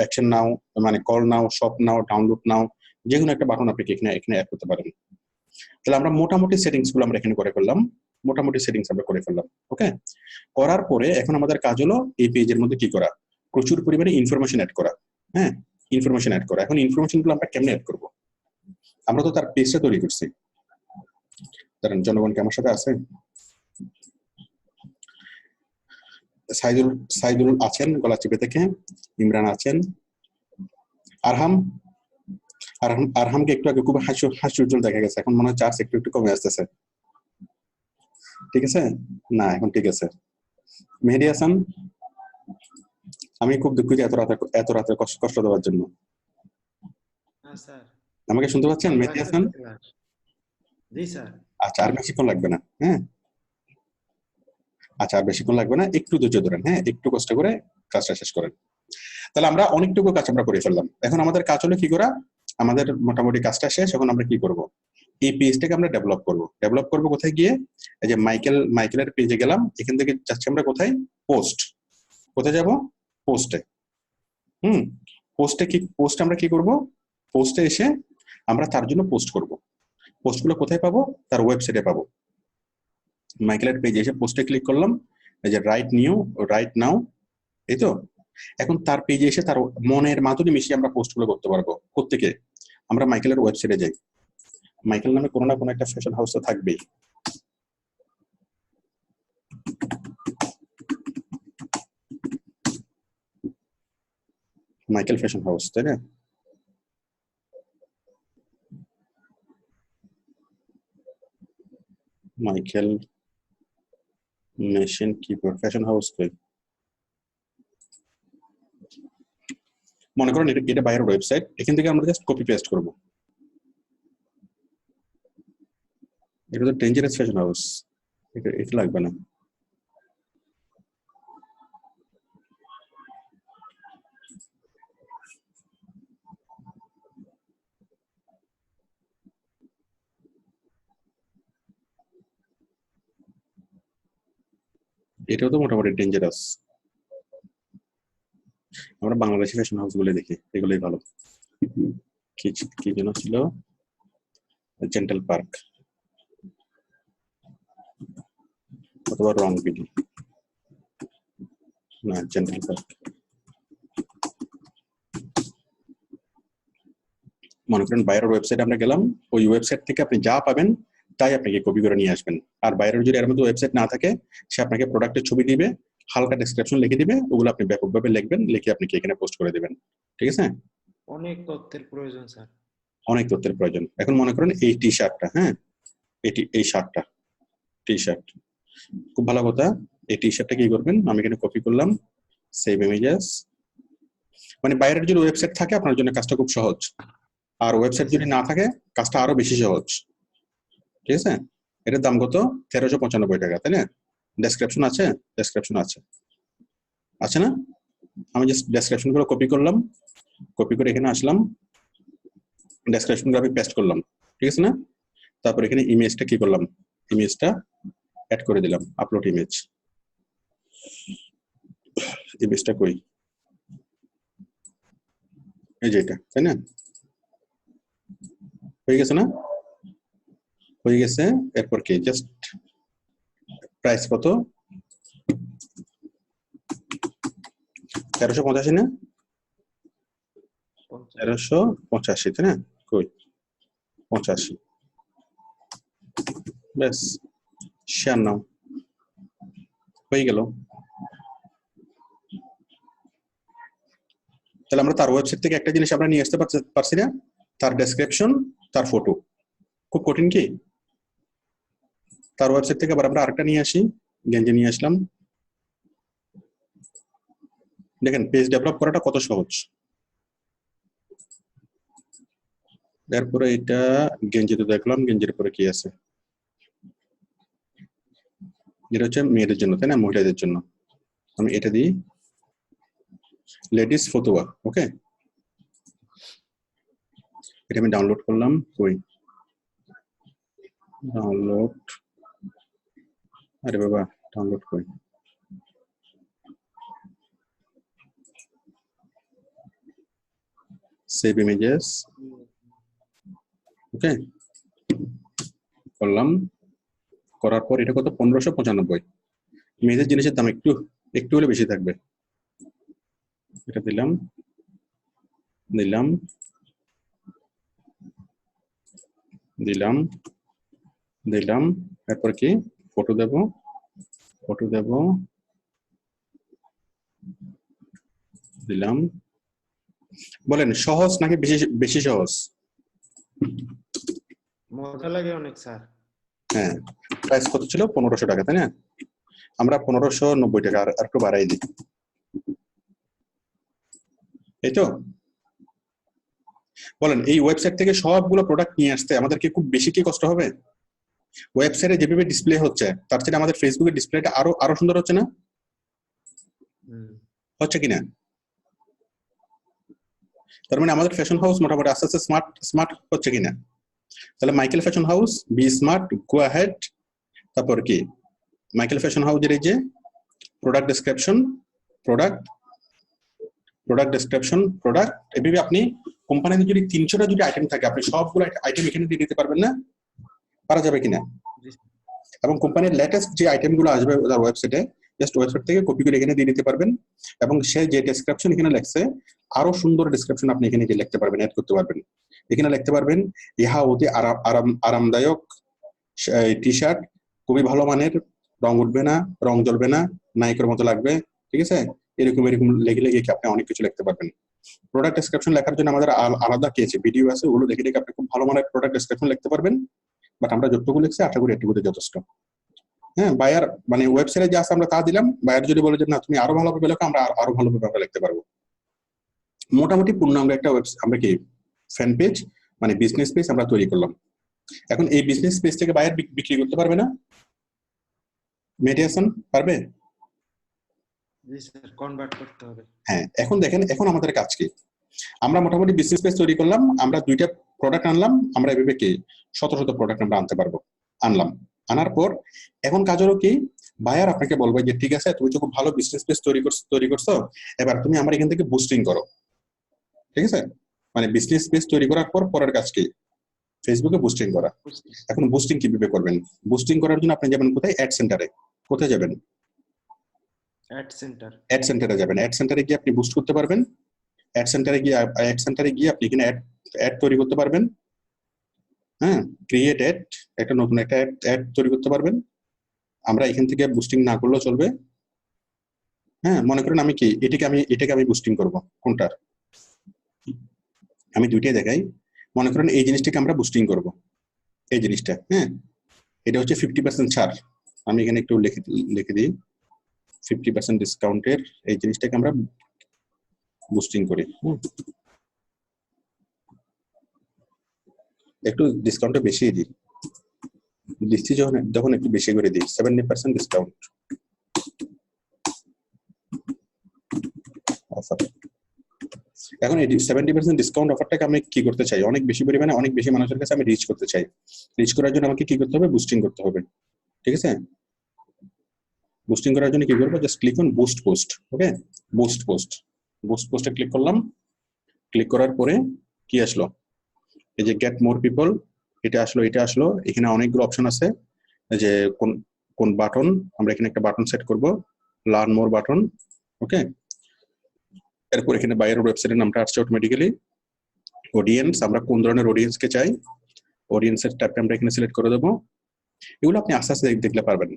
অ্যাকশন নাও মানে কল নাও, শপ নাও, ডাউনলোড নাও, যে কোনো একটা বাটন আপনি এখানে অ্যাড করতে পারেন। তাহলে আমরা মোটামুটি সেটিংস গুলো আমরা এখানে করে ফেললাম, মোটামুটি সেটিংস আমরা করে ফেললাম। ওকে, করার পরে এখন আমাদের কাজ হলো এই পেজের মধ্যে কি করা, প্রচুর পরিমাণে ইনফরমেশন অ্যাড করা। হ্যাঁ, ইনফরমেশন অ্যাড করা। এখন ইনফরমেশন গুলো আমরা কেমনে অ্যাড করবো, আমরা তো তার পেজটা তৈরি করছি। কারণ জনগণ কি আমার সাথে আছে? সাইদুল আছেন গলাচিপে থেকে, ইমরান আছেন, আরহামকে একটু আগে খুব হাসি উজ্জ্বল দেখা গেছে, এখন মনে হয় চার্জ একটু একটু কমে আসতেছে। ঠিক আছে, না এখন ঠিক আছে। মেহেদি হাসান, আমি খুব দুঃখিত এত রাতে কষ্ট দেওয়ার জন্য। আমাকে শুনতে পাচ্ছেন মেহেদি হাসান? জি স্যার। আচ্ছা, আর বেশিক্ষণ লাগবে না। হ্যাঁ, আচ্ছা আর বেশিক্ষণ লাগবে না, একটু ধৈর্য ধরেন। হ্যাঁ, একটু কষ্ট করে কাজটা শেষ করেন। তাহলে আমরা অনেকটুকু কাজ আমরা করে ফেললাম। এখন আমাদের কাজ হলো কি করা, আমাদের মোটামুটি কাজটা শেষ। এখন আমরা কি করব, এই পেজটাকে আমরা ডেভেলপ করব কোথায় গিয়ে, এই যে মাইকেলের পেজে গেলাম, এখান থেকে যাচ্ছি আমরা কোথায়, পোস্ট। কোথায় যাব, পোস্টে। পোস্টে আমরা কি করব, পোস্টে এসে আমরা তার জন্য পোস্ট করব। পোস্টগুলো কোথায় পাবো, তার ওয়েবসাইটে পাবো। মাইকেলের পেজে এসে পোস্টে ক্লিক করলাম, এই যে রাইট নাও, এই তো। এখন তার পেজে এসে তার মনের মাধুরী মিশিয়ে আমরা পোস্টগুলো করতে পারবো। কোত্থেকে, আমরা মাইকেলের ওয়েবসাইটে যাই। মাইকেল নামে কোনো না কোনো একটা ফ্যাশন হাউস তো থাকবেই। মাইকেল ফ্যাশন হাউস, তাই না? Michael machine keyboard fashion house কই, মনে করেন এটা বাইরের ওয়েবসাইট, এখান থেকে আমরা জাস্ট কপি পেস্ট করব। এটা তো ডেঞ্জারাস ফ্যাশন হাউস, এটা লাগবে না। এটাও তো মোটামুটি ডেঞ্জারাস। আমরা বাংলাদেশি ফ্যাশন হাউস গুলো দেখি, এগুলোই ভালো। কি যেন ছিল, জেন্টাল পার্ক অথবা রং বিডি, না জেন্টাল পার্ক। মনে করেন বাইরের ওয়েবসাইট আমরা গেলাম, ওই ওয়েবসাইট থেকে আপনি যা পাবেন তাই আপনাকে কপি করে নিয়ে আসবেন। আর বাইরের যদি এর মধ্যে ওয়েবসাইট না থাকে, সে আপনাকে প্রোডাক্টের ছবি দিবে, হালকা ডেসক্রিপশন লিখে দিবে, ওগুলো আপনি ব্যাপকভাবে লিখবেন, লিখে আপনি এখানে পোস্ট করে দিবেন। ঠিক আছে, অনেক তথ্যের প্রয়োজন স্যার, অনেক তথ্যের প্রয়োজন। এখন মনে করেন এই টি শার্টটা, হ্যাঁ এই শার্টটা টি শার্ট, খুব ভালো কথা। এই টি শার্টটা কি করবেন, আমি এখানে কপি করলাম, সেভ ইমেজেস। মানে বাইরের যদি ওয়েবসাইট থাকে আপনার জন্য কাজটা খুব সহজ, আর ওয়েবসাইট যদি না থাকে কাজটা আরো বেশি সহজ। ঠিক আছে, এটার দাম কত, 1395 টাকা, তাই না? ডেসক্রিপশন আছে, ডেসক্রিপশন আছে না? আমি জাস্ট ডেসক্রিপশন গুলো কপি করলাম, কপি করে এখানে আসলাম, ডেসক্রিপশন গুলো আমি পেস্ট করলাম। ঠিক আছে না? তারপর এখানে ইমেজটা কি করলাম, ইমেজটা অ্যাড করে দিলাম, আপলোড ইমেজ। ইমেজটা কই, এই যে এটা, তাই না? হয়ে গেছে না? হয়ে গেছে। এরপর কি জাস্ট প্রাইস কত, 1385 না? 1385, তাই না? কই 85, ব্যাস শেয়ার নাও, হয়ে গেল। তাহলে আমরা তার ওয়েবসাইট থেকে একটা জিনিস আমরা নিয়ে আসতে পারছি না, তার ডেসক্রিপশন, তার ফটো। খুব কঠিন কি? তার ওয়েবসাইট থেকে আবার আমরা আরেকটা নিয়ে আসি, গেঞ্জি নিয়ে আসলাম। দেখেন পেজ ডেভেলপ করাটা কত সহজ। এরপরে এটা গেঞ্জিতে দেখলাম, গেঞ্জির পরে কি আছে, এটা হচ্ছে মেয়েদের জন্য, তাই না? মহিলাদের জন্য। আমি এটা দিই লেডিস ফতোয়া, ওকে। এটা আমি ডাউনলোড করলাম, কই ডাউনলোড, আরে বাবা ডাউনলোড কই, সেভ ইমেজেস, ওকে করলাম। করার পর এটা কত, 1595। মেয়েদের জিনিসের দাম একটু একটু হলে বেশি থাকবে। এটা দিলাম, দিলাম, দিলাম, দিলাম। এরপর কি ফটো দেব, ফটো দেব, দিলাম। বলেন সহজ নাকি বেশি বেশি সহজ? মজা লাগে অনেক স্যার। হ্যাঁ, প্রাইস কত ছিল? 1500 টাকা, তাই না? আমরা 1590 টাকা আর একটু বাড়াই দিই, এই তো। বলেন এই ওয়েবসাইট থেকে সবগুলো প্রোডাক্ট নিয়ে আসতে আমাদের কি খুব বেশি কি কষ্ট হবে? ওয়েবসাইটে যেভাবে ডিসপ্লে হচ্ছে তার চেয়ে আমাদের ফেসবুকের ডিসপ্লেটা আরো আরো সুন্দর হচ্ছে না? হচ্ছে কিনা? তার মানে আমাদের ফ্যাশন হাউস মোটামুটি আস্তে আস্তে স্মার্ট স্মার্ট হচ্ছে কিনা? তাহলে Michael fashion house, be smart, go ahead. তারপর কি মাইকেল ফ্যাশন হাউসের এই যে product description, product, product description, product, এভাবে আপনি কোম্পানিতে যদি 300টা যদি আইটেম থাকে আপনি সবগুলো আইটেম এখানে দিয়ে দিতে পারবেন না? পারা যাবে কিনা? এবং কোম্পানির লেটেস্ট যে আইটেমগুলো আসবে তার ওয়েবসাইটে জাস্ট ওয়েবসাইট থেকে কপি করে এখানে দিয়ে দিতে পারবেন। এবং সে যে ডেসক্রিপশন এখানে লেখছে আরো সুন্দর ডেসক্রিপশন আপনি এখানে লিখতে পারবেন, অ্যাড করতে পারবেন। এখানে লিখতে পারবেন ইহা অতি আরামদায়ক টি শার্ট, খুবই ভালো মানের, রং উঠবে না, রং জ্বলবে না, নাইকের মতো লাগবে, ঠিক আছে? এরকম এরকম লেগে লেগে আপনি অনেক কিছু লিখতে পারবেন। প্রোডাক্ট ডেসক্রিপশন লেখার জন্য আমাদের আলাদা কি আছে, ভিডিও আছে, ওগুলো দেখে দেখে আপনি খুব ভালো মানের প্রোডাক্ট ডেসক্রিপশন লিখতে পারবেন। বাট আমরা যতটুকু লিখছি আশা করি এটুকুতে যথেষ্ট। হ্যাঁ, বায়ার মানে ওয়েবসাইটে যা আছে আমরা তা দিলাম, বায়ার যদি বলে যে না তুমি আরো ভালোভাবে লেখো, আমরা আরো ভালোভাবে আমরা লিখতে পারবো। মোটামুটি পূর্ণাঙ্গ একটা আমরা কি ফ্যান পেজ মানে বিজনেস পেজ আমরা তৈরি করলাম। এখন এই বিজনেস পেজ থেকে বায়ার বিক্রি করতে পারবে না? মেডিয়েশন পারবে? জি স্যার, কনভার্ট করতে হবে। হ্যাঁ, এখন দেখেন এখন আমাদের কাজ কি, আমরা মোটামুটি বিজনেস পেজ তৈরি করলাম, আমরা 2টা প্রোডাক্ট আনলাম, আমরা এভাবে কি শত শত প্রোডাক্ট আমরা আনতে পারবো। আনলাম, আনার পর এখন কাজ হলো কি, বায়ার আপনাকে বলবে যে ঠিক আছে তুমি তো খুব ভালো বিজনেস পেজ তৈরি করছো, এবার তুমি আমার এখান থেকে বুস্টিং করো, ঠিক আছে? মানে বিজনেস পেজ তৈরি করার পর পরের কাজ কি, ফেসবুকে বুস্টিং করা। এখন বুস্টিং কিভাবে করবেন? বুস্টিং করার জন্য আপনি যাবেন কোথায়? অ্যাড সেন্টারে। কোথায় যাবেন? Add centre. অ্যাড সেন্টারে যাবেন। অ্যাড সেন্টারে গিয়ে আপনি বুস্ট করতে পারবেন। অ্যাড সেন্টারে গিয়ে আপনি এখানে অ্যাড তৈরি করতে পারবেন। হ্যাঁ, ক্রিয়েট অ্যাড, একটা নতুন একটা অ্যাড তৈরি করতে পারবেন। আমরা এখান থেকে বুস্টিং না করলেও চলবে। হ্যাঁ, মনে করেন আমি কি এটাকে আমি বুস্টিং করব, কোনটার? আমি 2টাই দেখাই। মনে করেন এই জিনিসটাকে আমরা বুস্টিং করব, এই জিনিসটা। হ্যাঁ, এটা হচ্ছে 50% ছাড়। আমি এখানে একটু লিখে দিই 50% ডিসকাউন্টের এই জিনিসটাকে আমরা বুস্টিং করি। একটু ডিসকাউন্টটা বেশি দিই, দিচ্ছি যখন একটু বেশি করে দিই, 70% ডিসকাউন্ট অফার। এখন এই 70% ডিসকাউন্ট অফারটাকে আমি কি করতে চাই? অনেক বেশি পরিমাণে অনেক বেশি মানুষের কাছে আমি রিচ করতে চাই। রিচ করার জন্য আমাকে কি করতে হবে? বুস্টিং করতে হবে, ঠিক আছে? বুস্টিং করার জন্য কি করবো, just click on boost post. Okay, boost পোস্টে ক্লিক করলাম। ক্লিক করার পরে কি আসলো, এই যে গেট মোর পিপল, এটা আসলো। এখানে অনেকগুলো অপশন আছে, যে কোন বাটন, আমরা এখানে একটা বাটন সেট করব, লার্ন মোর বাটন। ওকে, এরপর এখানে বাইরের ওয়েবসাইটের নামটা আসছে অটোমেটিক্যালি। অডিয়েন্স, আমরা কোন ধরনের অডিয়েন্সকে চাই, অডিয়েন্সের ট্যাবটা আমরা এখানে সিলেক্ট করে দেবো। এগুলো আপনি আস্তে আস্তে দেখলে পারবেন।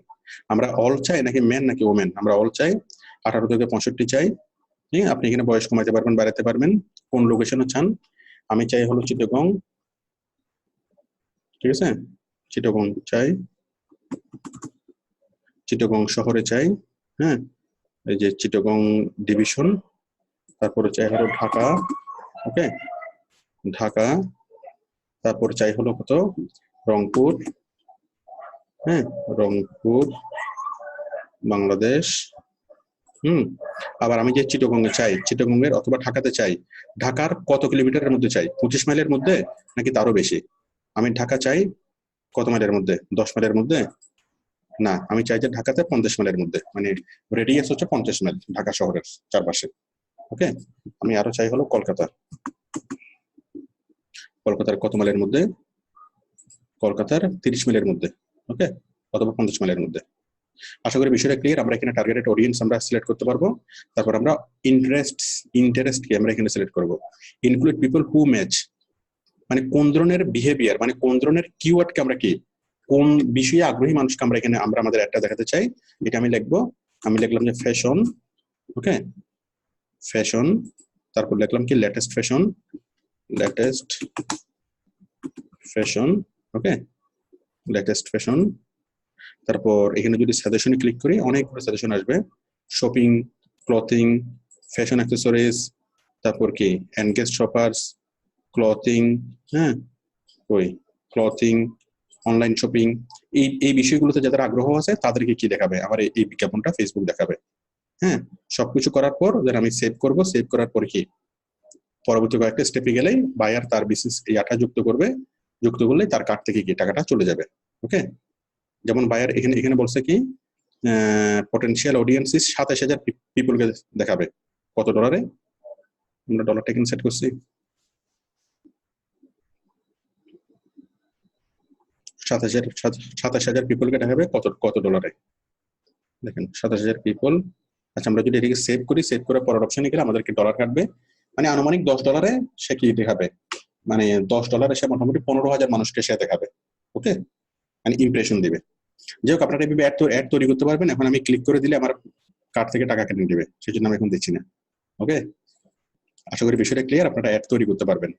আমরা অল চাই নাকি মেন নাকি ওমেন, আমরা অল চাই। 18 থেকে 65 চাই। ঠিক আছে, আপনি এখানে বয়স কমাতে পারবেন, বাড়াতে পারবেন। কোন লোকেশনে চান, আমি চাই হলো চিটাগং। ঠিক আছে, চিটাগং চাই, চিটাগং শহরে চাই। হ্যাঁ, এই যে চিটাগং ডিভিশন। তারপরে চাই হলো ঢাকা। ওকে, ঢাকা। তারপর চাই হলো কত, রংপুর। হ্যাঁ, রংপুর বাংলাদেশ। আবার আমি যে চিটাগংয়ে চাই, চিটাগংয়ের অথবা ঢাকাতে চাই, ঢাকার কত কিলোমিটারের মধ্যে চাই, 25 মাইলের মধ্যে নাকি তারও বেশি। আমি ঢাকা চাই কত মাইলের মধ্যে, 10 মাইলের মধ্যে না, আমি চাই যে ঢাকাতে 50 মাইলের মধ্যে, মানে রেডিয়াস হচ্ছে 50 মাইল ঢাকা শহরের চারপাশে। ওকে, আমি আরো চাই হলো কলকাতা, কলকাতার কত মাইলের মধ্যে, কলকাতার 30 মাইলের মধ্যে। ওকে, অথবা 50 মাইলের মধ্যে। আশা করি বিষয়টা ক্লিয়ার। আমরা এখানে টার্গেটেড অডিয়েন্স আমরা সিলেক্ট করতে পারবো। তারপর আমরা ইন্টারেস্ট কি আমরা এখানে সিলেক্ট করবো। ইনক্লুড পিপল হু ম্যাচ, মানে কোন ধরনের বিহেভিয়ার, মানে কোন ধরনের কিওয়ার্ডকে আমরা কি, কোন বিষয়ে আগ্রহী মানুষকে আমরা এখানে আমরা আমাদের একটা দেখাতে চাই। এটা আমি লিখবো, আমি লিখলাম যে ফ্যাশন। ওকে, ফ্যাশন। তারপর লিখলাম কি লেটেস্ট ফ্যাশন, লেটেস্ট ফ্যাশন। ওকে, লেটেস্ট ফ্যাশন। তারপর এখানে যদি সাজেশনে ক্লিক করি, অনেকগুলো সাজেশন আসবে, শপিং, ক্লথিং, ফ্যাশন অ্যাক্সেসরিজ, তারপর কি এনগেজ শপার্স, ক্লথিং। হ্যাঁ, ওই ক্লথিং, অনলাইন শপিং, এই বিষয়গুলোতে যাদের আগ্রহ আছে তাদেরকে কি দেখাবে, আমার এই বিজ্ঞাপনটা ফেসবুক দেখাবে। হ্যাঁ, সবকিছু করার পর আমি সেভ করব। সেভ করার পর কি পরবর্তী কয়েকটা স্টেপে গেলেই বায়ার তার বিজনেস এই আটা যুক্ত করবে, যুক্ত করলে তার কার্ড থেকে কি টাকাটা চলে যাবে। ওকে, যেমন বায়ার এখানে বলছে কি পটেনশিয়াল অডিয়েন্স 27,000 পিপলকে দেখাবে। কত ডলারে, আমরা ডলারটা এখানে সেট করছি, 27,000 পিপলকে দেখাবে কত ডলারে, দেখেন 27,000 পিপল। আচ্ছা, আমরা যদি এটাকে সেভ করি, সেভ করে পরের অপশনে গেলে আমাদেরকে ডলার কাটবে, মানে আনুমানিক $10 সে কি দেখাবে, মানে $10 সে মোটামুটি 15,000 মানুষকে সে দেখাবে। ওকে, মানে ইমপ্রেশন দিবে। যাই হোক, আপনারা এইভাবে অ্যাড তৈরি করতে পারবেন। এখন আমি ক্লিক করে দিলে আমার কার্ড থেকে টাকা কেটে নেবে, সেই জন্য আমি এখন দিচ্ছি না। ওকে, আশা করি বিষয়টা ক্লিয়ার। আপনারা অ্যাড তৈরি করতে পারবেন।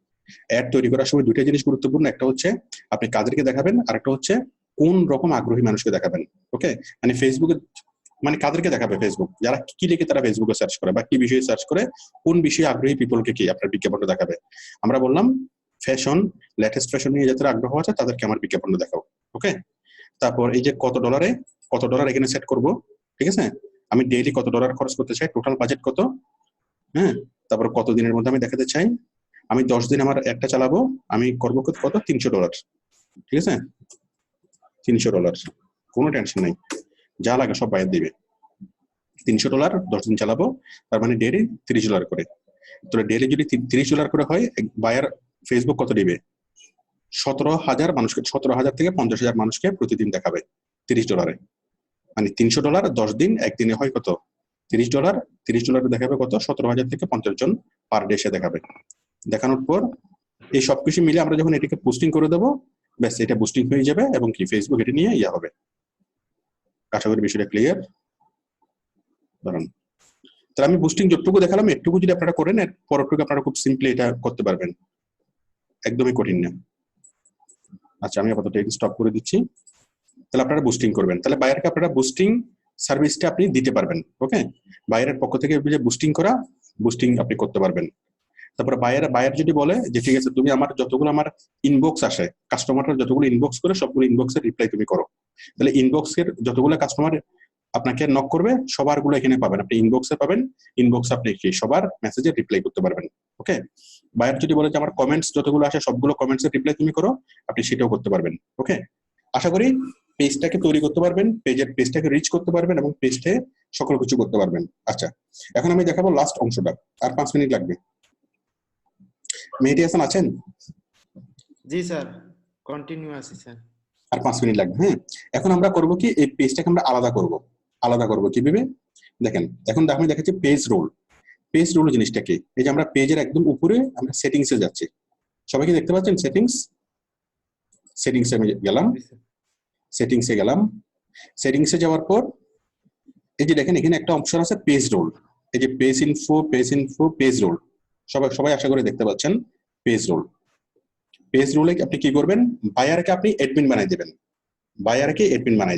অ্যাড তৈরি করার সময় দুইটা জিনিস গুরুত্বপূর্ণ, একটা হচ্ছে আপনি কাদেরকে দেখাবেন, আর একটা হচ্ছে কোন রকম আগ্রহী মানুষকে দেখাবেন। ওকে, মানে ফেসবুকে মানে কাদেরকে দেখাবে, ফেসবুক যারা কি লিখে তারা ফেসবুকে সার্চ করে বা কি বিষয়ে সার্চ করে, কোন বিষয়ে আগ্রহী পিপলকে কি আপনার বিজ্ঞাপনটা দেখাবে। আমরা বললাম ফ্যাশন, লেটেস্ট ফ্যাশন নিয়ে যাদের আগ্রহ আছে তাদেরকে আমার বিজ্ঞাপনটা দেখাও। ওকে, তারপর এই যে কত ডলার এখানে সেট করব। ঠিক আছে, আমি ডেইলি কত ডলার খরচ করতে চাই, টোটাল বাজেট কত। হ্যাঁ, তারপর কত দিনের মধ্যে আমি দেখাতে চাই, আমি 10 দিন আমার একটা চালাবো, আমি করবো কত, $300। ঠিক আছে, $300, কোনো টেনশন নাই, যা লাগে সব বাইরে দিবে। $300 10 দিন চালাবো, তার মানে ডেইলি $30 করে। তো ডেইলি যদি $30 করে হয়, বায়ার ফেসবুক কত দিবে, 17,000 মানুষকে, 17,000 থেকে 50,000 মানুষকে প্রতিদিন দেখাবে $30। মানে $300 10 দিন, একদিনে হয় কত, $30। $30 দেখাবে কত, 17,000 থেকে 50 জন পার ডে সে দেখাবে। দেখানোর পর এই সবকিছু মিলে আমরা যখন এটাকে পোস্টিং করে দেবো, ব্যাস এটা বুস্টিং হয়ে যাবে এবং কি ফেসবুক এটা নিয়ে ইয়া হবে। আশা করি বিষয়টা ক্লিয়ার। ধরুন, তাহলে আমি বুস্টিং যতটুকু দেখালাম একটুকু যদি আপনারা করেন, এর পরটুকু আপনারা খুব সিম্পলি এটা করতে পারবেন, একদমই কঠিন না। আচ্ছা, আমি আপাতত এটা স্টপ করে দিচ্ছি। তাহলে আপনারা বুস্টিং করবেন, তাহলে বায়ারকে আপনারা বুস্টিং সার্ভিসটা আপনি দিতে পারবেন। ওকে, বায়ারের পক্ষ থেকে বুস্টিং করা, বুস্টিং আপনি করতে পারবেন। তারপরে বায়ার যদি বলে যে ঠিক আছে, তুমি আমার যতগুলো আমার ইনবক্স আসে, কাস্টমাররা যতগুলো ইনবক্স করে সবগুলো ইনবক্সের রিপ্লাই তুমি করো। তাহলে ইনবক্সের যতগুলো কাস্টমার আপনাকে নক করবে সবার গুলো এখানে পাবেন, আপনি ইনবক্সে পাবেন। ইনবক্সে আপনি কি সবার মেসেজে রিপ্লাই করতে পারবেন। ওকে, বায়ার যদি বলে যে আমার কমেন্টস যতগুলো আসে সবগুলো কমেন্টসের রিপ্লাই তুমি করো, আপনি সেটাও করতে পারবেন। ওকে, আশা করি পেজটাকে তৈরি করতে পারবেন, পেজটাকে রিচ করতে পারবেন এবং পেজে সকল কিছু করতে পারবেন। আচ্ছা, এখন আমি দেখাবো লাস্ট অংশটা, আর 5 মিনিট লাগবে। মেহেদী হাসান আছেন? জি স্যার, কন্টিনিউ আছি স্যার। আর 5 মিনিট লাগবে। হ্যাঁ, এখন আমরা করব কি, এই পেজটাকে আমরা আলাদা করব কিভাবে দেখেন। এখন আমি দেখাচ্ছি পেজ রোল। পেজ রোল জিনিসটা কি? এই যে আমরা পেজের একদম উপরে আমরা সেটিংসে যাচ্ছি, সবাই কি দেখতে পাচ্ছেন? সেটিংসে আমি গেলাম, সেটিংসে যাওয়ার পর এই যে দেখেন এখানে একটা অপশন আছে পেজ রোল। এই যে পেজ ইনফো, পেজ রোল, সবাই আশা করে দেখতে পাচ্ছেন পেজ রোলে আপনি কি করবেন? বায়ারকে আপনি অ্যাডমিন বানাই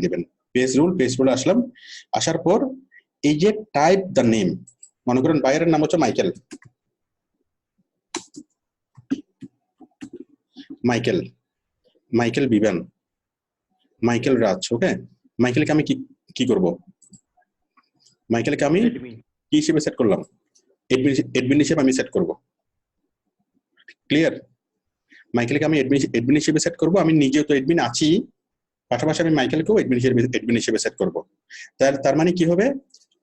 দেবেন। পেজ রোলে আসলাম, আসার পর এই যে টাইপ দ্য নেম, মনে করেন বায়ারের নাম হচ্ছে মাইকেল বিবান, মাইকেল রাজ। ওকে, মাইকেলকে আমি কি করব? মাইকেলকে আমি কি হিসেবে সেট করলাম? অ্যাডমিন হিসেবে আমি সেট করব। ক্লিয়ার? মাইকেলকে আমি অ্যাডমিন হিসেবে সেট করব। আমি নিজেও তো অ্যাডমিন আছি, পাশাপাশি আমি মাইকেলকেও অ্যাডমিন হিসেবে সেট করব। তার মানে কি হবে?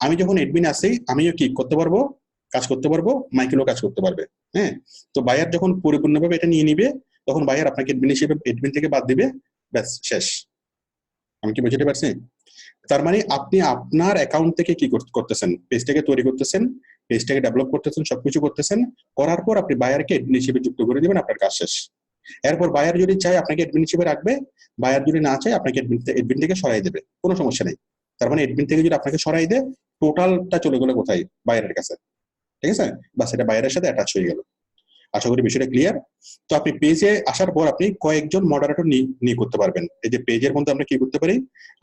আমি যখন অ্যাডমিন আছি, আমিও কি করতে পারবো? কাজ করতে পারবো, মাইকেলও কাজ করতে পারবে। হ্যাঁ, তো বায়ার যখন পরিপূর্ণভাবে এটা নিয়ে নিবে, তখন বায়ার আপনাকে অ্যাডমিন থেকে বাদ দিবে, ব্যাস শেষ। আমি কি বুঝতে পারছি? তার মানে আপনি আপনার অ্যাকাউন্ট থেকে কি করতেছেন? পেজটাকে তৈরি করতেছেন, পেজটাকে ডেভেলপ করতেছেন, সবকিছু করতেছেন, করার পর আপনি বায়ারকে অ্যাডমিন হিসেবে যুক্ত করে দিবেন, আপনার কাজ শেষ। এরপর বায়ার যদি চায় আপনাকে অ্যাডমিন হিসেবে রাখবে, বায়ার যদি না চায় আপনাকে অ্যাডমিন থেকে সরাই দেবে, কোনো সমস্যা নেই। তার মানে অ্যাডমিন থেকে যদি আপনাকে সরাই দেয়, টোটালটা চলে গেল কোথায়? বায়ারের কাছে। ঠিক আছে, বা সেটা বায়ারের সাথে অ্যাটাচ হয়ে গেল। আশা করি বিষয়টা ক্লিয়ার। তো আপনি পেজে আসার পর আপনি কয়েকজন মডারেটর নিয়ে করতে পারবেন। এই যে পেজের মধ্যে আমরা কি করতে পারি?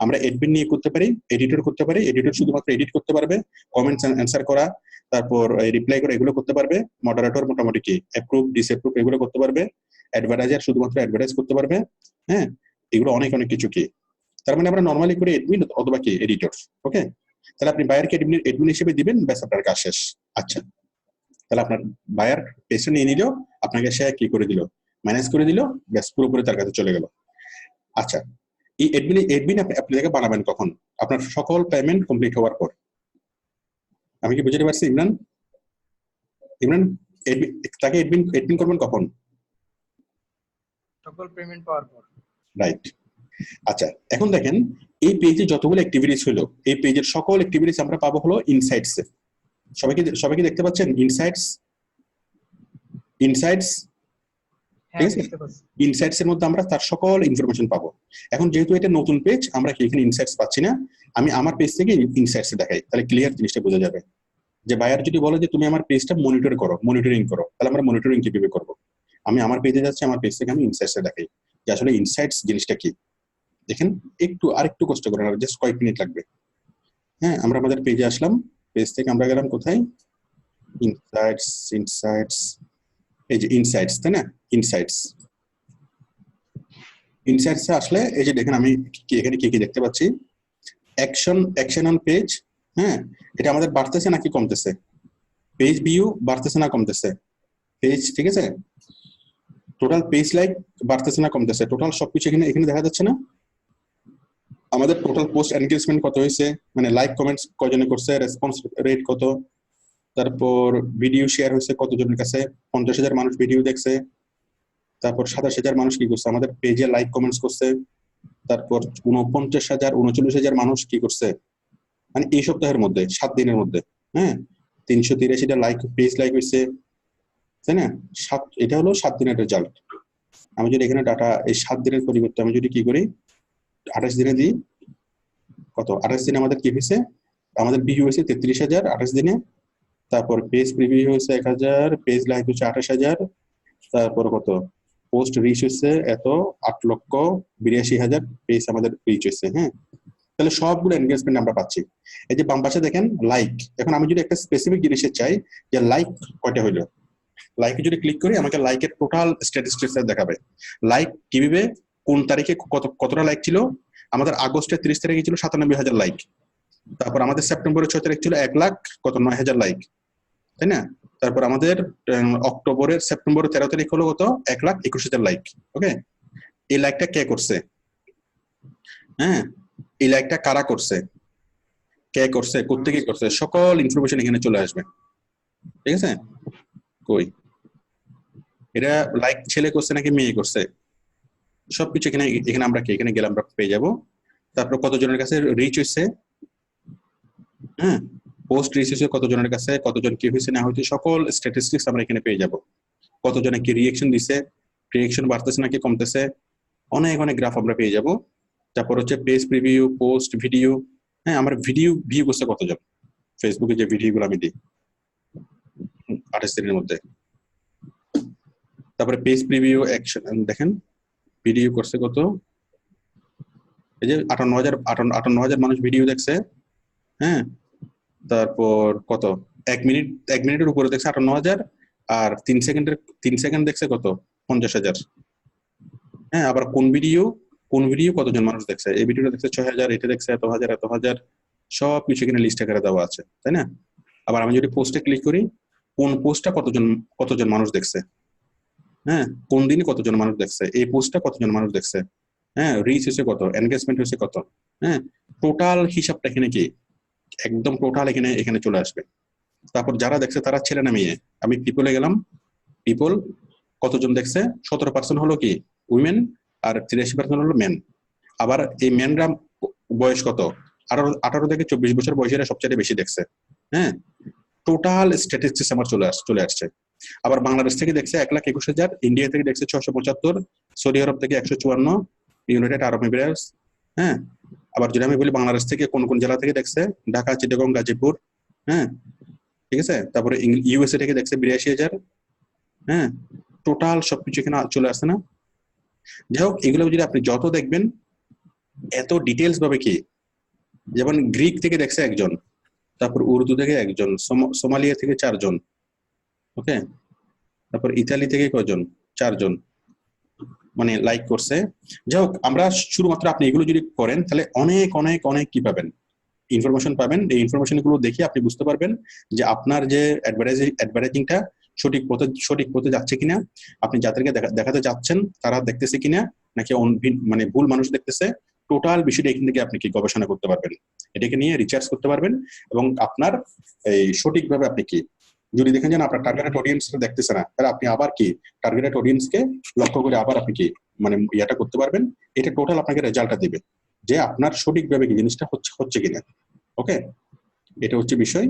আমরা অ্যাডমিন নিয়ে করতে পারি, এডিটর করতে পারি। এডিটর শুধুমাত্র এডিট করতে পারবে, কমেন্টস অ্যান্সার করা, তারপর রিপ্লাই করা, এগুলো করতে পারবে। মডারেটর মোটামুটি কি অ্যাপ্রুভ, ডিসঅ্যাপ্রুভ এগুলো করতে পারবে। অ্যাডভার্টাইজার শুধুমাত্র অ্যাডভার্টাইজ করতে পারবে। হ্যাঁ, এগুলো অনেক কিছু কি। তার মানে আমরা নর্মালি করে অ্যাডমিন অথবা কি এডিটর। ওকে, তাহলে আপনি বায়ারকে অ্যাডমিন হিসেবে দিবেন, ব্যাস আপনার কাজ শেষ। আচ্ছা, তাহলে আপনার বায়ার পেজটা নিয়ে নিল, আপনাকে সে কি করে দিল? ম্যানেজ করে দিল, ব্যাস পুরোপুরি তার কাছে চলে গেল। আচ্ছা, এই অ্যাডমিন আপনি তাকে বানাবেন কখন? আপনার সকল পেমেন্ট কমপ্লিট হওয়ার পর। আমি কি বুঝতে পারছি ইমরান? তাকে অ্যাডমিন করবেন কখন? সকল পেমেন্ট পাওয়ার পর। রাইট। আচ্ছা, এখন দেখেন এই পেজে যতগুলো অ্যাক্টিভিটিস হলো, এই পেজের সকল অ্যাক্টিভিটিস আমরা পাবো হলো ইনসাইটসে। সবাইকে দেখতে পাচ্ছেন? ইনসাইটস ইনসাইটস এর মধ্যে আমরা তার সকল ইনফরমেশন পাবো। এখন যেহেতু এটা নতুন পেজ, আমরা কি এখানে ইনসাইটস পাচ্ছি না, আমি আমার পেজ থেকে ইনসাইটস দেখাই, তাহলে ক্লিয়ার জিনিসটা বোঝা যাবে। যে বায়ার যদি বলে যে তুমি আমার পেজটা মনিটরিং করো, তাহলে আমরা মনিটরিং কিভাবে করবো? আমি আমার পেজে যাচ্ছি, আমার পেজ থেকে আমি ইনসাইটস দেখাই যে আসলে ইনসাইটস জিনিসটা কি। দেখেন আরেকটু কষ্ট করে, জাস্ট কয়েক মিনিট লাগবে। হ্যাঁ, আমরা আমাদের পেজে আসলাম, পেজ থেকে আমরা গেলাম কোথায়? ইনসাইটস, এই যে ইনসাইটস, তাই না? ইনসাইটসে আসলে এই যে দেখেন আমি এখানে কি দেখতে পাচ্ছি? Action on page. হ্যাঁ, এটা আমাদের বাড়তেছে নাকি কমতেছে? পেজ ভিউ বাড়তেছে না কমতেছে? পেজ, ঠিক আছে, টোটাল পেজ লাইক বাড়তেছে না কমতেছে? টোটাল সবকিছু এখানে দেখা যাচ্ছে না? আমাদের টোটাল পোস্ট এনগেজমেন্ট কত হয়েছে, মানে লাইক কমেন্টস কয়জনে করছে, রেসপন্স রেট কত, তারপর ভিডিও শেয়ার হয়েছে কতজনের কাছে, 50,000 মানুষ ভিডিও দেখছে, তারপর 27,000 মানুষ কি করছে আমাদের পেজে লাইক কমেন্টস করছে, তারপর 49,000 39,000 মানুষ কি করছে, মানে এই সপ্তাহের মধ্যে 7 দিনের মধ্যে। হ্যাঁ, 383টা লাইক, পেজ লাইক হয়েছে, তাই না? এটা হলো 7 দিনের রেজাল্ট। আমি যদি এখানে ডাটা এই 7 দিনের পরিবর্তে আমি যদি কি করি 28 দিনে দিই, কত 28 দিনে আমাদের কি হয়েছে? আমাদের ভিউ হয়েছে 33,000 28 দিনে, তারপর পেজ প্রিভিউ হয়েছে 1,000, পেজ লাইক হচ্ছে 28,000, তারপর কত পোস্ট রিচ হচ্ছে এত 8,82,000 পেজ আমাদের রিচ হচ্ছে। হ্যাঁ, তাহলে সবগুলো এনগেজমেন্ট আমরা পাচ্ছি। এই যে বাম পাশে দেখেন লাইক। এখন আমি যদি একটা স্পেসিফিক জিনিসের চাই যে লাইক কয়টা হইলো, লাইকে যদি ক্লিক করি আমাকে লাইকের টোটাল স্ট্যাটিস্টিক্স দেখাবে। লাইক কিভাবে, কোন তারিখে কতটা লাইক ছিল? আমাদের আগস্টের 30 তারিখে ছিল 97,000 লাইক, তারপর আমাদের সেপ্টেম্বরের 6 তারিখ ছিল 1,09,000 লাইক, তাই না? তারপর আমাদের সেপ্টেম্বরের 13 তারিখ হলো কত? 1,21,000 লাইক। ওকে, এই লাইকটা কে করছে? হ্যাঁ, এই লাইকটা কারা করছে, কে করছে, কোত্থেকে করছে, সকল ইনফরমেশন এখানে চলে আসবে। ঠিক আছে? কই এটা লাইক ছেলে করছে নাকি মেয়ে করছে, সবকিছু এখানে এখানে আমরা কি এখানে গেলে আমরা পেয়ে যাব। তারপর কতজনের কাছে রিচ হয়েছে, হ্যাঁ, পোস্ট রিচ হয়েছে কতজনের কাছে, কতজন কি হয়েছে না হয়েছে, সকল স্ট্যাটিস্টিক্স আমরা এখানে পেয়ে যাব। কতজনে কি রিয়েকশন দিছে, রিয়েকশন বাড়তেছে নাকি কমতেছে, অনেক অনেক গ্রাফ আমরা পেয়ে যাব। তারপর হচ্ছে পেজ প্রিভিউ, পোস্ট, ভিডিও, হ্যাঁ, আমার ভিডিও ভিউ করছে কতজন, ফেসবুকে যে ভিডিওগুলো আমি দিই 28 দিনের মধ্যে। তারপরে পেজ প্রিভিউ অ্যাকশন দেখেন, ভিডিও করছে কত, এই যে 58,000 মানুষ ভিডিও দেখছে, হ্যাঁ। তারপর কত, 1 মিনিটের উপরে দেখছে 58,000, আর 3 সেকেন্ড দেখছে কত, 50,000। হ্যাঁ, আবার কোন ভিডিও কতজন মানুষ দেখছে, এই ভিডিওটা দেখছে 6,000, এটা দেখছে এত হাজার, সব কিছু এখানে লিস্ট আকারে দেওয়া আছে, তাই না? আবার আমি যদি পোস্টে ক্লিক করি, কোন পোস্টটা কতজন মানুষ দেখছে, হ্যাঁ, কোন দিনে কতজন মানুষ দেখছে, এই পোস্টটা কতজন মানুষ দেখছে, হ্যাঁ, রিচ হয়েছে কত, এনগেজমেন্ট হয়েছে কত, হ্যাঁ, টোটাল হিসাবটা এখানে কি একদম টোটাল এখানে চলে আসবে। তারপর যারা দেখছে তারা ছেলে না মেয়ে, আমি পিপলে গেলাম, পিপল কতজন দেখছে, 17% হলো কি উইমেন, আর 83% হলো মেন। আবার এই মেনরা বয়স কত, 18 থেকে 24 বছর বয়সীরা সবচেয়ে বেশি দেখছে, হ্যাঁ। টোটাল স্ট্যাটিস্টিক্স আমার চলে আসছে। আবার বাংলাদেশ থেকে দেখছে 1,21,000, ইন্ডিয়া থেকে দেখছে 675, সৌদি আরব থেকে 154, ইউনাইটেড আরব এমিরেটস, হ্যাঁ। আবার যদি আমি বলি বাংলাদেশ থেকে কোন কোন জেলা থেকে দেখছে, ঢাকা, চিটাগং, গাজীপুর, হ্যাঁ, ঠিক আছে। তারপরে ইউএসএ থেকে দেখছে 82,000, হ্যাঁ। টোটাল সবকিছু এখানে চলে আসছে না? যাই হোক, এগুলো যদি আপনি যত দেখবেন এত ডিটেলস ভাবে কি, যেমন গ্রিক থেকে দেখছে 1 জন, তারপর উর্দু থেকে 1 জন, সোমালিয়া থেকে 4 জন, ওকে, তারপর ইতালি থেকে কয়জন, 4 জন মানে লাইক করছে। যাই হোক, আমরা শুধুমাত্র আপনি এগুলো যদি করেন তাহলে অনেক অনেক অনেক কি পাবেন, ইনফরমেশন পাবেন। এই ইনফরমেশন গুলো দেখে আপনি বুঝতে পারবেন যে আপনার যে অ্যাডভার্টাইজিংটা সঠিক পথে যাচ্ছে কিনা, আপনি যাদেরকে দেখাতে যাচ্ছেন তারা দেখতেছে কিনা, নাকি মানে ভুল মানুষ দেখতেছে। টোটাল বিষয়টা এখান থেকে আপনি কি গবেষণা করতে পারবেন, এটাকে নিয়ে রিসার্চ করতে পারবেন, এবং আপনার এই সঠিকভাবে আপনি কি যদি দেখেন যে আপনার টার্গেটেড অডিয়েন্স দেখতেছে না, তাহলে আপনি আবার কি টার্গেটেড অডিয়েন্সকে লক্ষ্য করে আবার আপনি কি মানে ইয়াটা করতে পারবেন। এটা টোটাল আপনাকে রেজাল্টটা দিবে যে আপনার সঠিকভাবে কি জিনিসটা হচ্ছে কিনা। ওকে, এটা হচ্ছে বিষয়।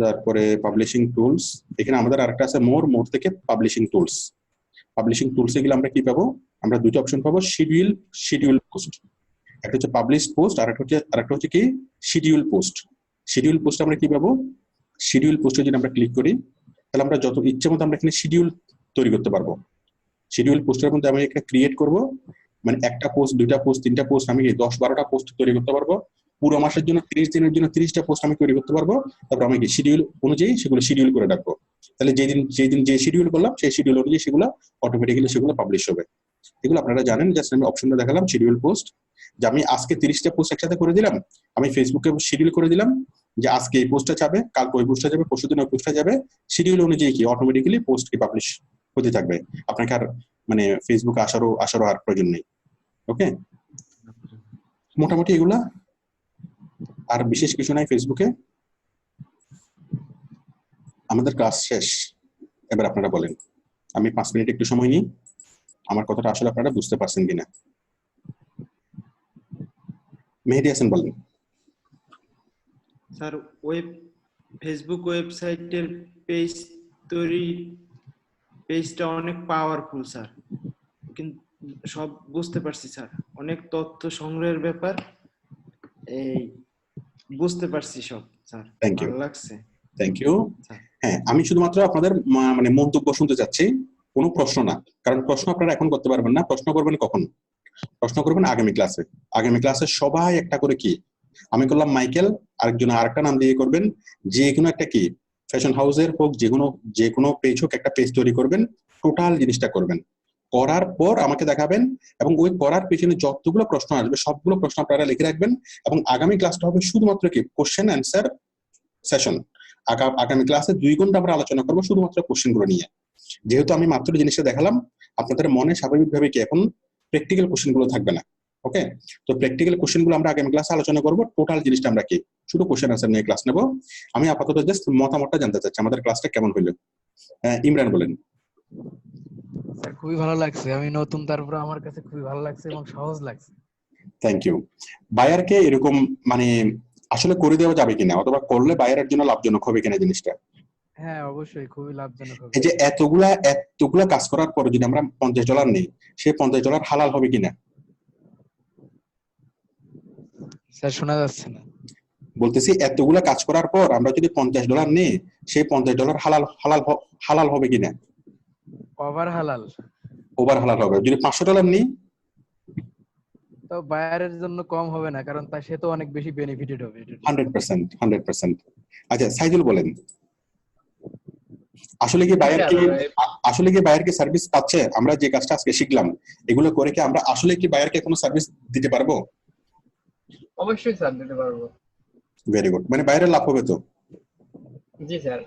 তারপরে পাবলিশিং টুলস, এখানে আমাদের আরেকটা আছে মোর থেকে পাবলিশিং টুলস। পাবলিশিং টুলসে গেলে আমরা কি পাবো, আমরা দুটো অপশন পাবো, শিডিউল পোস্ট। একটা হচ্ছে পাবলিশ পোস্ট, আর একটা হচ্ছে কি শিডিউল পোস্ট। শিডিউল পোস্ট আমরা কি পাবো, শিডিউল পোস্টে যদি আমরা ক্লিক করি তাহলে আমরা যত ইচ্ছে মতো আমরা এখানে শিডিউল তৈরি করতে পারবো। শিডিউল পোস্টের মধ্যে আমি একটা ক্রিয়েট করব, মানে একটা পোস্ট, 2টা পোস্ট, 3টা পোস্ট, আমি 10-12টা পোস্ট তৈরি করতে পারবো। পুরো মাসের জন্য 30 দিনের জন্য 30টা পোস্ট আমি তৈরি করতে পারবো। তারপর আমি কি শিডিউল অনুযায়ী সেগুলো শিডিউল করে রাখবো। তাহলে যেদিন যে শিডিউল করলাম সেই শিডিউল অনুযায়ী সেগুলো অটোমেটিক্যালি সেগুলো পাবলিশ হবে। এগুলো আপনারা জানেন, জাস্ট আমি অপশনটা দেখালাম শিডিউল পোস্ট, যে আমি আজকে 30টা পোস্ট একসাথে করে দিলাম, আমি ফেসবুকে শিডিউল করে দিলাম যে আজকে এই পোস্টটা যাবে, কালকে ওই পোস্টটা যাবে, পরশুদিন ওই পোস্টটা যাবে। শিডিউল অনুযায়ী কি অটোমেটিক্যালি পোস্ট কি পাবলিশ হতে থাকবে, আপনাকে আর মানে ফেসবুকে আসারও আর প্রয়োজন নেই। ওকে, মোটামুটি এগুলা, আর বিশেষ কিছু নাই ফেসবুকে। আমাদের ক্লাস শেষ, এবার আপনারা বলেন। আমি 5 মিনিট একটু সময় নিই, আমার কথাটা আসলে আপনারা বুঝতে পারছেন কিনা। মেহেদী হাসান বলেন। স্যার, ফেসবুক ওয়েবসাইটের পেজটা অনেক পাওয়ারফুল স্যার, কিন্তু সব বুঝতে পারছি স্যার, অনেক তথ্য সংগ্রহের ব্যাপার, এই বুঝতে পারছি সব স্যার, ভালো লাগছে। Thank you. হ্যাঁ, আমি শুধুমাত্র আপনাদের মানে মন্তব্য শুনতে চাচ্ছি, কোনো প্রশ্ন না, কারণ প্রশ্ন আপনারা এখন করতে পারবেন না। প্রশ্ন করবেন কখন? প্রশ্ন করবেন আগামী ক্লাসে। আগামী ক্লাসে সবাই একটা করে কি, আমি করলাম মাইকেল, আরেকজন আরেকটা নাম দিয়ে করবেন, যে কোনো একটা কি ফ্যাশন হাউসের হোক, যে কোনো পেজ হোক, একটা পেজ তৈরি করবেন, টোটাল জিনিসটা করবেন, করার পর আমাকে দেখাবেন, এবং ওই করার পেছনে যতগুলো প্রশ্ন আসবে সবগুলো প্রশ্ন আপনারা লিখে রাখবেন। এবং আগামী ক্লাসটা হবে শুধুমাত্র কি কোশ্চেন অ্যান্সার সেশন। আগামী ক্লাসে 2 ঘন্টা আমরা আলোচনা করবো শুধুমাত্র কোশ্চেন গুলো নিয়ে। যেহেতু আমি মাত্র জিনিসটা দেখালাম, আপনাদের মনে স্বাভাবিকভাবে কি এখন প্র্যাকটিক্যাল কোশ্চেন গুলো থাকবে না, ওকে, তো প্র্যাকটিক্যাল কোশ্চেন গুলো আমরা আগামী ক্লাসে আলোচনা করব। টোটাল জিনিসটা আমরা কি শুধু কোশ্চেন আনসার নিয়ে ক্লাস নেব। আমি আপাতত জাস্ট মতামতটা জানতে চাচ্ছি আমাদের ক্লাসটা কেমন হইলো। ইমরান বলেন। স্যার খুবই ভালো লাগছে, আমি নতুন, তারপর আমার কাছে খুবই ভালো লাগছে এবং সহজ লাগছে। Thank you. বায়ারকে এরকম মানে আসলে করে দেওয়া যাবে কিনা, অথবা করলে বায়ারের জন্য লাভজনক হবে কিনা জিনিসটা? হ্যাঁ অবশ্যই খুবই লাভজনক হবে। এই যে এতগুলা কাজ করার পর যদি আমরা $50 নিই, সেই $50 হালাল হবে কিনা? স্যার শোনা যাচ্ছে না। বলতেছি এতগুলা কাজ করার পর আমরা যদি $50 নিই, সেই $50 হালাল হবে কিনা? ওভার হালাল। ওভার হালাল হবে। যদি $500 নিই, তো বায়ারের জন্য কম হবে না, কারণ সে তো অনেক বেশি বেনিফিটেড হবে। 100%। আচ্ছা সাইদুল বলেন, আসলে কি বায়ারকে সার্ভিস পাচ্ছে? আমরা যে কাজটা আজকে শিখলাম এগুলো করে কি আমরা আসলে কি বায়ারকে কোনো সার্ভিস দিতে পারবো? অবশ্যই স্যার দিতে পারবো। ভেরি গুড, মানে বায়ারের লাভ হবে তো? জি স্যার।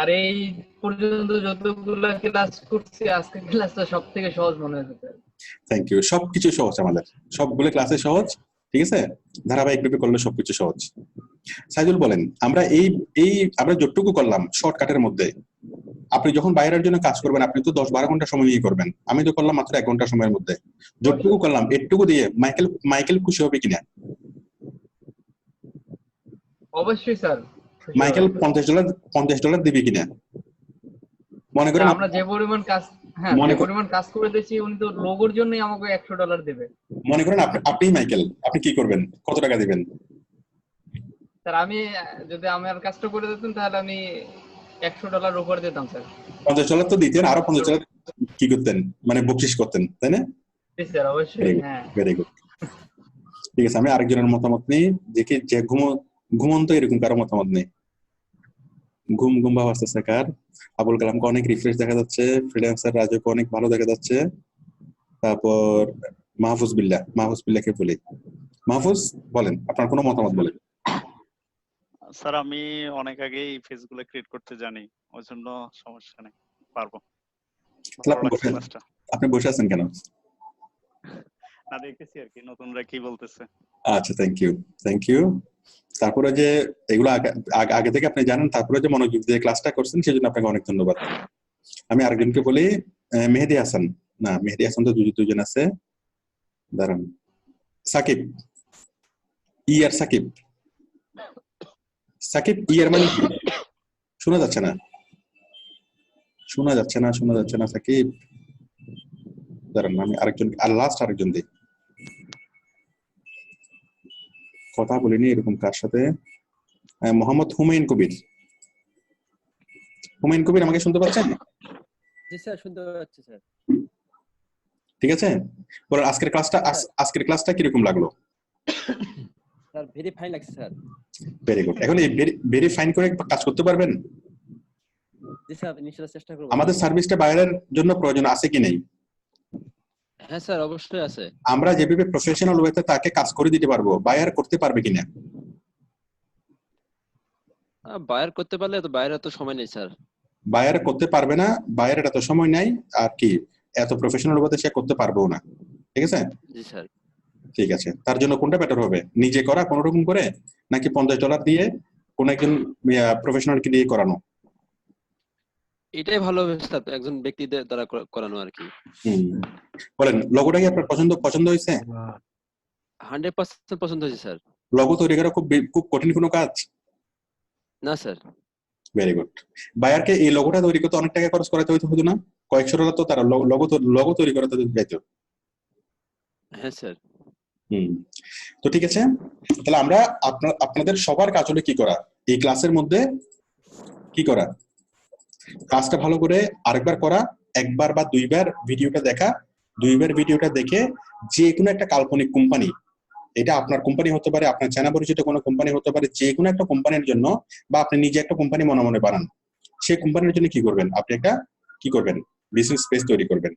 আর এই পর্যন্ত যতগুলো ক্লাস করছি, আজকে ক্লাসটা সবথেকে সহজ মনে হয়েছে স্যার। Thank you. সবকিছু সহজ, আমাদের সবগুলো ক্লাসে সহজ, ঠিক আছে? ধারাবাহিকভাবে করলে সবকিছু সহজ। সাইদুল বলেন, আমরা আমরা যতটুকু করলাম শর্টকাটের মধ্যে, আপনি যখন বাইরের জন্য কাজ করবেন আপনি তো 10-12 ঘন্টা সময় নিয়ে করবেন, আমি তো করলাম মাত্র 1 ঘন্টা সময়ের মধ্যে। যতটুকু করলাম এটুকু দিয়ে মাইকেল খুশি হবে কিনা? অবশ্যই স্যার। মাইকেল $50 দিবে কিনা? মনে করেন আমরা যে পরিমাণ কাজ, হ্যাঁ যে পরিমাণ কাজ করে দিয়েছি, উনি তো লোগোর জন্যই আমাকে $100 দেবে। মনে করেন আপনি মাইকেল, আপনি কি করবেন? কত টাকা দিবেন? স্যার আমি যদি আমার কাজটা করে দিতেন তাহলে আমি $100 উপরে দিতাম স্যার। $50 তো দিতেন, আরো $50 কি করতেন, মানে বকশিশ করতেন, তাই না? জি স্যার অবশ্যই। হ্যাঁ ভেরি গুড। ঠিক আছে, আমি আরেকজনের মতামত নেই। দেখি যে ঘুমন্ত এরকম কারো মতামত নেই। ঘুম ভাব আসতেছে কার? আবুল কালামকে অনেক রিফ্রেশ দেখা যাচ্ছে, ফ্রিল্যান্সার রাজুকে অনেক ভালো দেখা যাচ্ছে। তারপর মাহফুজ বিল্লাহকে বলি। মাহফুজ বলেন, আপনার কোনো মতামত বলেন। স্যার আমি অনেক আগেই ফেসগুলো ক্রিয়েট করতে জানি, ওই জন্য সমস্যা নেই, পারবো। আপনি বসে আছেন কেন? না দেখতেছি আর কি নতুনরা কি বলতেছে। আচ্ছা, থ্যাংক ইউ। তারপরে যে এগুলো আগে থেকে আপনি জানেন, তারপরে যে মনোযোগ দিয়ে ক্লাসটা করছেন সেজন্য আপনাকে অনেক ধন্যবাদ। আমি আরেকজনকে বলি, মেহেদি হাসান। না, মেহেদি হাসান তো দুজন আছে, দাঁড়ান। সাকিব ইয়ার মানে কি? শোনা যাচ্ছে না সাকিব, দাঁড়ান আমি লাস্ট আরেকজন দিই। কথা বলিনি এরকম কার সাথে। মোহাম্মদ হুমায়ুন কবির আমাকে শুনতে পাচ্ছেন? জি স্যার, শুনতে পাচ্ছি স্যার। ঠিক আছে, বলেন আজকের ক্লাসটা কিরকম লাগলো? স্যার ভেরি ফাইন লাগছে স্যার। Very good. এখন এই ভেরি ফাইন করে কাজ করতে পারবেন? জি স্যার, নিশ্চয়ই চেষ্টা করব। আমাদের সার্ভিসটা বাইরের জন্য প্রয়োজন আছে কি নেই? হ্যাঁ স্যার অবশ্যই আছে। আমরা যেভাবে প্রফেশনাল ওয়েতে তাকে কাজ করে দিতে পারবো, বায়ার করতে পারবে কিনা? বায়ার করতে পারলে তো, বায়ার এত সময় নেই স্যার। বায়ার করতে পারবে না, বায়ারের এত সময় নাই, আর কি এত প্রফেশনাল ওয়েতে সে করতে পারবেও না। ঠিক আছে? জি স্যার। ঠিক আছে, তার জন্য কোনটা বেটার হবে? নিজে করা কোনো রকম করে, নাকি $50 দিয়ে কোন একজন প্রফেশনালকে দিয়ে করানো? এটাই ভালো হবে স্যার, একজন ব্যক্তিদের দ্বারা করানো আর কি। বলেন, লোগোটা কি আপনার পছন্দ হয়েছে? 100% পছন্দ হয়েছে স্যার। লোগো তৈরি করা খুব কঠিন কোনো কাজ না স্যার। Very good. বায়ারকে এই লোগোটা তৈরি করতে অনেক টাকা খরচ করাতে হতো না? $কয়েকশো তো তারা লোগো তৈরি করাতে যাইতো। হ্যাঁ স্যার। তো ঠিক আছে, তাহলে আমরা আপনাদের সবার কাজ হলো কি করা, এই ক্লাসের মধ্যে কি করা, কাজটা ভালো করে আরেকবার করা, একবার বা দুইবার ভিডিওটা দেখা, ভিডিওটা দেখে যে কোনো একটা কাল্পনিক কোম্পানি, এটা আপনার কোম্পানি হতে পারে, আপনার চেনা পরিচিত কোনো কোম্পানি হতে পারে, যে কোনো একটা কোম্পানির জন্য, বা আপনি নিজে একটা কোম্পানি মনে মনে বানান, সেই কোম্পানির জন্য কি করবেন, আপনি একটা বিজনেস স্পেস তৈরি করবেন,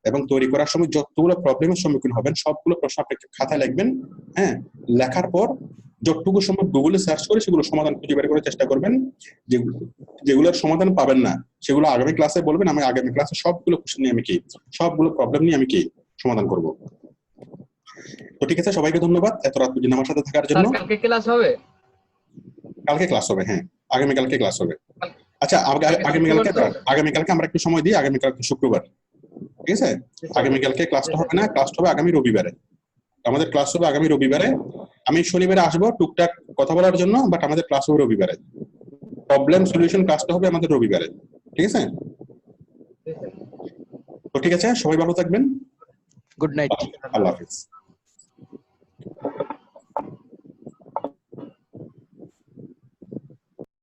এবং তৈরি করার সময় যতগুলো প্রবলেমের সম্মুখীন হবেন সবগুলো প্রশ্ন আপনি খাতায় লিখবেন। হ্যাঁ, লেখার পর যতটুকু সম্ভব গুগলে সার্চ করে সেগুলো সমাধান খুঁজে বের করার চেষ্টা করবেন। যেগুলোর সমাধান পাবেন না সেগুলো আগামী ক্লাসে বলবেন, আমি আগামী ক্লাসে সবগুলো কোশ্চেন নিয়ে সবগুলো প্রবলেম নিয়ে আমি সমাধান করব। তো ঠিক আছে, সবাইকে ধন্যবাদ এত রাত পর্যন্ত আমার সাথে থাকার স্যার জন্য। কালকে ক্লাস হবে? কালকে ক্লাস হবে, হ্যাঁ আগামীকালকে ক্লাস হবে। আচ্ছা আগামীকালকে আমরা একটু সময় দিই, আগামীকালকে শুক্রবার, ঠিক আছে? আগামীকালকে ক্লাসটা হবে না, ক্লাসটা হবে আগামী রবিবারে। আমাদের ক্লাস হবে আগামী রবিবারে। আমি শনিবারে আসবো টুকটাক কথা বলার জন্য, বাট আমাদের ক্লাস হবে রবিবারে। প্রবলেম সলিউশন ক্লাসটা হবে আমাদের রবিবারে, ঠিক আছে? তো ঠিক আছে, সবাই ভালো থাকবেন, গুড নাইট। আল্লাহ হাফিজ।